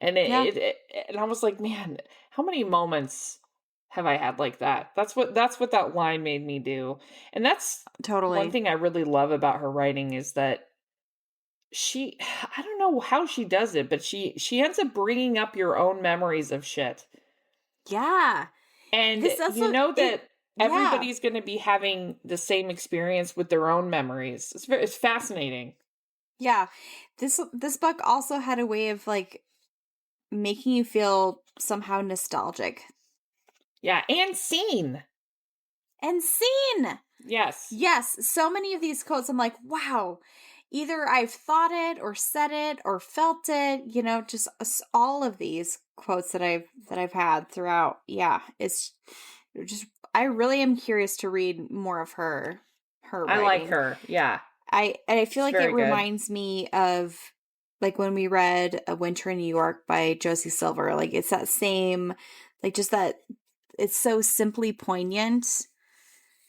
And and I was like, man, how many moments have I had like that? That's what that line made me do. And that's totally one thing I really love about her writing is that I don't know how she does it, but she ends up bringing up your own memories of shit. Yeah. And you know that everybody's going to be having the same experience with their own memories. It's fascinating. Yeah. This book also had a way of, like, making you feel somehow nostalgic. Yeah, and seen. Yes. Yes. So many of these quotes, I'm like, wow. Either I've thought it or said it or felt it, you know, just all of these quotes that I've had throughout. Yeah, it's just, I really am curious to read more of her writing. I like her. Yeah. I feel like it reminds me of, like, when we read A Winter in New York by Josie Silver. Like, it's that same, like, just that it's so simply poignant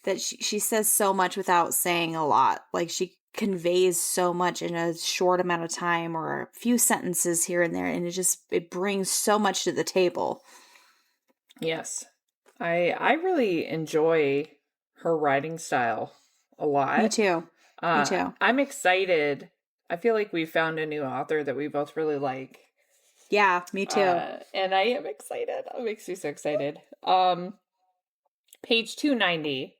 that she says so much without saying a lot. Like, she conveys so much in a short amount of time, or a few sentences here and there, and it brings so much to the table. Yes. I really enjoy her writing style a lot. Me too. Me too. I'm excited. I feel like we found a new author that we both really like. Yeah, me too. And I am excited. It makes me so excited. Page 290.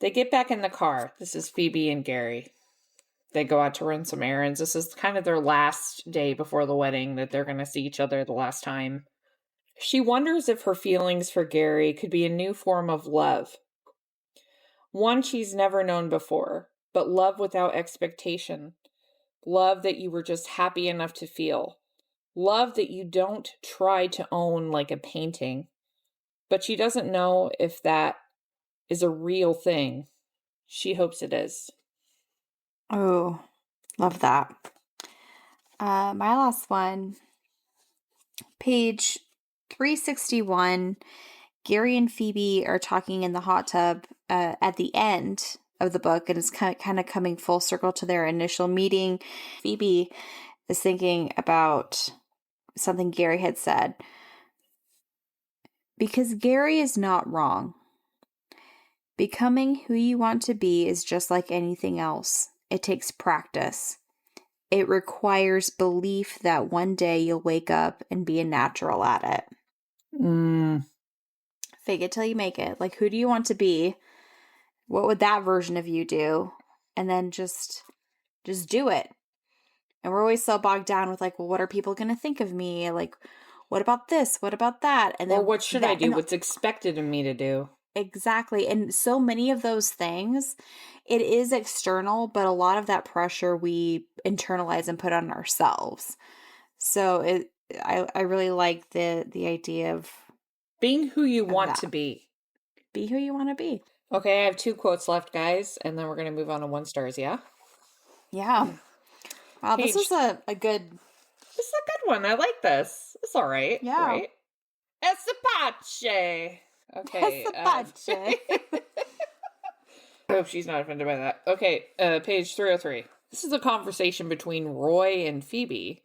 They get back in the car. This is Phoebe and Gary. They go out to run some errands. This is kind of their last day before the wedding, that they're going to see each other the last time. She wonders if her feelings for Gary could be a new form of love. One she's never known before, but love without expectation. Love that you were just happy enough to feel. Love that you don't try to own like a painting. But she doesn't know if that is a real thing. She hopes it is. Oh, love that. My last one, page 361. Gary and Phoebe are talking in the hot tub at the end of the book, and it's kind of coming full circle to their initial meeting. Phoebe is thinking about something Gary had said. Because Gary is not wrong. Becoming who you want to be is just like anything else. It takes practice. It requires belief that one day you'll wake up and be a natural at it. Fake it till you make it. Like, who do you want to be? What would that version of you do? And then just do it. And we're always so bogged down with like, well, what are people going to think of me? Like, what about this? What about that? And then, or what should I do? What's expected of me to do? Exactly. And so many of those things, it is external, but a lot of that pressure we internalize and put on ourselves. So I really like the idea of being who you want to be. Be who you want to be. Okay, I have 2 quotes left, guys, and then we're going to move on to 1 stars, yeah? Yeah. Wow, this is a good... This is a good one. I like this. It's all right. Yeah. Right? Espach. Okay. Espach. I hope she's not offended by that. Okay, page 303. This is a conversation between Roy and Phoebe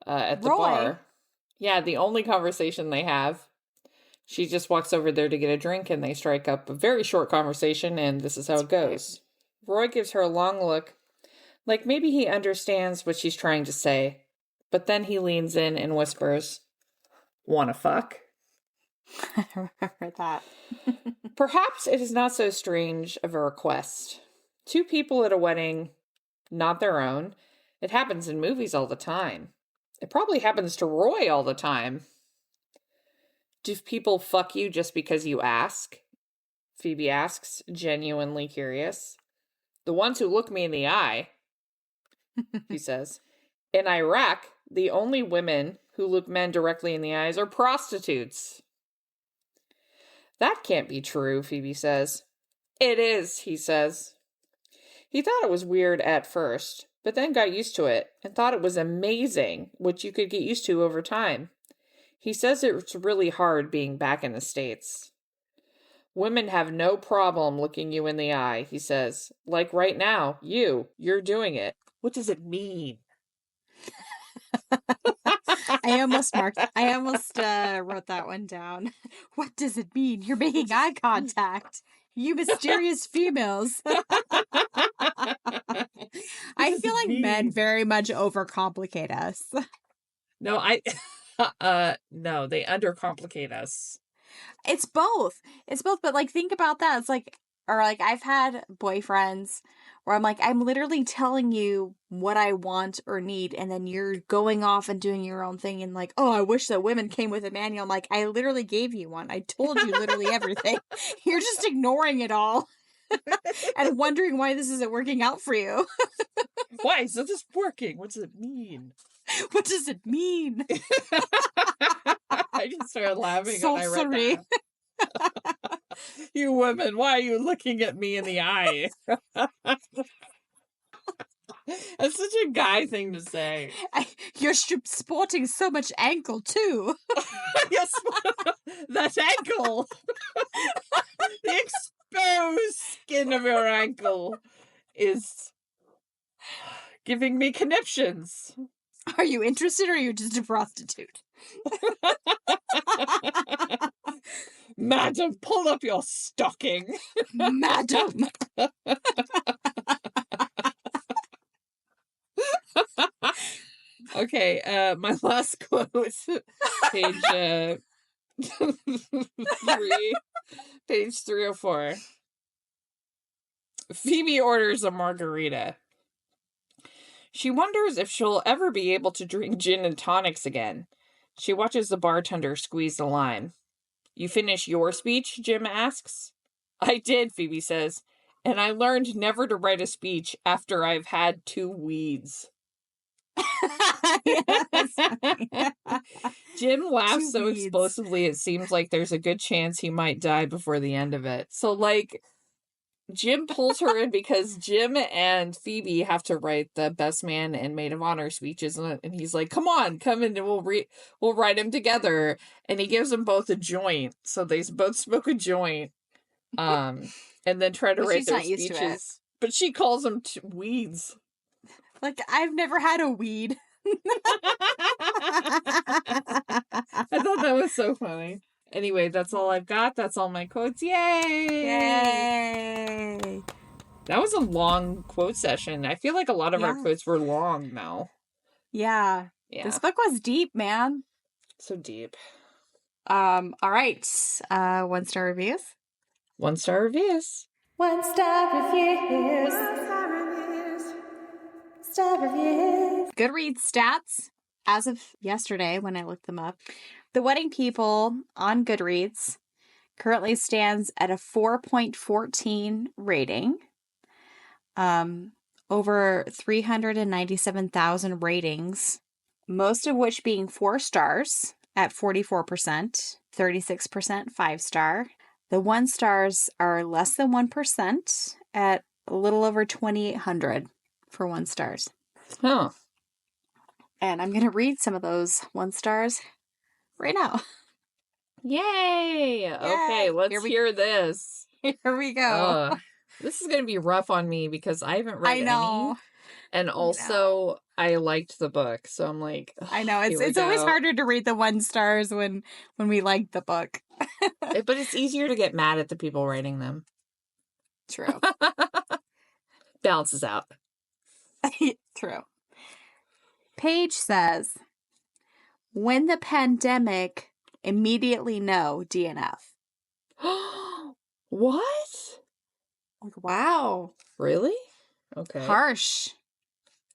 at the bar. Yeah, the only conversation they have. She just walks over there to get a drink, and they strike up a very short conversation, and this is how it goes. Roy gives her a long look, like maybe he understands what she's trying to say, but then he leans in and whispers, "Wanna fuck?" I remember that. Perhaps it is not so strange of a request. 2 people at a wedding, not their own. It happens in movies all the time. It probably happens to Roy all the time. Do people fuck you just because you ask? Phoebe asks, genuinely curious. The ones who look me in the eye, he says. In Iraq, the only women who look men directly in the eyes are prostitutes. That can't be true, Phoebe says. It is, he says. He thought it was weird at first, but then got used to it and thought it was amazing, which you could get used to over time. He says it's really hard being back in the States. Women have no problem looking you in the eye, he says. Like right now, you're doing it. What does it mean? I almost wrote that one down. What does it mean? You're making eye contact. You mysterious females. I feel like men very much overcomplicate us. No, no, they undercomplicate us. It's both, but like, think about that. It's like, or like, I've had boyfriends where I'm like, I'm literally telling you what I want or need, and then you're going off and doing your own thing and like, oh, I wish that women came with a manual. I'm like, I literally gave you one. I told you literally everything. You're just ignoring it all and wondering why this isn't working out for you. Why isn't this working? What does it mean? What does it mean? I just started laughing so when I read sorry. that. You women, why are you looking at me in the eye? That's such a guy thing to say. You're sporting so much ankle too. Yes, that ankle. The exposed skin of your ankle is giving me conniptions. Are you interested or are you just a prostitute? Madam, pull up your stocking. Madam. Okay, my last quote, page 304. Phoebe orders a margarita. She wonders if she'll ever be able to drink gin and tonics again. She watches the bartender squeeze the lime. You finish your speech? Jim asks. I did, Phoebe says, and I learned never to write a speech after I've had 2 weeds. Jim laughs so explosively it seems like there's a good chance he might die before the end of it. So, like, Jim pulls her in because Jim and Phoebe have to write the best man and maid of honor speeches, and he's like, come on, come in and we'll write them together. And he gives them both a joint, so they both smoke a joint, and then try to write their speeches. But she calls them weeds. Like, I've never had a weed. I thought that was so funny. Anyway, that's all I've got. That's all my quotes. Yay! Yay! That was a long quote session. I feel like a lot of our quotes were long now. Yeah. This book was deep, man. So deep. All right. 1-star reviews? 1-star reviews. 1-star reviews. 1-star reviews. Star reviews. Goodreads stats as of yesterday when I looked them up. The Wedding People on Goodreads currently stands at a 4.14 rating. Over 397,000 ratings, most of which being 4 stars at 44%, 36% 5-star. The 1 stars are less than 1% at a little over 2,800 for 1 stars. Huh. And I'm going to read some of those 1 stars right now. Yay! Okay, let's hear this. Here we go. This is going to be rough on me because I haven't read any. And also, I liked the book, so I'm like, I know. It's always harder to read the 1 stars when we like the book. But it's easier to get mad at the people writing them. True. Balances out. True. Paige says, when the pandemic, immediately no DNF. What? Like, wow. Really? Okay. Harsh.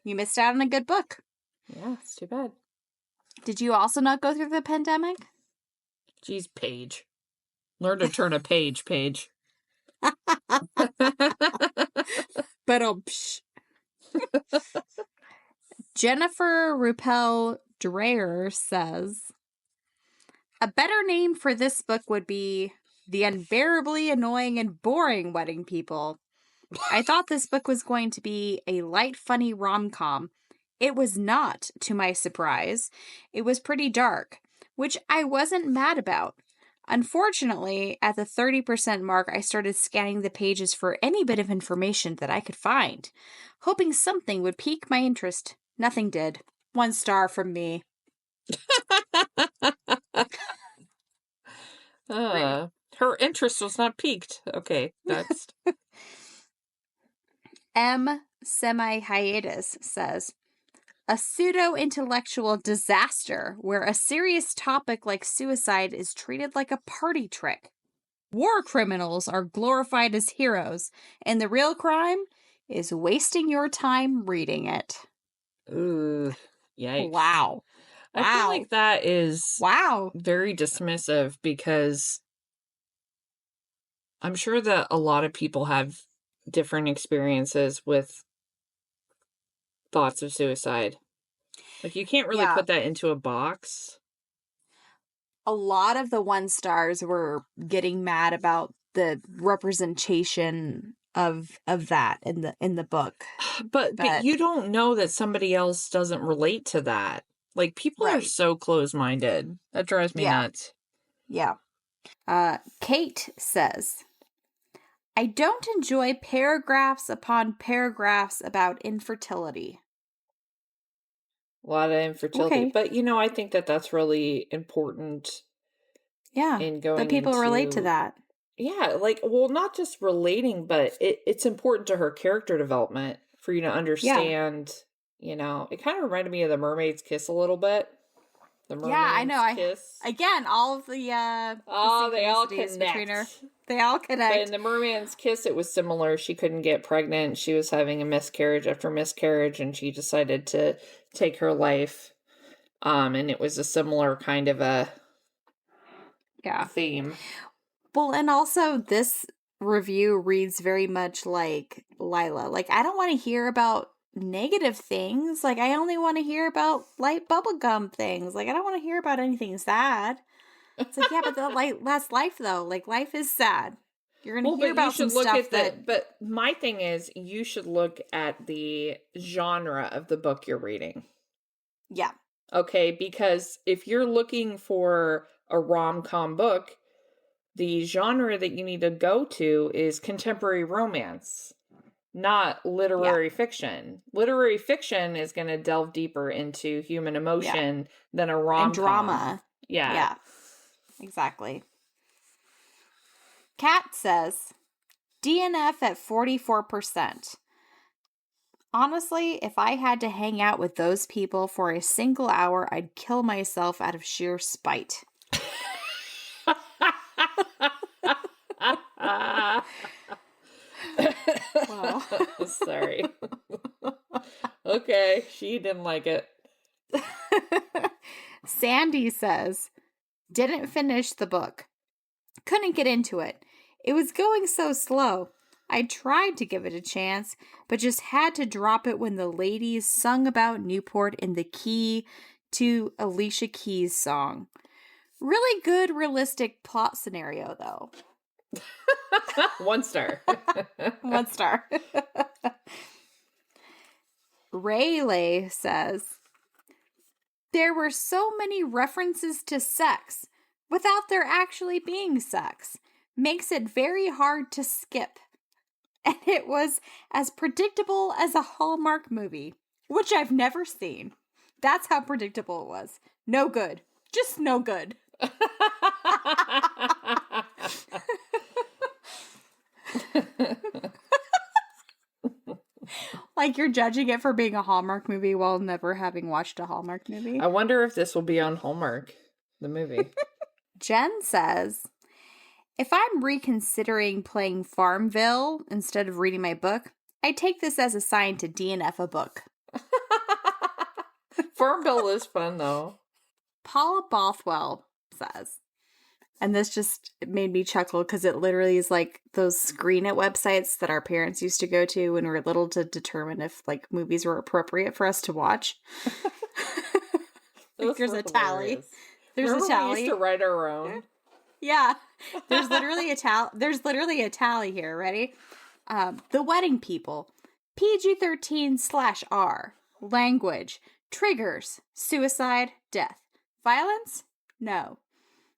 You missed out on a good book. Yeah, it's too bad. Did you also not go through the pandemic? Jeez, Paige. Learn to turn a page, Paige. But Jennifer Ruppel Dreyer says, a better name for this book would be The Unbearably Annoying and Boring Wedding People. I thought this book was going to be a light, funny rom-com. It was not, to my surprise. It was pretty dark, which I wasn't mad about. Unfortunately, at the 30% mark, I started scanning the pages for any bit of information that I could find, hoping something would pique my interest. Nothing did. 1 star from me. Her interest was not piqued. Okay, next. M. Semi-Hiatus says, a pseudo-intellectual disaster where a serious topic like suicide is treated like a party trick. War criminals are glorified as heroes, and the real crime is wasting your time reading it. Ooh, yikes. Wow. I feel like that is very dismissive because I'm sure that a lot of people have different experiences with thoughts of suicide. Like, you can't really put that into a box. A lot of the 1 stars were getting mad about the representation of that in the book. But you don't know that somebody else doesn't relate to that. Like, people are so close-minded. That drives me nuts. Yeah. Kate says, I don't enjoy paragraphs upon paragraphs about infertility. A lot of infertility. Okay. But, I think that that's really important. Yeah, in going that people relate to into- that. Yeah, not just relating, but it's important to her character development for you to understand, it kind of reminded me of The Mermaid's Kiss a little bit. The Mermaid's Kiss. Again, all of the they all synchronicities connect. between her. They all connect. But in The Mermaid's Kiss, it was similar. She couldn't get pregnant. She was having a miscarriage after miscarriage, and she decided to take her life. And it was a similar kind of a theme. Well, and also this review reads very much like Lila. Like, I don't want to hear about negative things. Like, I only want to hear about light bubblegum things. Like, I don't want to hear about anything sad. It's like, yeah, but that's life though. Like, life is sad. You're going to hear about some stuff But my thing is, you should look at the genre of the book you're reading. Yeah. Okay, because if you're looking for a rom-com book, the genre that you need to go to is contemporary romance, not literary fiction. Literary fiction is going to delve deeper into human emotion than a rom-com. And drama. Yeah. Exactly. Kat says, DNF at 44%. Honestly, if I had to hang out with those people for a single hour, I'd kill myself out of sheer spite. Wow. Sorry. Okay, she didn't like it. Sandy says, didn't finish the book. Couldn't get into it. It was going so slow. I tried to give it a chance, but just had to drop it when the ladies sung about Newport in the key to Alicia Keys' song. Really good, realistic plot scenario, though. 1 star. 1 star. Rayleigh says, there were so many references to sex without there actually being sex. Makes it very hard to skip. And it was as predictable as a Hallmark movie, which I've never seen. That's how predictable it was. No good. Just no good. Like, you're judging it for being a Hallmark movie while never having watched a Hallmark movie. I wonder if this will be on Hallmark, the movie. Jen says, if I'm reconsidering playing Farmville instead of reading my book, I take this as a sign to DNF a book. Farmville is fun, though. Paula Bothwell says, and this just made me chuckle because it literally is like those screen it websites that our parents used to go to when we were little to determine if like movies were appropriate for us to watch. Like, there's a tally. Remember a tally. We used to write our own. Yeah, there's literally a tally here. Ready? The Wedding People, PG-13/R, language, triggers, suicide, death, violence, no,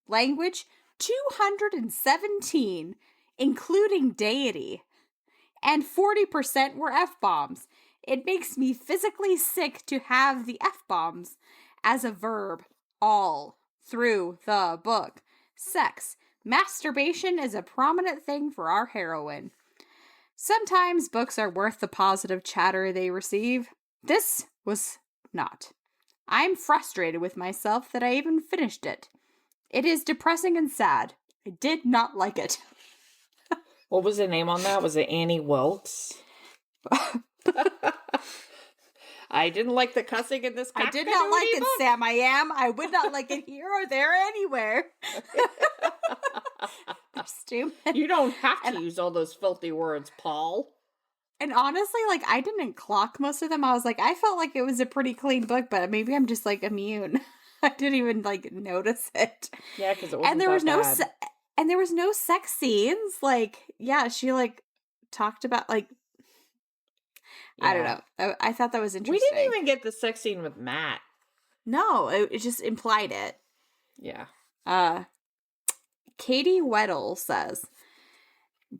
language, 217, including deity, and 40% were F-bombs. It makes me physically sick to have the F-bombs as a verb all through the book. Sex, masturbation is a prominent thing for our heroine. Sometimes books are worth the positive chatter they receive. This was not. I'm frustrated with myself that I even finished it. It is depressing and sad. I did not like it. What was the name on that? Was it Annie Wilkes? I didn't like the cussing in this. I did not like it, Sam. I would not like it here or there anywhere. You're stupid. You don't have to use all those filthy words, Paul. And honestly, like, I didn't clock most of them. I was like, I felt like it was a pretty clean book, but maybe I'm just like immune. I didn't even like notice it. Yeah, because it wasn't there was that bad. And there was no sex scenes. Like, yeah, she like talked about like. Yeah. I don't know. I thought that was interesting. We didn't even get the sex scene with Matt. No, it just implied it. Yeah. Katie Weddle says,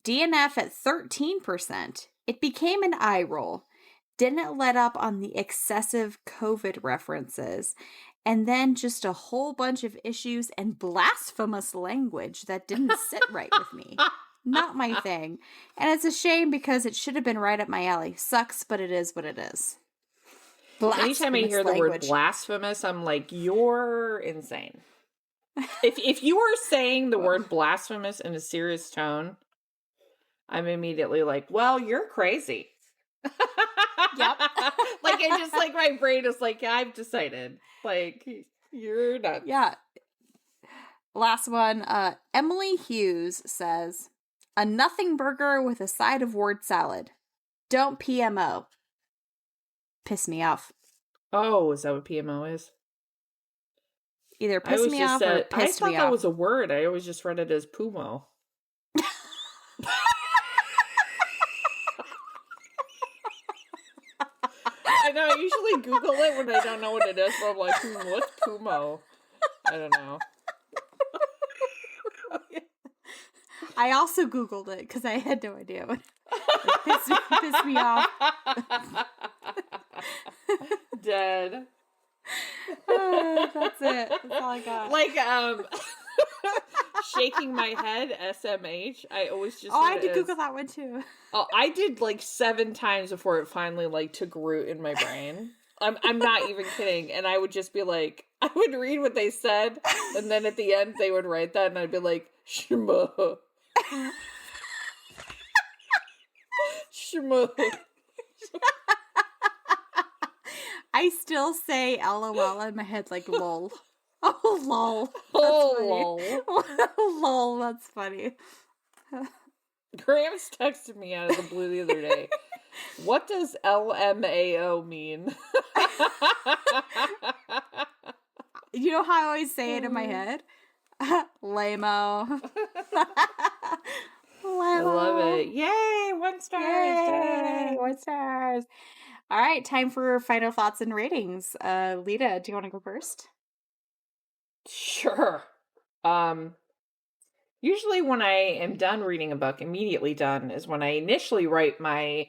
DNF at 13%. It became an eye roll. Didn't let up on the excessive COVID references. And then just a whole bunch of issues and blasphemous language that didn't sit right with me. Not my thing. And it's a shame because it should have been right up my alley. Sucks, but it is what it is. Anytime I hear the word blasphemous, I'm like, you're insane. If you are saying the word blasphemous in a serious tone, I'm immediately like, well, you're crazy. Yep. Like, it just, like, my brain is like, yeah, I've decided. Like, you're nuts. Yeah. Last one. Emily Hughes says, a nothing burger with a side of word salad. Don't PMO. Piss me off. Oh, is that what PMO is? Either piss me off or piss me off. I thought that was a word. I always just read it as Pumo. I know, I usually Google it when I don't know what it is, but I'm like, what's Pumo? I don't know. I also Googled it because I had no idea what piss me off. Dead. That's it. That's all I got. Like, shaking my head, SMH. I always just. Oh, I had to Google that one too. Oh, I did like 7 times before it finally like took root in my brain. I'm not even kidding. And I would just be like, I would read what they said, and then at the end they would write that, and I'd be like, Shma. Shma. I still say LOL in my head like lol. Oh, lol. Oh, lol. Lol, that's funny. Graham's texted me out of the blue the other day. What does LMAO mean? You know how I always say it in my head? Lame-o. I love it. Yay! 1 star. Yay! 1 stars. All right, time for final thoughts and ratings. Lita, do you want to go first? Sure. Usually when I am done reading a book, immediately done, is when I initially write my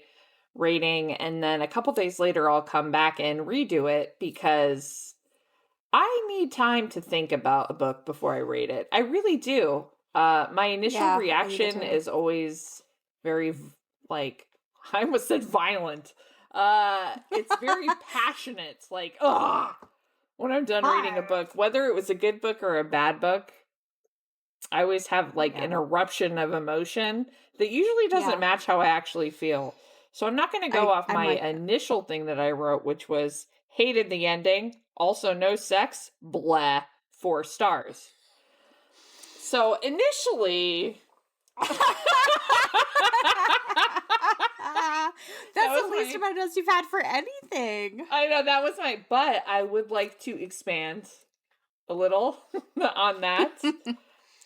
rating, and then a couple days later I'll come back and redo it because I need time to think about a book before I rate it. I really do. My initial reaction is always very, like, I almost said violent. It's very passionate. It's like, ugh. When I'm done reading a book, whether it was a good book or a bad book, I always have like an eruption of emotion that usually doesn't match how I actually feel. So I'm not going to go off my initial thing that I wrote, which was hated the ending. Also no sex. Blah. 4 stars. So initially... That's the least amount of notes you've had for anything. I know, that was but I would like to expand a little on that.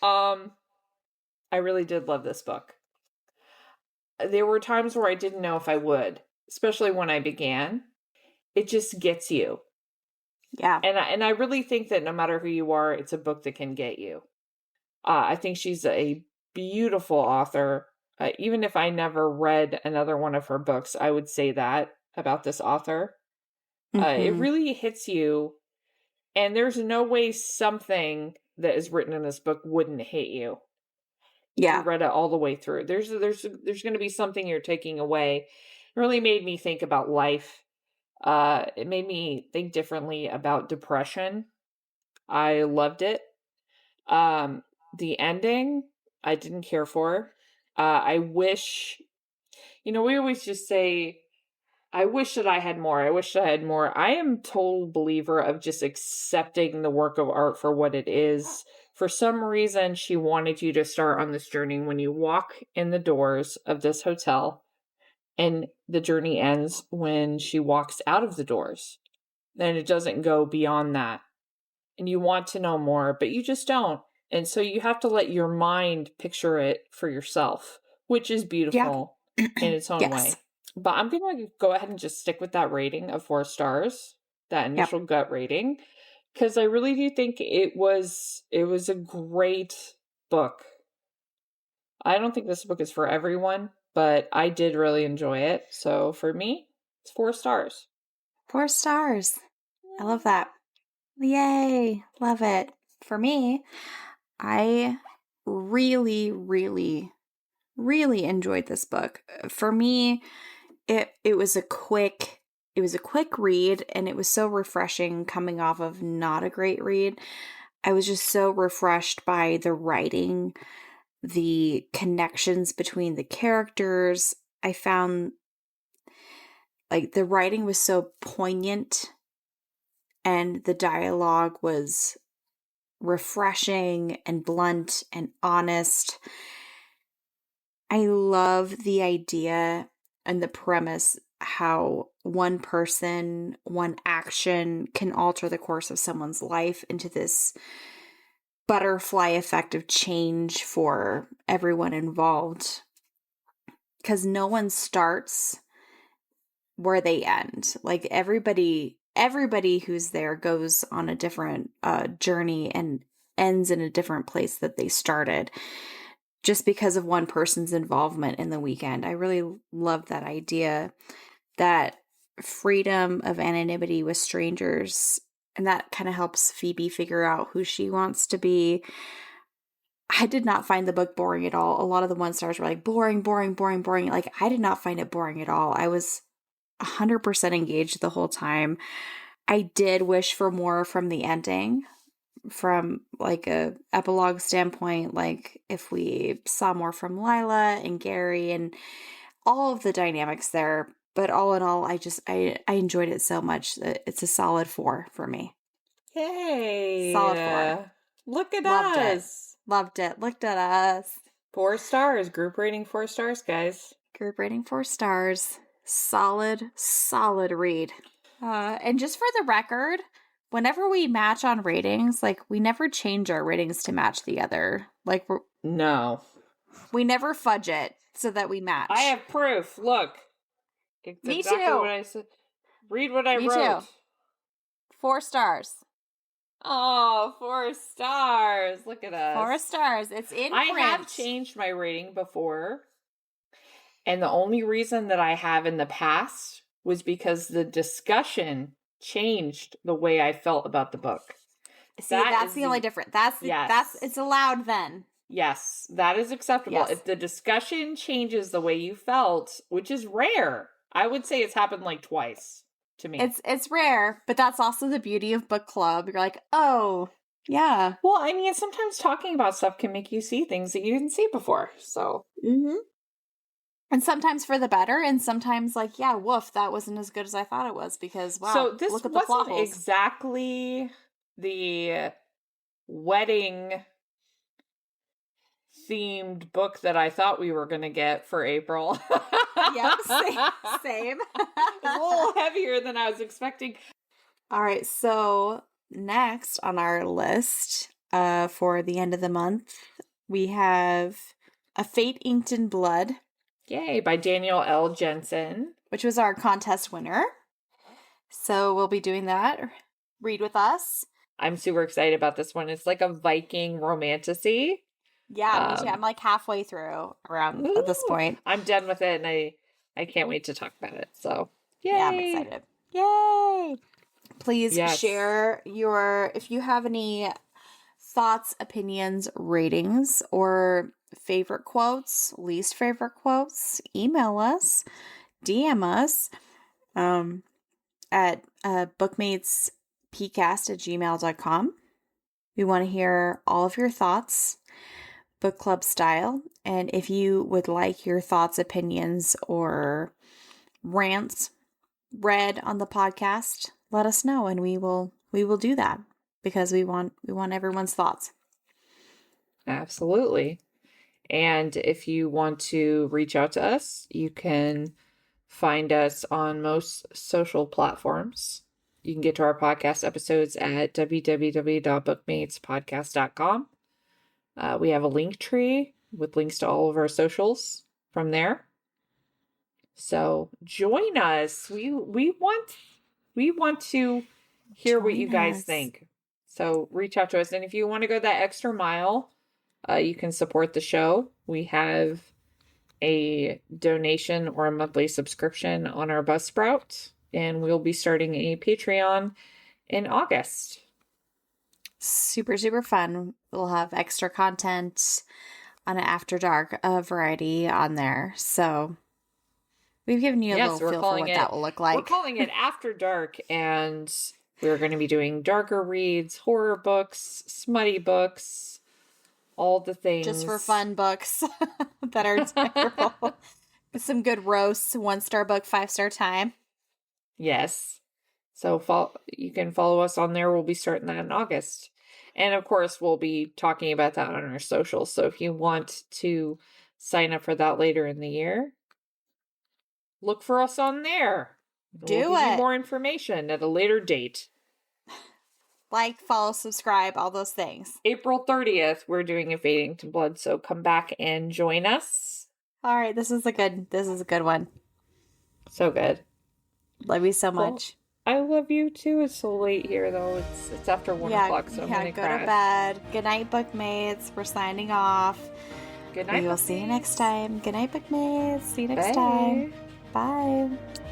I really did love this book. There were times where I didn't know if I would, especially when I began. It just gets you. Yeah. And I really think that no matter who you are, it's a book that can get you. I think she's a beautiful author. Even if I never read another one of her books, I would say that about this author. It really hits you, and there's no way something that is written in this book wouldn't hit you. Yeah, you read it all the way through. There's going to be something you're taking away. It really made me think about life. It made me think differently about depression. I loved it. The ending, I didn't care for. I wish, we always just say, I wish that I had more. I wish I had more. I am a total believer of just accepting the work of art for what it is. For some reason, she wanted you to start on this journey when you walk in the doors of this hotel, and the journey ends when she walks out of the doors. And it doesn't go beyond that. And you want to know more, but you just don't. And so you have to let your mind picture it for yourself, which is beautiful in its own way. But I'm going to go ahead and just stick with that rating of 4 stars, that initial gut rating, because I really do think it was a great book. I don't think this book is for everyone, but I did really enjoy it. So for me, it's 4 stars. 4 stars. I love that. Yay. Love it. For me, I really, really, really enjoyed this book. For me, it was a quick read, and it was so refreshing coming off of not a great read. I was just so refreshed by the writing, the connections between the characters. I found like the writing was so poignant and the dialogue was refreshing and blunt and honest. I love the idea and the premise how one person, one action can alter the course of someone's life into this butterfly effect of change for everyone involved. Because no one starts where they end. Like everybody who's there goes on a different journey and ends in a different place that they started just because of one person's involvement in the weekend. I really love that idea, that freedom of anonymity with strangers, and that kind of helps Phoebe figure out who she wants to be. I did not find the book boring at all. A lot of the 1 stars were like, boring. Like, I did not find it boring at all. I was 100% engaged the whole time. I did wish for more from the ending, from like a epilogue standpoint, like if we saw more from Lila and Gary and all of the dynamics there. But all in all, I enjoyed it so much that it's a solid 4 for me. Yay! Solid 4. Look at Loved us. Loved it. Looked at us. 4 stars. Group rating 4 stars, guys. Group rating 4 stars. Solid read. And just for the record, whenever we match on ratings, like we never change our ratings to match the other. Like no, we never fudge it so that we match. I have proof. Look, it's Me exactly too. what I said. Read what I Me wrote. too. 4 stars. Oh, 4 stars. Look at us. 4 stars. It's in I print. have changed my rating before. And the only reason that I have in the past was because the discussion changed the way I felt about the book. See, that's the only difference. It's allowed then. Yes, that is acceptable. Yes. If the discussion changes the way you felt, which is rare, I would say it's happened like twice to me. It's rare, but that's also the beauty of book club. You're like, oh, yeah. Well, I mean, sometimes talking about stuff can make you see things that you didn't see before. So, And sometimes for the better, and sometimes like, yeah, woof, that wasn't as good as I thought it was because, wow, so this look at the plot wasn't holes. exactly the wedding themed book that I thought we were going to get for April. Yep, same. It's a little heavier than I was expecting. All right, so next on our list for the end of the month, we have A Fate Inked in Blood. Yay, by Daniel L. Jensen. Which was our contest winner. So we'll be doing that. Read with us. I'm super excited about this one. It's like a Viking romantasy. Yeah, me too. I'm like halfway through around at this point. I'm done with it, and I can't wait to talk about it. So, yay! Yeah, I'm excited. Yay! Please share if you have any thoughts, opinions, ratings, or favorite quotes, least favorite quotes, email us, DM us at bookmatespcast@gmail.com. We want to hear all of your thoughts, book club style. And if you would like your thoughts, opinions, or rants read on the podcast, let us know and we will do that because we want everyone's thoughts. Absolutely. And if you want to reach out to us, you can find us on most social platforms. You can get to our podcast episodes at www.bookmatespodcast.com. We have a link tree with links to all of our socials from there. So join us. We want to hear what you guys think. So reach out to us. And if you want to go that extra mile, you can support the show we have a donation or a monthly subscription on our Buzzsprout, and we'll be starting a Patreon in August. Super, super fun. We'll have extra content on an After Dark variety on there. So we've given you a little feel for what that will look like. We're calling it After Dark, and we're going to be doing darker reads, horror books, smutty books, all the things. Just for fun books that are terrible. Some good roasts, 1-star book, 5-star time. Yes. So you can follow us on there. We'll be starting that in August. And of course, we'll be talking about that on our socials. So if you want to sign up for that later in the year, look for us on there. We'll give you more information at a later date. Like, follow, subscribe, all those things. April 30th, we're doing a Fading to Blood, so come back and join us. All right, this is a good one. So good. Love you so much. I love you too. It's so late here though. It's after 1 o'clock, so I'm gonna go crash. to bed. Good night, Bookmates. We're signing off. Good night. We will see you next time. Good night, Bookmates. See you next Bye. time. Bye.